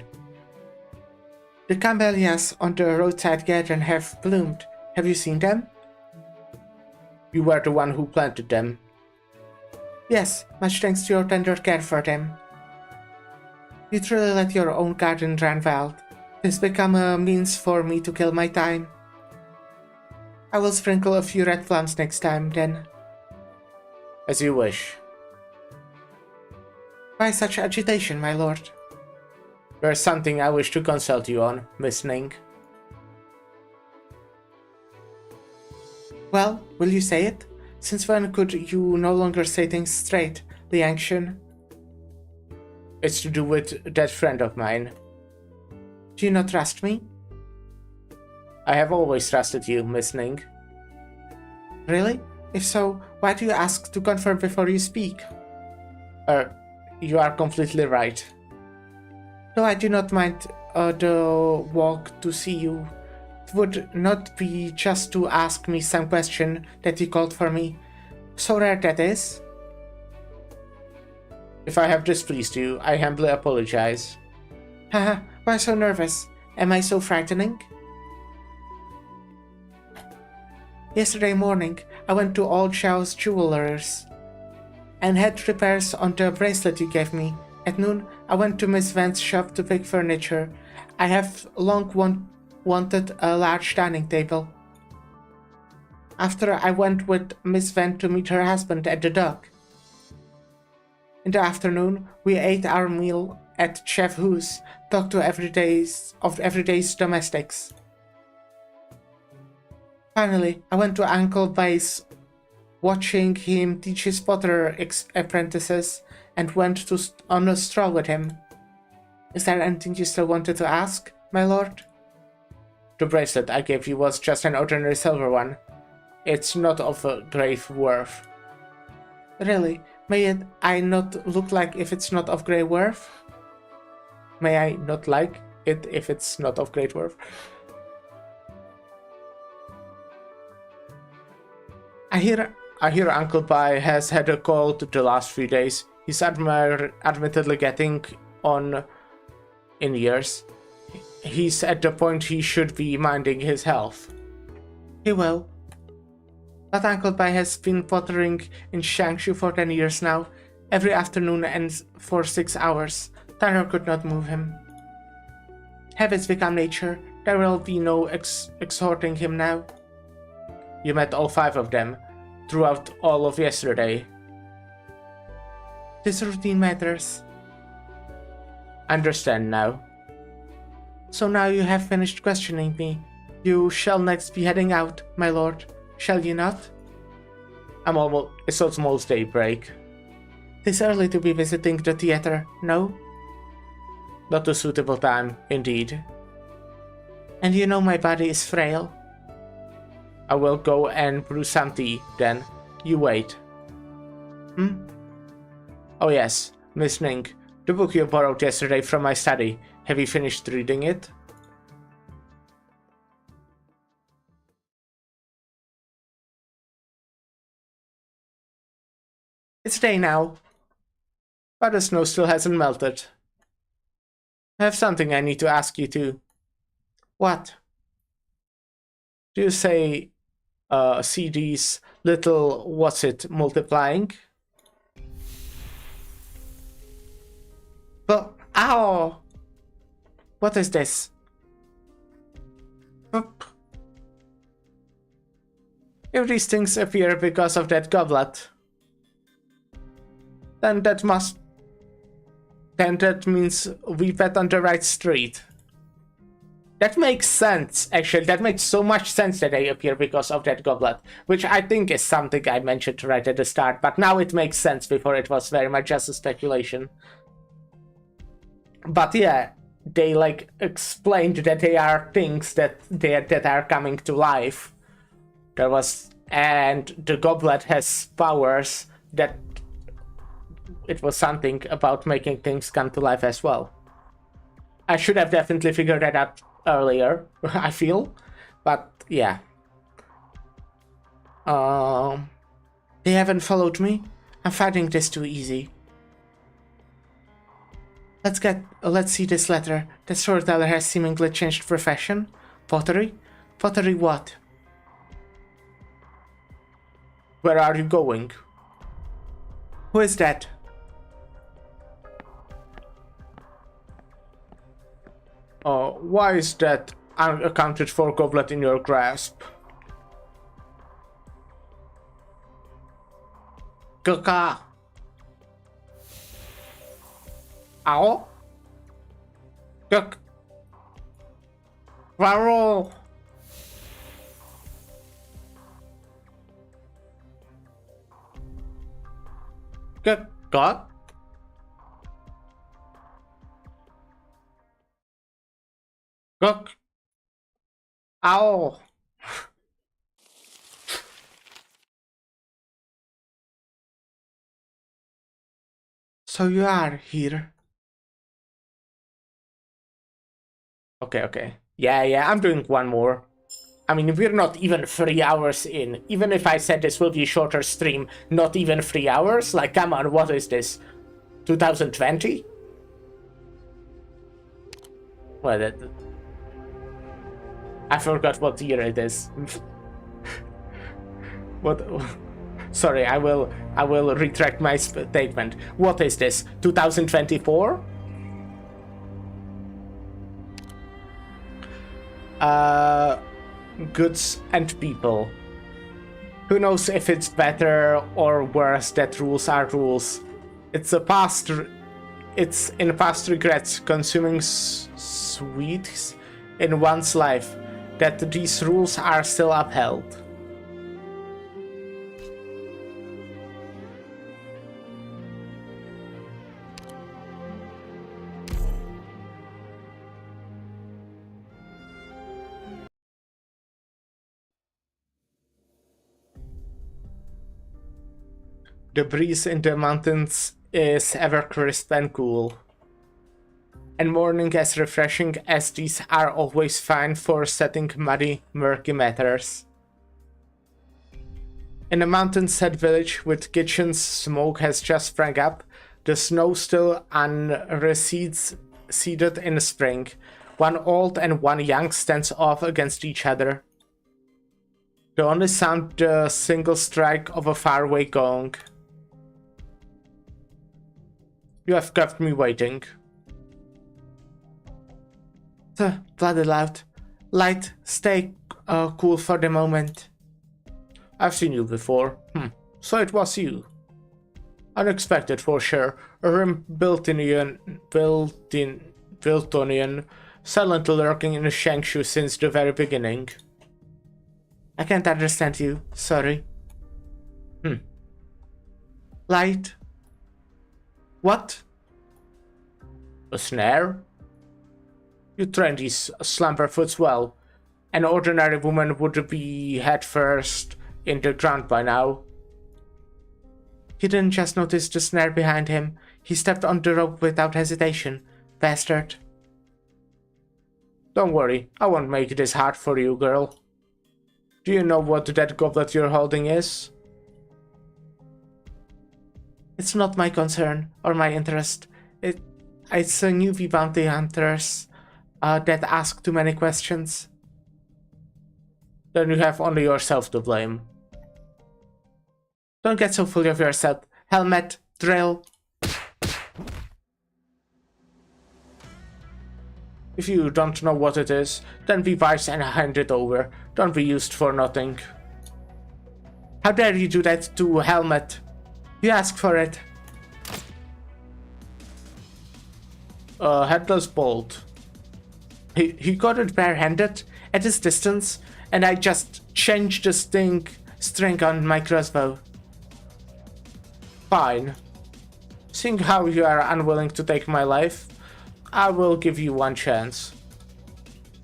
The camellias on the roadside garden have bloomed. Have you seen them? You were the one who planted them. Yes, much thanks to your tender care for them. You truly let your own garden run wild. It's become a means for me to kill my time. I will sprinkle a few red plums next time, then. As you wish. Why such agitation, my lord? There's something I wish to consult you on, Miss Ning. Well, will you say it? Since when could you no longer say things straight, Liangshan? It's to do with that friend of mine. Do you not trust me? I have always trusted you, Miss Ning. Really? If so, why do you ask to confirm before you speak? You are completely right. Though I do not mind the walk to see you, it would not be just to ask me some question that you called for me. So rare that is. If I have displeased you, I humbly apologize. Haha, why so nervous? Am I so frightening? Yesterday morning, I went to Old Xiao's jewelers and had repairs on the bracelet you gave me. At noon, I went to Miss Van's shop to pick furniture. I have long wanted a large dining table. After, I went with Miss Van to meet her husband at the dock. In the afternoon, we ate our meal at Chef Hu's, talked to everyday's domestics. Finally, I went to Uncle Bai's, watching him teach his potter apprentices, and went on a stroll with him. Is there anything you still wanted to ask, my lord? The bracelet I gave you was just an ordinary silver one. It's not of a grave worth. Really? May I not look like if it's not of great worth? May I not like it if it's not of great worth? I hear Uncle Bai has had a cold the last few days. He's admittedly getting on in years. He's at the point he should be minding his health. He will. But Uncle Bai has been pottering in Shangshu for 10 years now, every afternoon and for 6 hours. Tyler could not move him. Habits become nature. There will be no exhorting him now. You met all 5 of them throughout all of yesterday. This routine matters. Understand now. So now you have finished questioning me. You shall next be heading out, my lord. Shall you not? It's almost daybreak. This early to be visiting the theater, no? Not a suitable time, indeed. And you know my body is frail. I will go and brew some tea, then. You wait. Oh yes, Miss Ning, the book you borrowed yesterday from my study. Have you finished reading it? It's day now, but the snow still hasn't melted. I have something I need to ask you too. What? Do you see these little, multiplying? But, ow! What is this? Oop. If these things appear because of that goblet, then that means we bet on the right street. That makes sense, actually. That makes so much sense that they appear because of that goblet, which I think is something I mentioned right at the start, but now it makes sense. Before it was very much just a speculation. But yeah, they like explained that they are things that are coming to life. And the goblet has powers that it was something about making things come to life as well. I should have definitely figured that out earlier, I feel, but yeah. They haven't followed me. I'm finding this too easy. Let's see this letter. The storyteller has seemingly changed profession. Pottery? Pottery what? Where are you going? Who is that? Why is that unaccounted for goblet in your grasp? Kaka. Ow? Kak. Varro. Kak. God? Look. Ow. So you are here. Okay. Yeah, I'm doing one more. I mean, we're not even 3 hours in. Even if I said this will be a shorter stream, not even 3 hours? Like, come on, what is this? 2020? Well, I forgot what year it is. What? Sorry, I will retract my statement. What is this? 2024? Goods and people. Who knows if it's better or worse that rules are rules. It's in past regrets consuming sweets in one's life that these rules are still upheld. The breeze in the mountains is ever crisp and cool, and morning as refreshing as these are always fine for setting muddy, murky matters. In a mountain-set village with kitchens, smoke has just sprang up, the snow still unreceded seeded in spring. One old and one young stands off against each other. The only sound the single strike of a faraway gong. You have kept me waiting. Bloody loud. Light, stay cool for the moment. I've seen you before. So it was you. Unexpected for sure. A Biltonian, silently lurking in a Shangshu since the very beginning. I can't understand you, sorry. Light. What? A snare? You train these slumberfoots well. An ordinary woman would be head first in the ground by now. He didn't just notice the snare behind him. He stepped on the rope without hesitation. Bastard. Don't worry, I won't make this hard for you, girl. Do you know what that goblet you're holding is? It's not my concern or my interest. It's a newbie bounty hunters that ask too many questions. Then you have only yourself to blame. Don't get so full of yourself. Helmet, drill. If you don't know what it is, then be wise and hand it over. Don't be used for nothing. How dare you do that to Helmet? You asked for it. Headless bolt. He got it barehanded at his distance, and I just changed the string on my crossbow. Fine. Seeing how you are unwilling to take my life, I will give you one chance.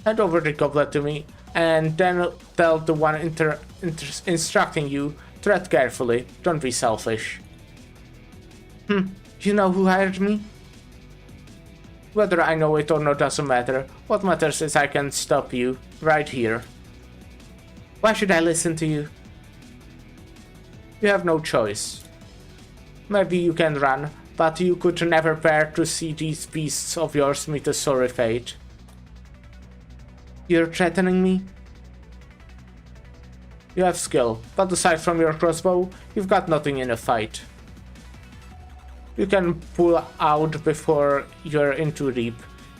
Hand over the goblet to me, and then tell the one instructing you, tread carefully, don't be selfish. You know who hired me? Whether I know it or not doesn't matter. What matters is I can stop you, right here. Why should I listen to you? You have no choice. Maybe you can run, but you could never bear to see these beasts of yours meet a sorry fate. You're threatening me? You have skill, but aside from your crossbow, you've got nothing in a fight. You can pull out before you're in too deep.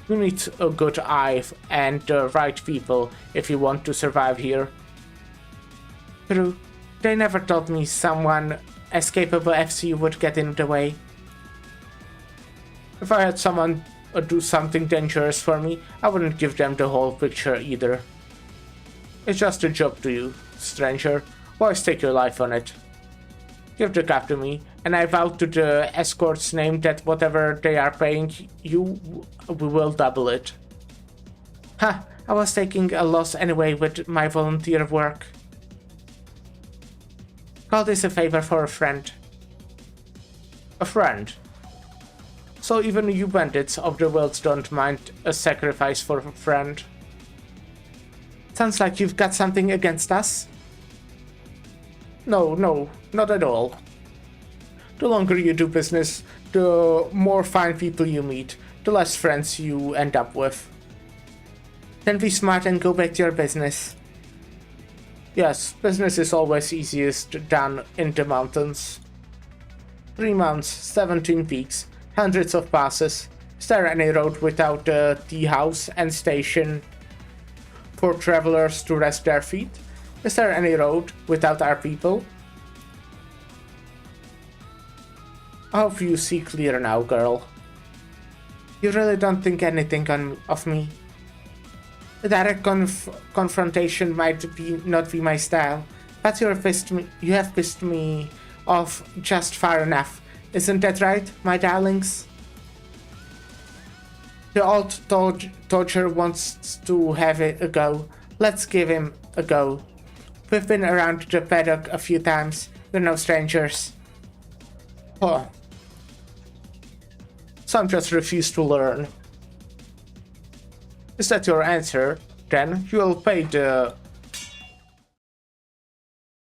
You need a good eye and the right people if you want to survive here. True, they never told me someone as capable as you would get in the way. If I had someone do something dangerous for me, I wouldn't give them the whole picture either. It's just a job to you, stranger. Why stake your life on it? Give the cap to me, and I vow to the escort's name that whatever they are paying you, we will double it. Ha! I was taking a loss anyway with my volunteer work. Call this a favor for a friend. A friend? So even you bandits of the world don't mind a sacrifice for a friend. Sounds like you've got something against us. No, not at all. The longer you do business, the more fine people you meet, the less friends you end up with. Then be smart and go back to your business. Yes, business is always easiest done in the mountains. 3 months, 17 peaks, hundreds of passes. Is there any road without a tea house and station for travelers to rest their feet? Is there any road without our people? I hope you see clear now, girl. You really don't think anything of me? A direct confrontation might not be my style, but you have pissed me off just far enough. Isn't that right, my darlings? The old torture wants to have a go. Let's give him a go. We've been around the paddock a few times. We're no strangers. Oh. Some just refuse to learn. Is that your answer? Then you'll pay the...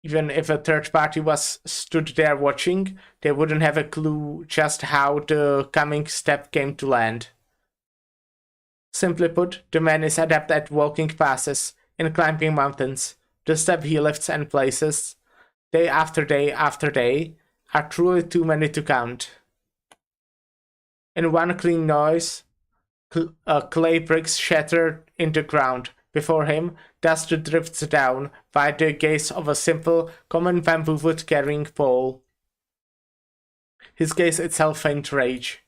Even if a third party was stood there watching, they wouldn't have a clue just how the coming step came to land. Simply put, the man is adept at walking passes, in climbing mountains. The step he lifts and places, day after day after day, are truly too many to count. In one clean noise, clay bricks shatter in the ground. Before him, dust drifts down by the gaze of a simple, common bamboo wood carrying pole. His gaze itself faint rage.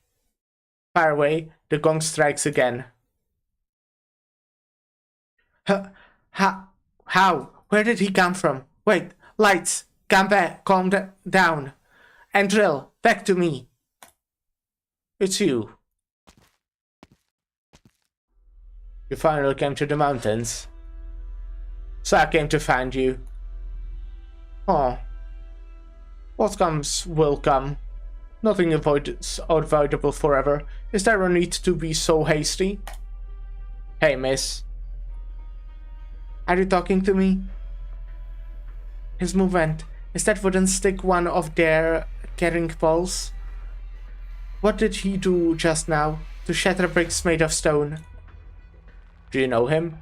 Far away, the gong strikes again. How? Where did he come from? Wait, lights, calm down. And drill, back to me. It's you. You finally came to the mountains. So I came to find you. Oh. What comes will come. Nothing is avoidable forever. Is there a need to be so hasty? Hey, miss. Are you talking to me? His movement. Is that wooden stick one of their carrying poles? What did he do just now to shatter bricks made of stone? Do you know him?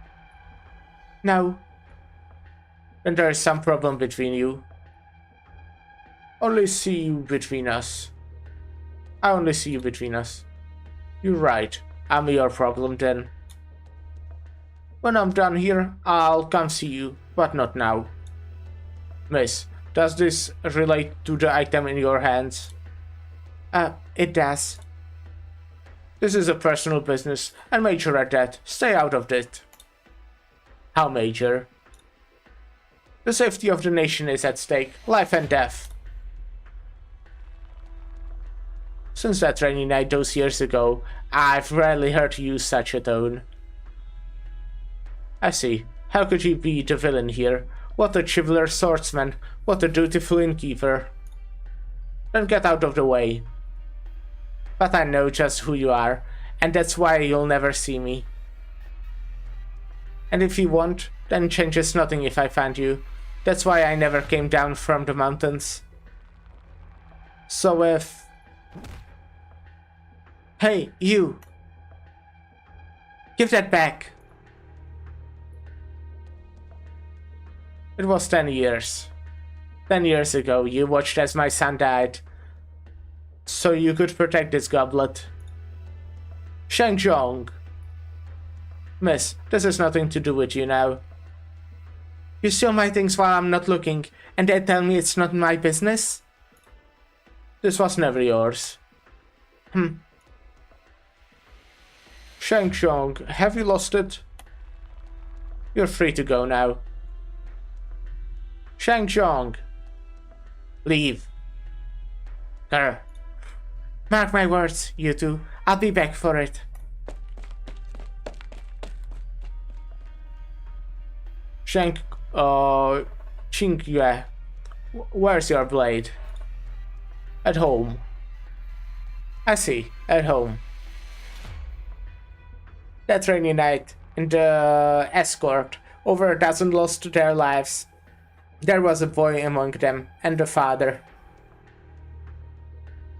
No. Then there is some problem between you. Only see you between us. I only see you between us. You're right. I'm your problem then. When I'm done here, I'll come see you, but not now. Miss, does this relate to the item in your hands? It does. This is a personal business, and major at that. Stay out of it. How major? The safety of the nation is at stake. Life and death. Since that rainy night those years ago, I've rarely heard you use such a tone. I see. How could you be the villain here? What a chivalrous swordsman. What a dutiful innkeeper. Then get out of the way. But I know just who you are, and that's why you'll never see me. And if you want, then changes nothing if I find you. That's why I never came down from the mountains. So if... Hey, you! Give that back! It was 10 years. 10 years ago, you watched as my son died. So you could protect this goblet. Shang Zhong. Miss, this has nothing to do with you now. You steal my things while I'm not looking, and then tell me it's not my business? This was never yours. Shang Zhong, have you lost it? You're free to go now. Shang Zhong. Leave. Grr. Mark my words, you two. I'll be back for it. Shang... Qingyue. Where's your blade? At home. I see. At home. That rainy night, in the escort, over a dozen lost their lives. There was a boy among them, and the father.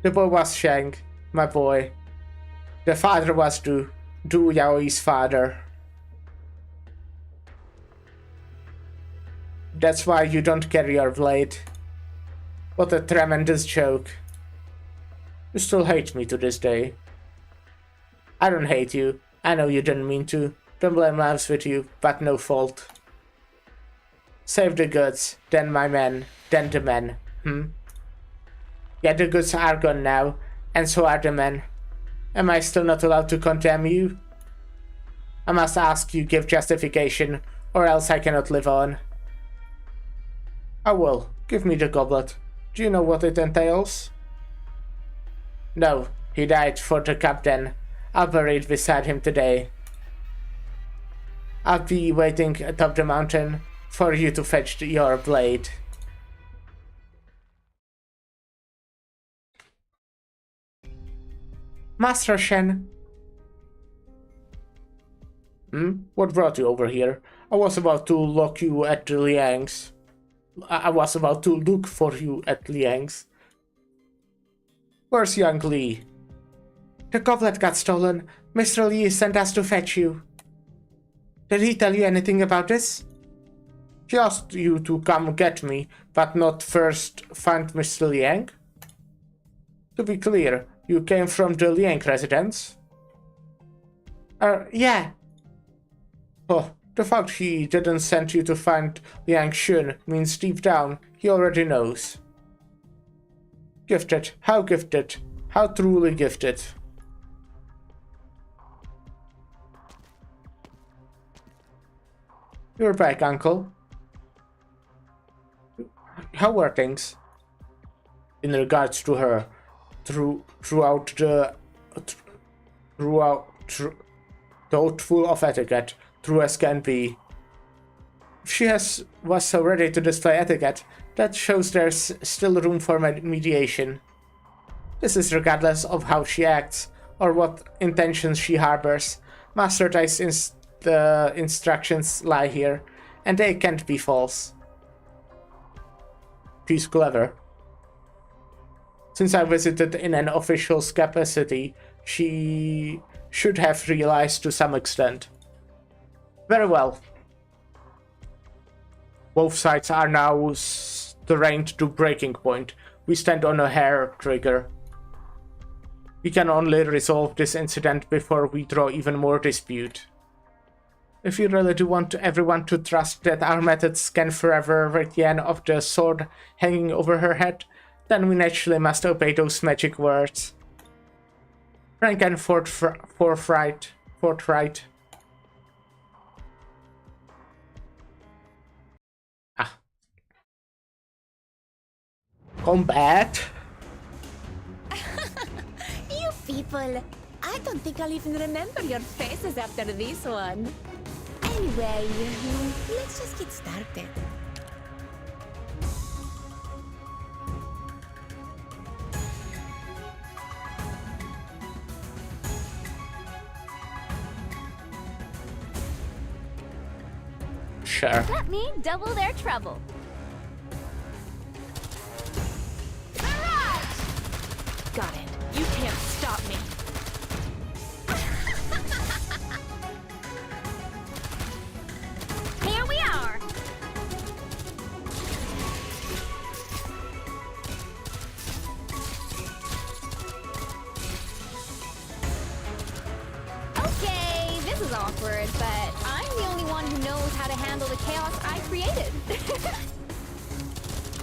The boy was Shang, my boy. The father was Du Yaoi's father. That's why you don't carry your blade. What a tremendous joke. You still hate me to this day. I don't hate you. I know you didn't mean to. Don't blame lives with you, but no fault. Save the goods, then my men, then the men. Yeah, the goods are gone now, and so are the men. Am I still not allowed to condemn you? I must ask you give justification, or else I cannot live on. I will. Give me the goblet. Do you know what it entails? No, he died for the captain. I'll bury it beside him today. I'll be waiting atop the mountain for you to fetch your blade. Master Shen. What brought you over here? I was about to lock you at the Liang's. I was about to look for you at Liang's. Where's young Li? The goblet got stolen. Mr. Li sent us to fetch you. Did he tell you anything about this? He asked you to come get me, but not first find Mr. Liang? To be clear, you came from the Liang residence? Yeah. Oh, the fact he didn't send you to find Liang Shun means deep down he already knows. Gifted. How gifted. How truly gifted. You're back, uncle. How were things? In regards to her, thoughtful of etiquette, true as can be. If she was so ready to display etiquette, that shows there's still room for mediation. This is regardless of how she acts, or what intentions she harbors. Master Tai's the instructions lie here, and they can't be false. She's clever. Since I visited in an official's capacity, she should have realized to some extent. Very well. Both sides are now strained to breaking point. We stand on a hair trigger. We can only resolve this incident before we draw even more dispute. If you really do want everyone to trust that our methods can forever rid Yan of the sword hanging over her head, then we naturally must obey those magic words. Frank and forthright. Ah. Combat. You people, I don't think I'll even remember your faces after this one. Anyway, let's just get started. Sure. Let me double their trouble. Got it. You can't stop me. Here we are. Okay, this is awkward, but I'm the only one who knows how to handle the chaos I created.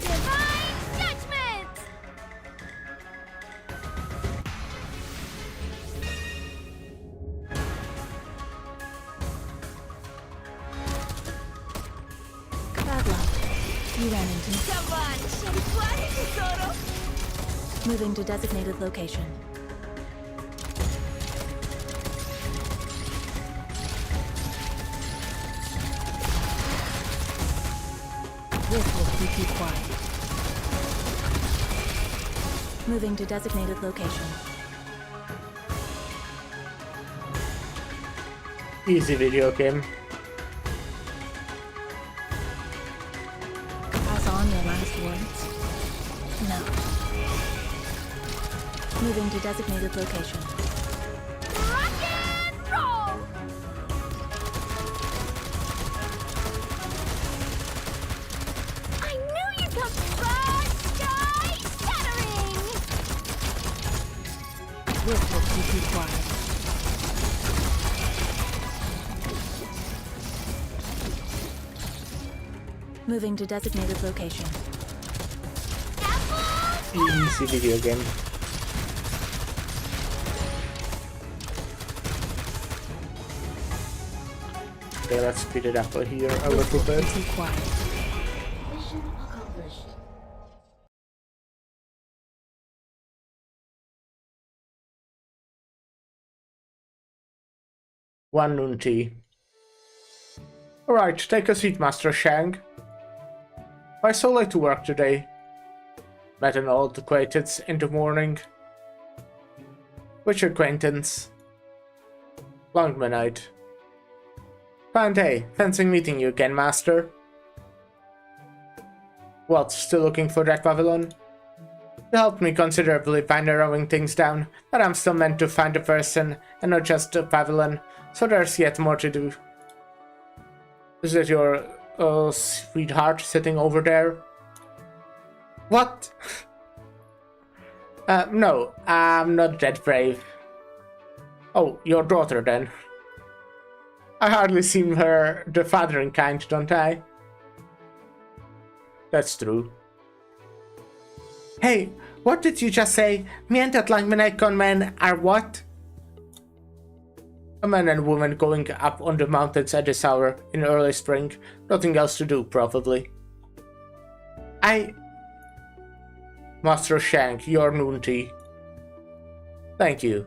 Divine judgment! Bad luck. You ran into me. Come on, shall fly, tesoro? Moving to designated location. This will keep you quiet. Moving to designated location. Easy video game. Pass on your last words? No. Moving to designated location. Rock and roll! I knew you'd come first, sky shattering! This will keep you quiet. Moving to designated location. Easy video game. Okay, let's speed it up here a little bit. Keep you quiet. Mission accomplished. One noon tea. Alright, take a seat, Master Shang. Why so late to work today? Met an old acquaintance in the morning. Which acquaintance? Longmanite. Fine day. Fancy meeting you again, Master. What, still looking for that Babylon? You helped me considerably by narrowing things down, but I'm still meant to find a person, and not just a Babylon, so there's yet more to do. Is it your sweetheart sitting over there? What? No, I'm not that brave. Oh, your daughter then. I hardly seem her the fathering kind, don't I? That's true. Hey, what did you just say? Me and that Langmanite con man are what? A man and woman going up on the mountains at this hour in early spring. Nothing else to do, probably. Master Shank, your noon tea. Thank you.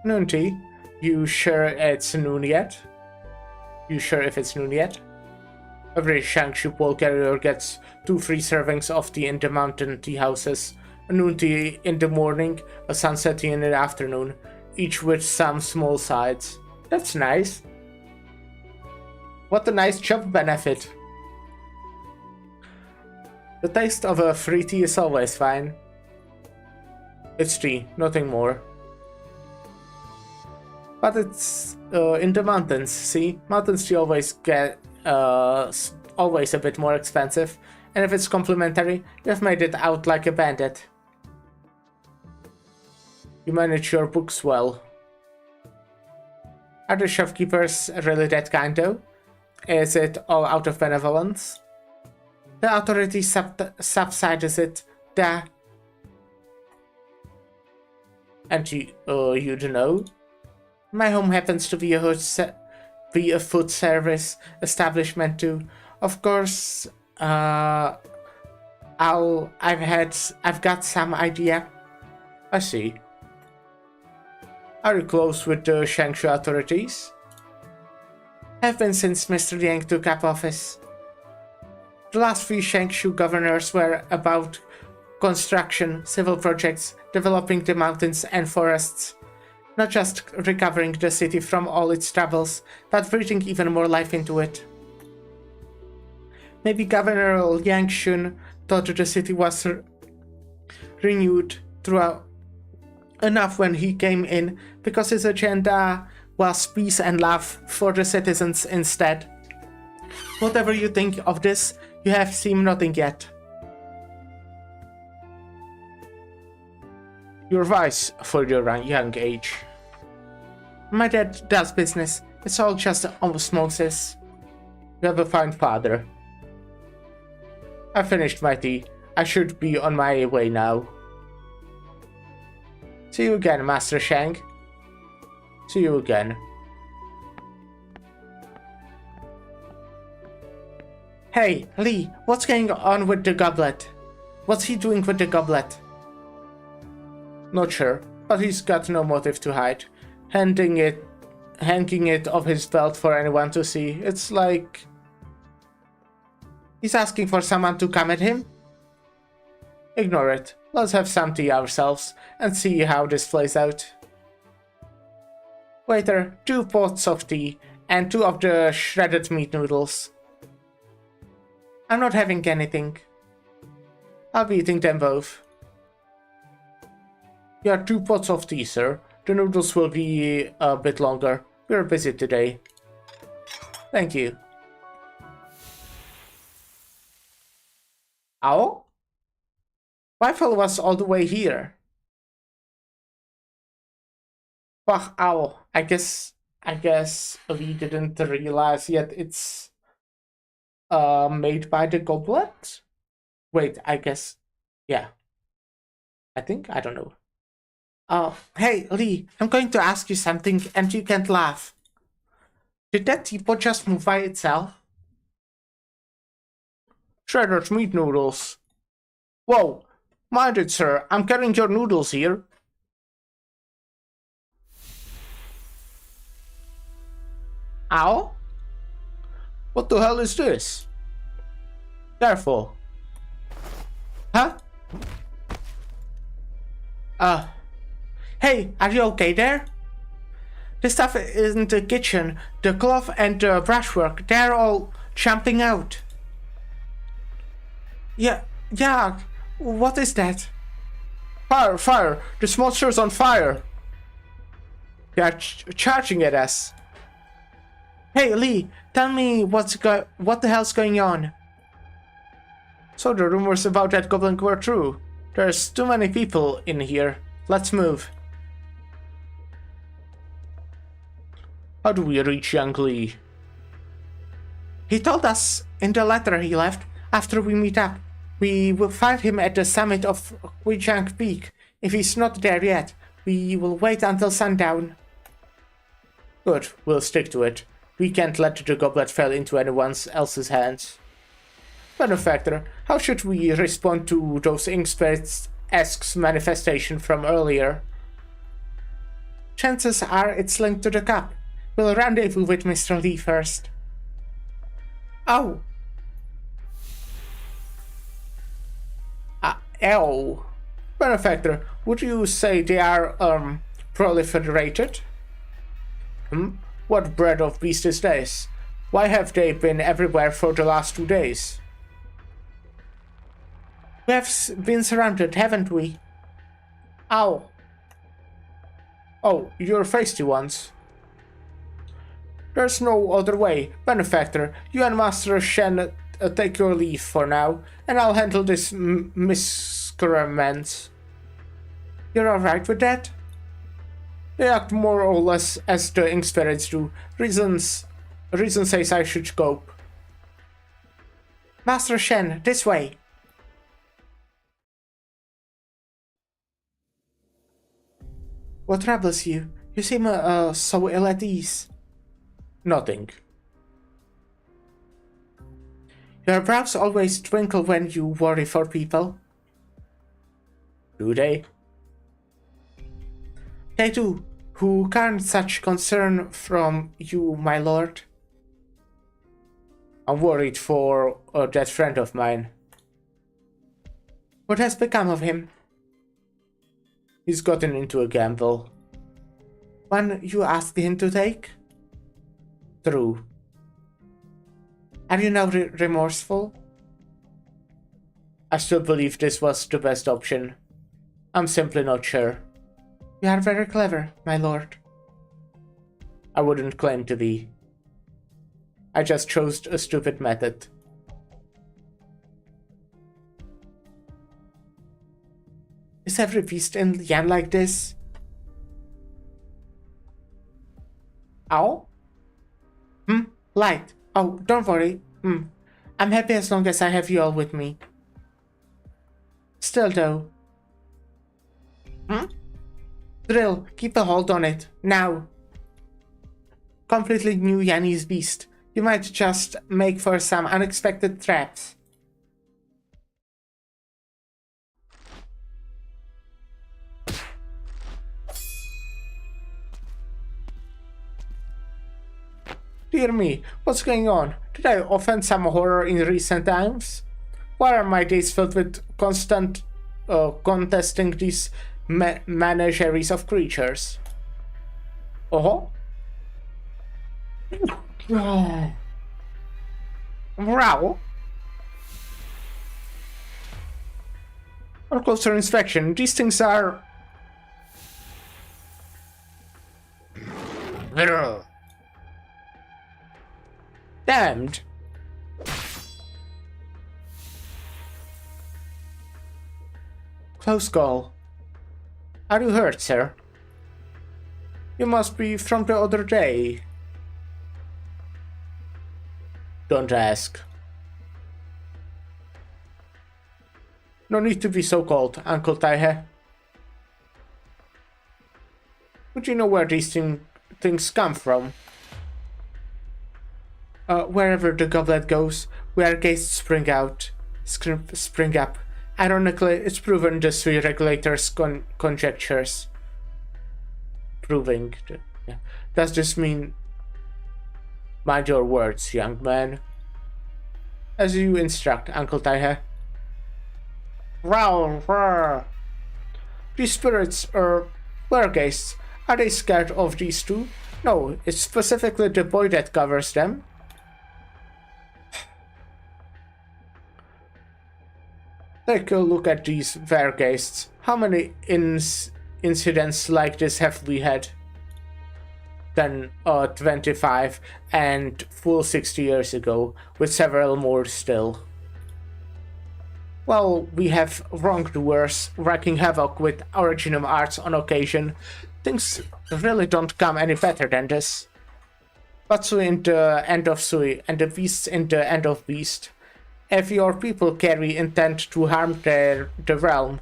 Noon tea? You sure it's noon yet? You sure if it's noon yet? Every Shank ship wall carrier gets 2 free servings of tea in the mountain tea houses. A noon tea in the morning, a sunset tea in the afternoon, each with some small sides. That's nice. What a nice job benefit. The taste of a free tea is always fine. It's tea, nothing more. But it's in the mountains, see? Mountains tea always get always a bit more expensive, and if it's complimentary, you've made it out like a bandit. You manage your books well. Are the shopkeepers really that kind though? Is it all out of benevolence? The authority subsides it. And you don't know? My home happens to be a food service establishment too. Of course, I've got some idea. I see. Are you close with the Shangshu authorities? Have been since Mr. Yang took up office. The last few Shangshu governors were about construction, civil projects, developing the mountains and forests. Not just recovering the city from all its troubles, but breathing even more life into it. Maybe Governor Yang Shun thought the city was renewed throughout enough when he came in, because his agenda was peace and love for the citizens instead. Whatever you think of this, you have seen nothing yet. You're wise for your young age. My dad does business. It's all just osmosis. You have a fine father. I finished my tea. I should be on my way now. See you again, Master Shang. See you again. Hey, Lee, what's going on with the goblet? What's he doing with the goblet? Not sure, but he's got no motive to hide. Hanging it off his belt for anyone to see. It's like he's asking for someone to come at him? Ignore it. Let's have some tea ourselves and see how this plays out. Waiter, 2 pots of tea and 2 of the shredded meat noodles. I'm not having anything. I'll be eating them both. Yeah, 2 pots of tea, sir. The noodles will be a bit longer. We're busy today. Thank you. Ow? Rifle was all the way here. Fuck, ow. I guess we didn't realize yet it's made by the goblet? Wait, I guess. Yeah. I think? I don't know. Hey, Lee, I'm going to ask you something and you can't laugh. Did that teapot just move by itself? Shredded meat noodles. Whoa, mind it, sir. I'm carrying your noodles here. Ow? What the hell is this? Careful. Huh? Hey, are you okay there? The stuff in the kitchen, the cloth and the brushwork, they're all jumping out. Yeah, what is that? Fire, this monster's on fire. They are charging at us. Hey, Lee, tell me what the hell's going on? So the rumors about that goblin were true. There's too many people in here. Let's move. How do we reach young Lee? He told us in the letter he left after we meet up. We will find him at the summit of Huijiang Peak. If he's not there yet, we will wait until sundown. Good, we'll stick to it. We can't let the goblet fall into anyone else's hands. Benefactor, how should we respond to those ink spirits-esque manifestation from earlier? Chances are it's linked to the cup. We'll rendezvous with Mr. Lee first. Oh. Ew. Benefactor, would you say they are, proliferated? What breed of beast is this? Why have they been everywhere for the last 2 days? We have been surrounded, haven't we? Ow. Oh, you're feisty ones. There's no other way. Benefactor, you and Master Shen take your leave for now, and I'll handle this miscreants. You're alright with that? They act more or less as the ink spirits do. Reason says I should go. Master Shen, this way. What troubles you? You seem so ill at ease. Nothing. Your brows always twinkle when you worry for people. Do they? They do. Who garnered such concern from you, my lord? I'm worried for that friend of mine. What has become of him? He's gotten into a gamble. One you asked him to take? True. Are you now remorseful? I still believe this was the best option. I'm simply not sure. You are very clever, my lord. I wouldn't claim to be. I just chose a stupid method. Is every beast in Yan like this? Ow? Light. Oh, don't worry. I'm happy as long as I have you all with me. Still though. Drill, keep a hold on it. Now. Completely new Yanni's beast. You might just make for some unexpected traps. Dear me, what's going on? Did I offend some horror in recent times? Why are my days filled with constant contesting these menageries of creatures? Oh? Wow. On closer inspection, these things are... Damned. Close call. Are you hurt, sir? You must be from the other day. Don't ask. No need to be so cold, Uncle Taihe. Would you know where these things come from? Wherever the goblet goes, where gates spring up. Ironically, it's proven the Sui regulators' conjectures. Yeah. Does this mean... Mind your words, young man. As you instruct, Uncle Taihe. Row. These spirits are wergeists. Are they scared of these two? No, it's specifically the boy that covers them. Take a look at these wergeists. How many incidents like this have we had? Then 25 and full 60 years ago, with several more still. Well, we have wrongdoers wreaking havoc with original arts on occasion. Things really don't come any better than this. Batsu in the end of Sui, and the beasts in the end of Beast. If your people carry intent to harm the realm,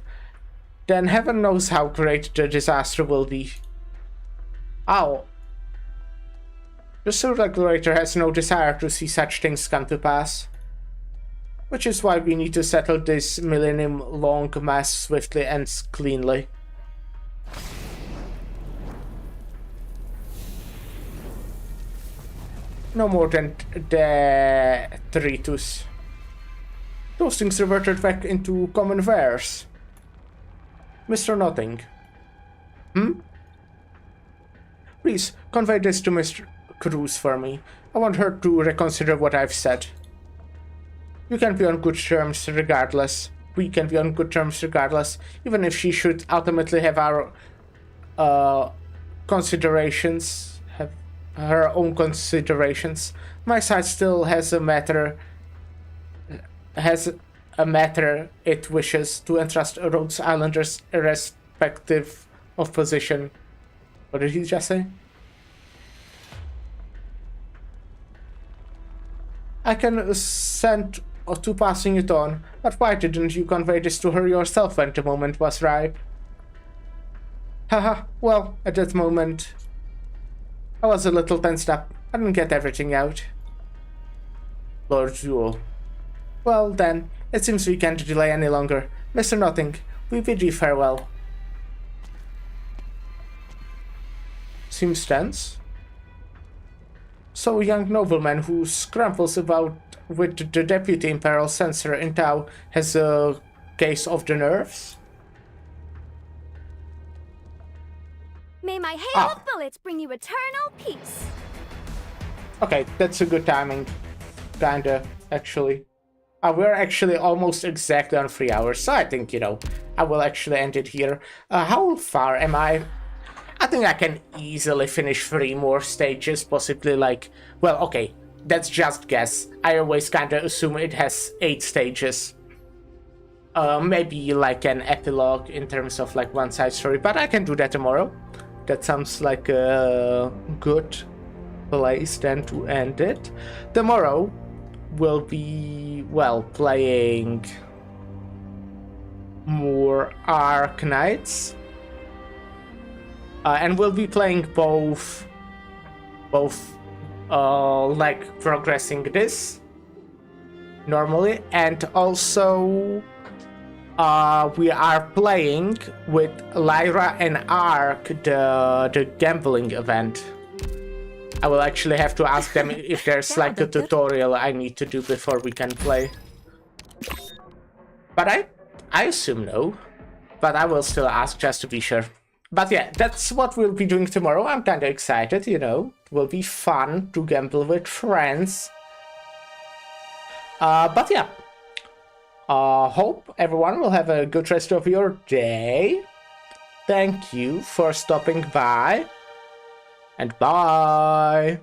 then heaven knows how great the disaster will be. Ow. The Soul Regulator has no desire to see such things come to pass. Which is why we need to settle this millennium-long mess swiftly and cleanly. No more than the detritus. Those things reverted back into common wares. Mr. Nothing. Please, convey this to Mr. Cruz for me. I want her to reconsider what I've said. You can be on good terms regardless. We can be on good terms regardless, even if she should ultimately have our considerations, have her own considerations. My side still has a matter it wishes to entrust Rhodes Islanders irrespective of position. What did he just say? I can send to passing it on, but why didn't you convey this to her yourself when the moment was ripe? Haha, well, at that moment, I was a little tensed up. I didn't get everything out. Lord Jewel. Well then, it seems we can't delay any longer. Mr. Nothing, we bid you farewell. Seems tense. So a young nobleman who scrambles about with the deputy imperial censor in Tau has a case of the nerves? May my hail of bullets bring you eternal peace. Okay, that's a good timing. Kinda, actually. We're actually almost exactly on 3 hours, so I think, you know, I will actually end it here. How far am I? I think I can easily finish 3 more stages, possibly like... Well, okay, that's just guess. I always kinda assume it has 8 stages. Maybe like an epilogue in terms of like one side story, but I can do that tomorrow. That sounds like a good place then to end it. Tomorrow will be, well, playing more Arknights. And we'll be playing both like progressing this normally, and also we are playing with Lyra and Ark the gambling event. I will actually have to ask them if there's like a tutorial I need to do before we can play. But I assume no. But I will still ask just to be sure. But yeah, that's what we'll be doing tomorrow. I'm kinda excited, you know. It will be fun to gamble with friends. But yeah. Hope everyone will have a good rest of your day. Thank you for stopping by. And bye!